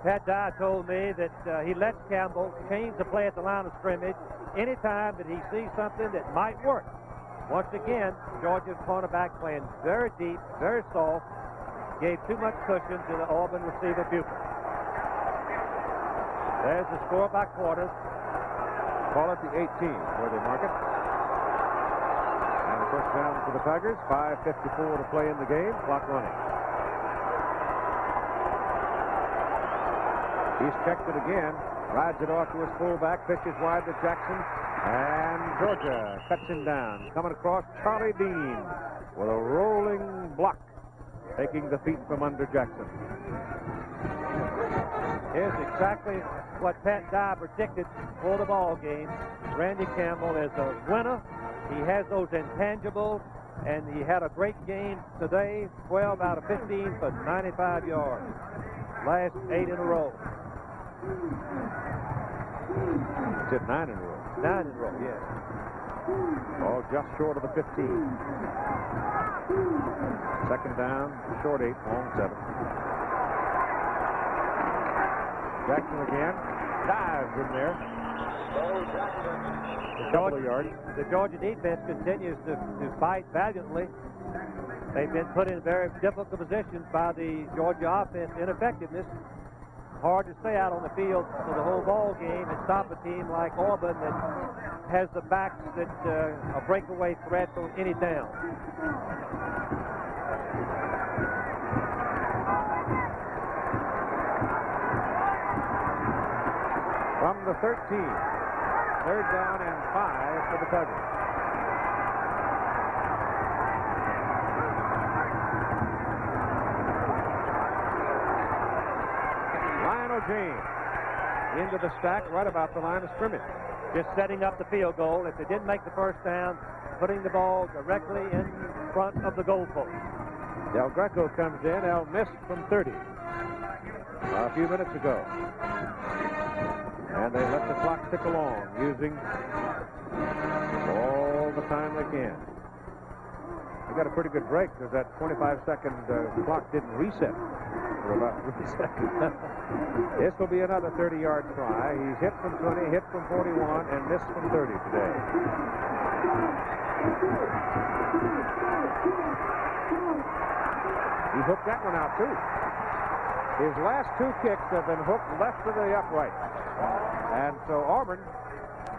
Pat Dye told me that he lets Campbell change the play at the line of scrimmage anytime that he sees something that might work. Once again, Georgia's cornerback playing very deep, very soft, gave too much cushion to the Auburn receiver Buford. There's the score by quarters. Call it the 18 where they mark it. And the first down for the Tigers. 5:54 to play in the game. Clock running. He's checked it again. Rides it off to his fullback. Pitches wide to Jackson. And Georgia cuts him down. Coming across, Charlie Dean with a rolling block, taking the feet from under Jackson. Here's exactly what Pat Dye predicted for the ball game. Randy Campbell is a winner. He has those intangibles, and he had a great game today. 12 out of 15 for 95 yards. Last 8 in a row. He said 9 in a row. 9 in a row, yes. Ball just short of the 15. Second down, short 8, long 7. Jackson again. Dives in there. A couple of yards. The Georgia defense continues to fight valiantly. They've been put in very difficult positions by the Georgia offense. Ineffectiveness. Hard to stay out on the field for the whole ball game and stop a team like Auburn that has the backs that are breakaway threats on any down. From the 13. Third down and 5 for the Tigers. Lionel James into the stack right about the line of scrimmage. Just setting up the field goal. If they didn't make the first down, putting the ball directly in front of the goal post. Del Greco comes in. El missed from 30 a few minutes ago. And they let the clock tick along, using all the time they can. They got a pretty good break because that 25-second clock didn't reset for about 3 seconds. This will be another 30-yard try. He's hit from 20, hit from 41, and missed from 30 today. He hooked that one out, too. His last two kicks have been hooked left to the upright. And so Auburn,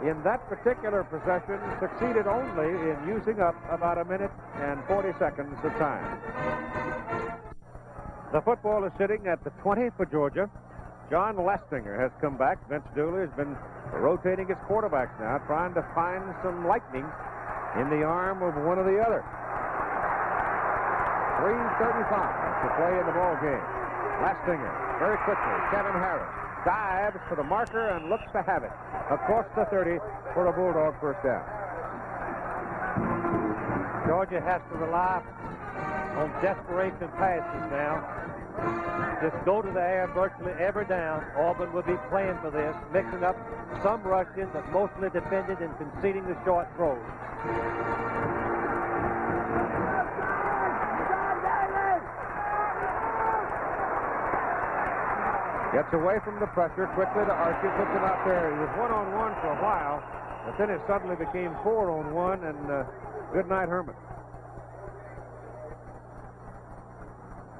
in that particular possession, succeeded only in using up about a minute and 40 seconds of time. The football is sitting at the 20 for Georgia. John Lastinger has come back. Vince Dooley has been rotating his quarterbacks now, trying to find some lightning in the arm of one or the other. 3:35 to play in the ball game. Lastinger, very quickly. Kevin Harris dives for the marker and looks to have it across the 30 for a Bulldog first down. Georgia has to rely on desperation passes now. Just go to the air virtually every down. Auburn will be playing for this, mixing up some rushing, but mostly defending and conceding the short throws. Gets away from the pressure quickly to Archie, puts him out there. He was one-on-one for a while, but then it suddenly became 4-on-1, and good night, Herman.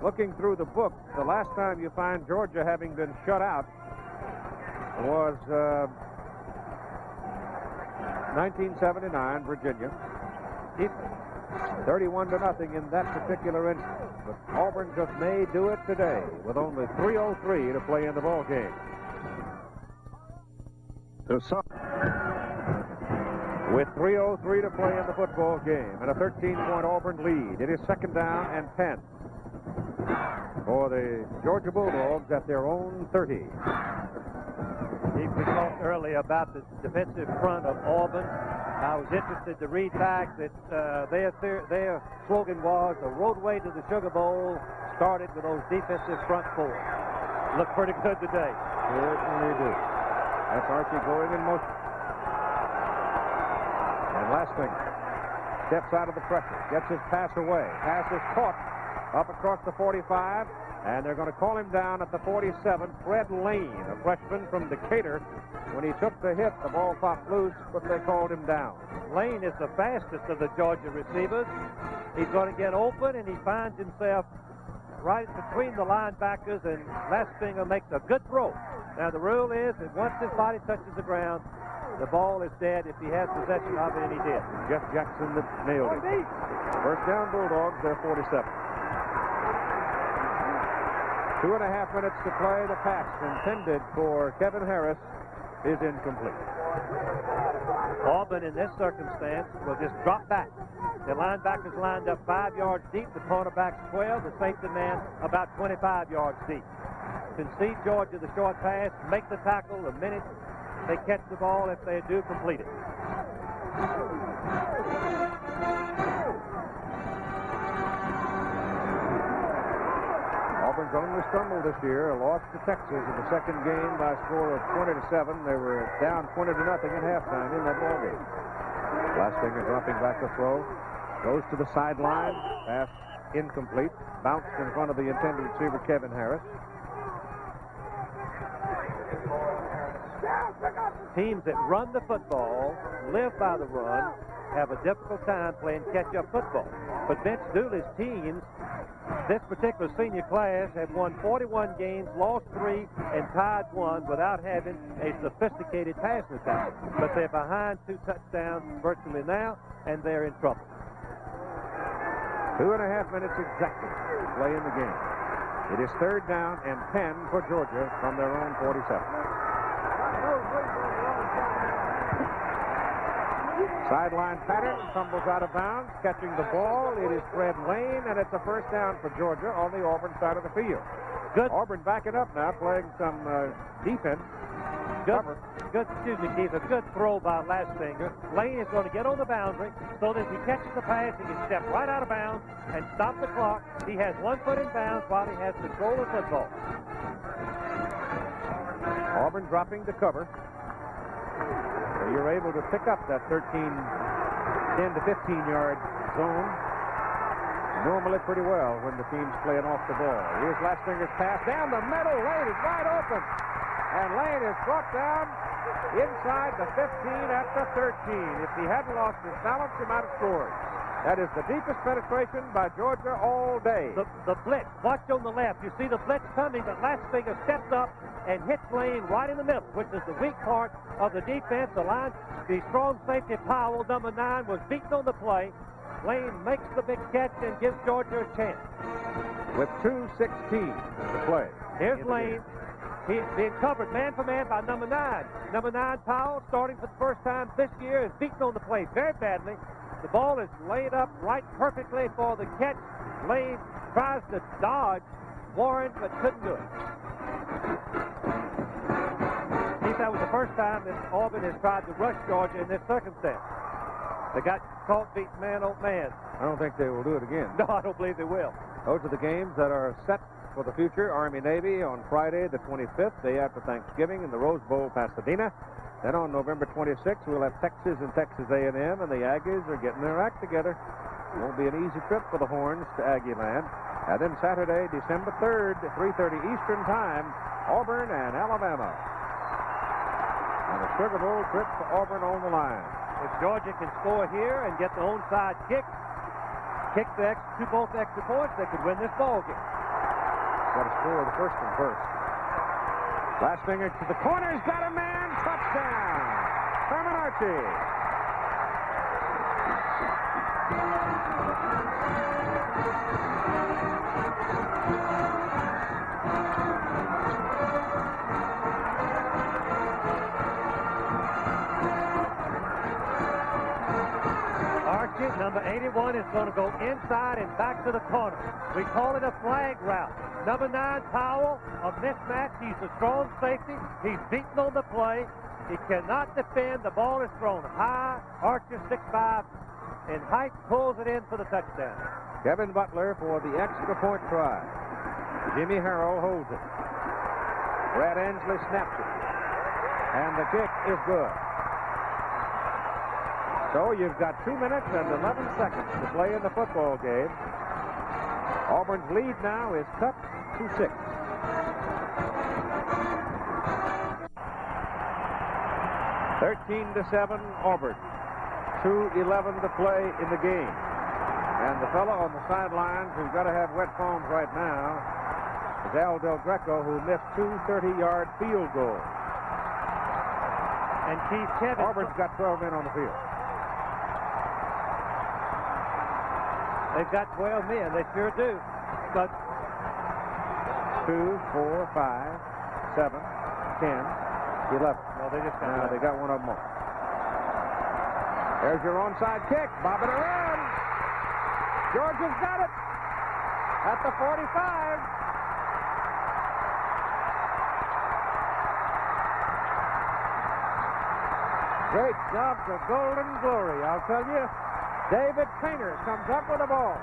Looking through the book, the last time you find Georgia having been shut out was 1979, Virginia. 31-0 in that particular instance. But Auburn just may do it today with only 3:03 to play in the ball game. With 3:03 to play in the football game and a 13-point Auburn lead, it is second down and 10 for the Georgia Bulldogs at their own 30. We talked earlier about the defensive front of Auburn. I was interested to read back that their slogan was, "The roadway to the Sugar Bowl started with those defensive front four." Look pretty good today. Certainly do. That's Archie going in motion. And Lastinger steps out of the pressure, gets his pass away. Pass is caught up across the 45, and they're going to call him down at the 47. Fred Lane, a freshman from Decatur. When he took the hit, the ball popped loose, but they called him down. Lane is the fastest of the Georgia receivers. He's going to get open, and he finds himself right between the linebackers, and Lastinger makes a good throw. Now, the rule is that once his body touches the ground, the ball is dead if he has possession of it, and he did. Jeff Jackson nailed it. First down, Bulldogs, they're 47. 2.5 minutes to play. The pass intended for Kevin Harris is incomplete. Auburn, in this circumstance, will just drop back. The linebackers lined up 5 yards deep. The cornerback's 12. The safety man about 25 yards deep. Concede Georgia the short pass. Make the tackle the minute they catch the ball. If they do, complete it. Auburn's only stumbled this year, lost to Texas in the second game by a score of 20-7. They were down 20-0 at halftime in that ball game. Lastinger dropping back the throw, goes to the sideline, pass incomplete, bounced in front of the intended receiver Kevin Harris. Teams that run the football, live by the run, have a difficult time playing catch-up football. But Vince Dooley's teams, this particular senior class, have won 41 games, lost 3, and tied 1 without having a sophisticated passing attack. But they're behind 2 touchdowns virtually now, and they're in trouble. 2.5 minutes exactly to play in the game. It is third down and 10 for Georgia from their own 47. Sideline pattern, tumbles out of bounds, catching the ball. It is Fred Lane, and it's a first down for Georgia on the Auburn side of the field. Good. Auburn backing up now, playing some defense. Good, excuse me, Keith, a good throw by Lastinger. Lane is going to get on the boundary so that if he catches the pass, he can step right out of bounds and stop the clock. He has 1 foot in bounds while he has control of the football. Auburn dropping the cover. So you're able to pick up that 10 to 15-yard zone normally pretty well when the team's playing off the ball. Here's Lastinger's pass down the middle. Lane is wide open. And Lane is brought down inside the 15 at the 13. If he hadn't lost his balance, he might have scored. That is the deepest penetration by Georgia all day. The blitz. Watch on the left. You see the blitz coming, but Lastinger steps up and hits Lane right in the middle, which is the weak part of the defense. The strong safety Powell, number 9, was beaten on the play. Lane makes the big catch and gives Georgia a chance. With 2:16 to play. Here's Lane. He's being covered man for man by number 9. Number 9, Powell, starting for the first time this year, is beaten on the play very badly. The ball is laid up right perfectly for the catch. Lane tries to dodge Warren, but couldn't do it. That was the first time that Auburn has tried to rush Georgia in this circumstance. They got caught beating man on man. I don't think they will do it again. No, I don't believe they will. Those are the games that are set for the future. Army-Navy on Friday the 25th, day after Thanksgiving, in the Rose Bowl, Pasadena. Then on November 26th, we'll have Texas and Texas A&M, and the Aggies are getting their act together. It won't be an easy trip for the Horns to Aggie Land. And then Saturday, December 3rd, 3:30 Eastern Time, Auburn and Alabama. And a Sugar Bowl trip for Auburn on the line. If Georgia can score here and get the onside kick both extra points, they could win this ball game. Got to score the first one first. Lastinger to the corner. He's got a man. Touchdown. Herman Archie. Archie, number 81, is going to go inside and back to the corner. We call it a flag route. Number 9, Powell, a mismatch. He's a strong safety. He's beaten on the play. He cannot defend. The ball is thrown high. Archer, 6'5", in height, pulls it in for the touchdown. Kevin Butler for the extra point try. Jimmy Harrell holds it. Brad Ansley snaps it. And the kick is good. So you've got 2 minutes and 11 seconds to play in the football game. Auburn's lead now is cut to 6. (13-7) Auburn. 2:11 to play in the game. And the fellow on the sidelines who's got to have wet palms right now is Al Del Greco, who missed 2 30-yard field goals. And Keith Kevin. Auburn's got 12 men on the field. They've got 12 men. They sure do. But 2, 4, 5, 7, 10, 11. No, they just got they got one of them more. There's your onside kick. Bob it around. Georgia's got it at the 45. Great job to Golden Glory, I'll tell you. David Painter comes up with the ball.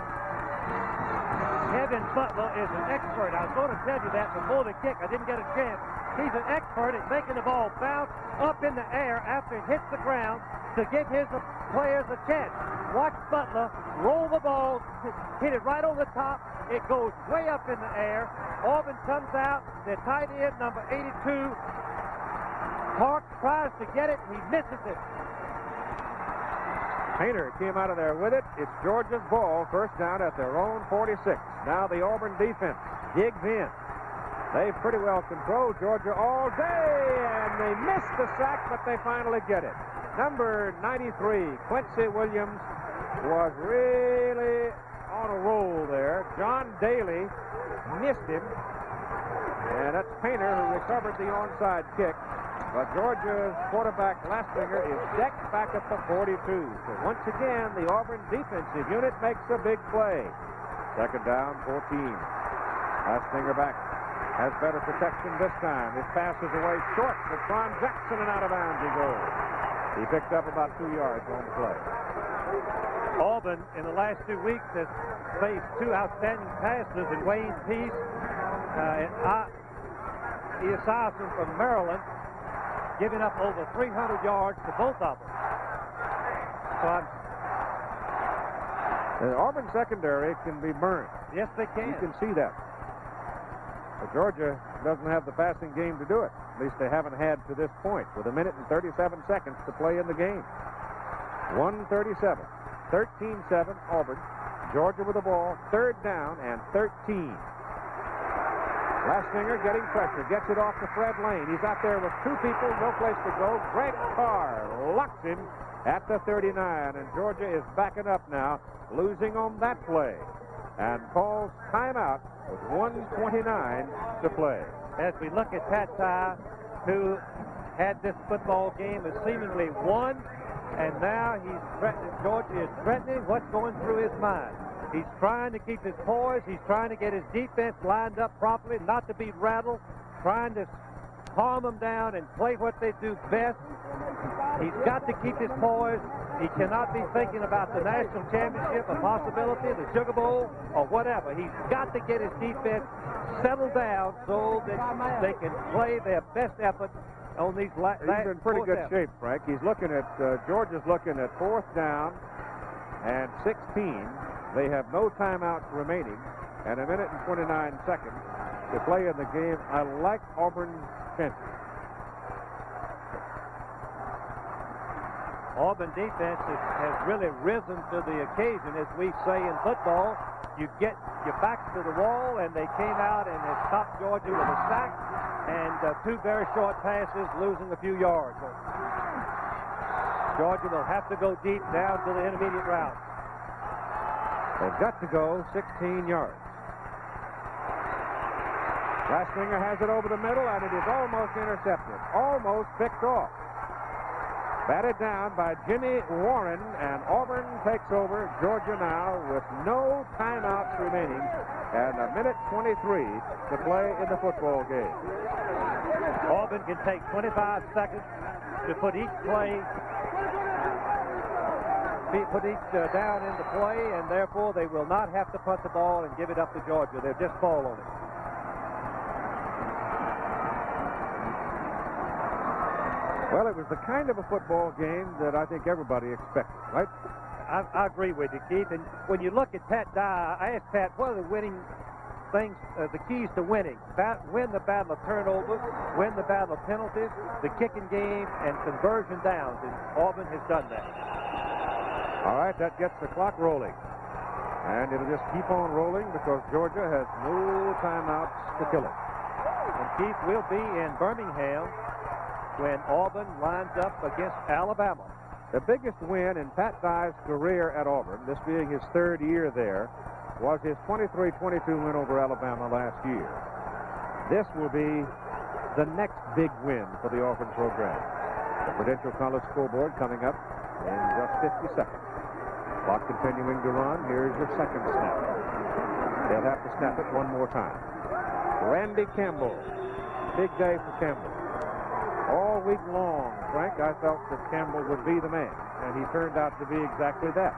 Kevin Butler is an expert. I was going to tell you that before the kick. I didn't get a chance. He's an expert at making the ball bounce up in the air after it hits the ground to give his players a chance. Watch Butler roll the ball, hit it right on the top. It goes way up in the air. Auburn comes out. Their tight end, number 82, Park, tries to get it. He misses it. Painter came out of there with it. It's Georgia's ball, first down at their own 46. Now the Auburn defense digs in. They've pretty well controlled Georgia all day, and they missed the sack, but they finally get it. Number 93, Quincy Williams, was really on a roll there. John Daly missed him, and that's Painter who recovered the onside kick. But Georgia's quarterback, Lastinger, is decked back at the 42. So once again, the Auburn defensive unit makes a big play. Second down, 14. Lastinger back. Has better protection this time. His pass is away short to Tron Jackson, and out of bounds he goes. He picked up about 2 yards on the play. Auburn, in the last 2 weeks, has faced 2 outstanding passers in Wayne Peace and Esiason from Maryland, giving up over 300 yards to both of them. So the Auburn secondary can be burned. Yes, they can. You can see that. But Georgia doesn't have the passing game to do it. At least they haven't had to this point, with 1 minute and 37 seconds to play in the game. 1:37. 13-7 Auburn. Georgia with the ball, 3rd down and 13. Lastinger getting pressure, gets it off to Fred Lane. He's out there with 2 people, no place to go. Greg Carr locks him at the 39, and Georgia is backing up now, losing on that play, and calls timeout with 1:29 to play. As we look at Pat Dye, who had this football game as seemingly won, and now Georgia is threatening what's going through his mind. He's trying to keep his poise. He's trying to get his defense lined up properly, not to be rattled, trying to calm them down and play what they do best. He's got to keep his poise. He cannot be thinking about the national championship, a possibility, the Sugar Bowl, or whatever. He's got to get his defense settled down so that they can play their best effort on these last. He's in pretty good shape, Frank. He's looking at, Georgia's looking at 4th down and 16. They have no timeouts remaining and 1 minute and 29 seconds to play in the game. I like Auburn's chances. Auburn defense has really risen to the occasion, as we say in football. You get your backs to the wall, and they came out and have stopped Georgia with a sack and 2 very short passes, losing a few yards. Georgia will have to go deep down to the intermediate route. They've got to go 16 yards. Lastinger has it over the middle, and it is almost intercepted, almost picked off. Batted down by Jimmy Warren, and Auburn takes over Georgia now with no timeouts remaining and 1 minute 23 to play in the football game. Auburn can take 25 seconds to put each play, put each down into play, and therefore they will not have to punt the ball and give it up to Georgia. They'll just fall on it. Well, it was the kind of a football game that I think everybody expected, right? I agree with you, Keith. And when you look at Pat Dye, I asked Pat, what are the winning things, the keys to winning? Win the battle of turnovers, win the battle of penalties, the kicking game, and conversion downs. And Auburn has done that. All right, that gets the clock rolling. And it'll just keep on rolling because Georgia has no timeouts to kill it. And Keith, will be in Birmingham when Auburn lines up against Alabama. The biggest win in Pat Dye's career at Auburn, this being his 3rd year there, was his 23-22 win over Alabama last year. This will be the next big win for the Auburn program. The Prudential College scoreboard coming up in just 50 seconds. Clock continuing to run. Here's your second snap. They'll have to snap it one more time. Randy Campbell. Big day for Campbell. All week long, Frank, I felt that Campbell would be the man, and he turned out to be exactly that.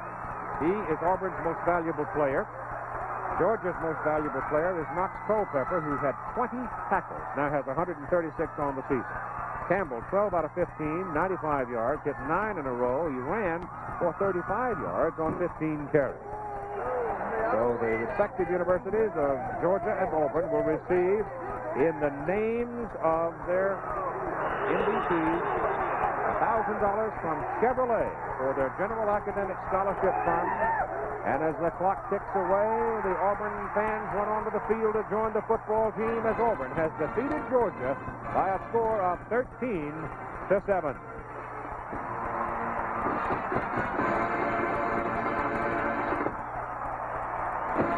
He is Auburn's most valuable player. Georgia's most valuable player is Knox Culpepper, who's had 20 tackles, now has 136 on the season. Campbell, 12 out of 15, 95 yards, hit 9 in a row. He ran for 35 yards on 15 carries. So the respective universities of Georgia and Auburn will receive, in the names of their MVPs, $1,000 from Chevrolet for their General Academic Scholarship Fund. And as the clock ticks away, the Auburn fans went onto the field to join the football team as Auburn has defeated Georgia by a score of 13-7.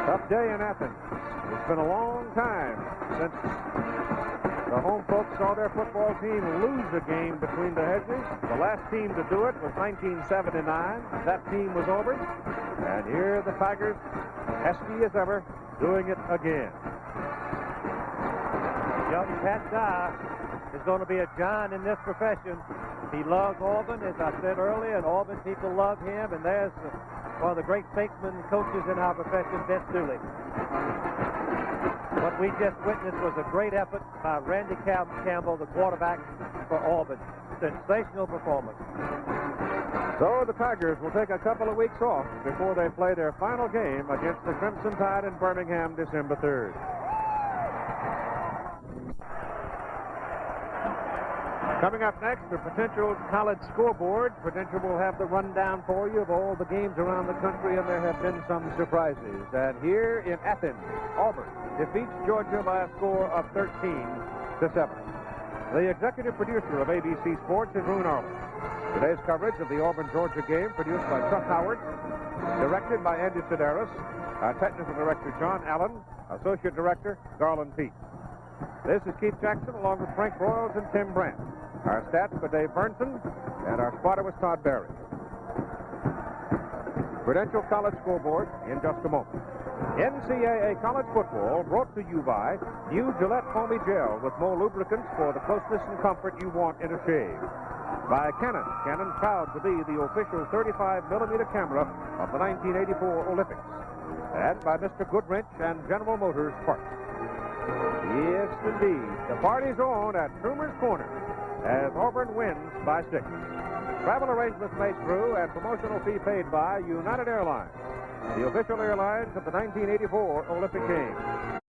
Tough day in Athens. It's been a long time since the home folks saw their football team lose a game between the hedges. The last team to do it was 1979. That team was Auburn. And here the Tigers, pesky as ever, doing it again. Young Pat Dye is going to be a giant in this profession. He loves Auburn, as I said earlier, and Auburn people love him. And there's one of the great statesmen and coaches in our profession, Vince Dooley. What we just witnessed was a great effort by Randy Campbell, the quarterback for Auburn. Sensational performance. So the Tigers will take a couple of weeks off before they play their final game against the Crimson Tide in Birmingham December 3rd. Coming up next, the Prudential's College Scoreboard. Prudential will have the rundown for you of all the games around the country, and there have been some surprises. And here in Athens, Auburn defeats Georgia by a score of 13-7. The executive producer of ABC Sports is Roone Arlen. Today's coverage of the Auburn-Georgia game produced by Chuck Howard, directed by Andy Sedaris, our technical director John Allen, associate director Garland Pete. This is Keith Jackson along with Frank Broyles and Tim Brandt. Our stats for Dave Burnson, and our spotter was Todd Barry. Prudential College Scoreboard in just a moment. NCAA College Football brought to you by new Gillette Foamy Gel with more lubricants for the closeness and comfort you want in a shave. By Canon. Canon proud to be the official 35mm camera of the 1984 Olympics. And by Mr. Goodwrench and General Motors Parts. Yes, indeed. The party's on at Trumer's Corner as Auburn wins by 6. Travel arrangements made through and promotional fee paid by United Airlines, the official airlines of the 1984 Olympic Games.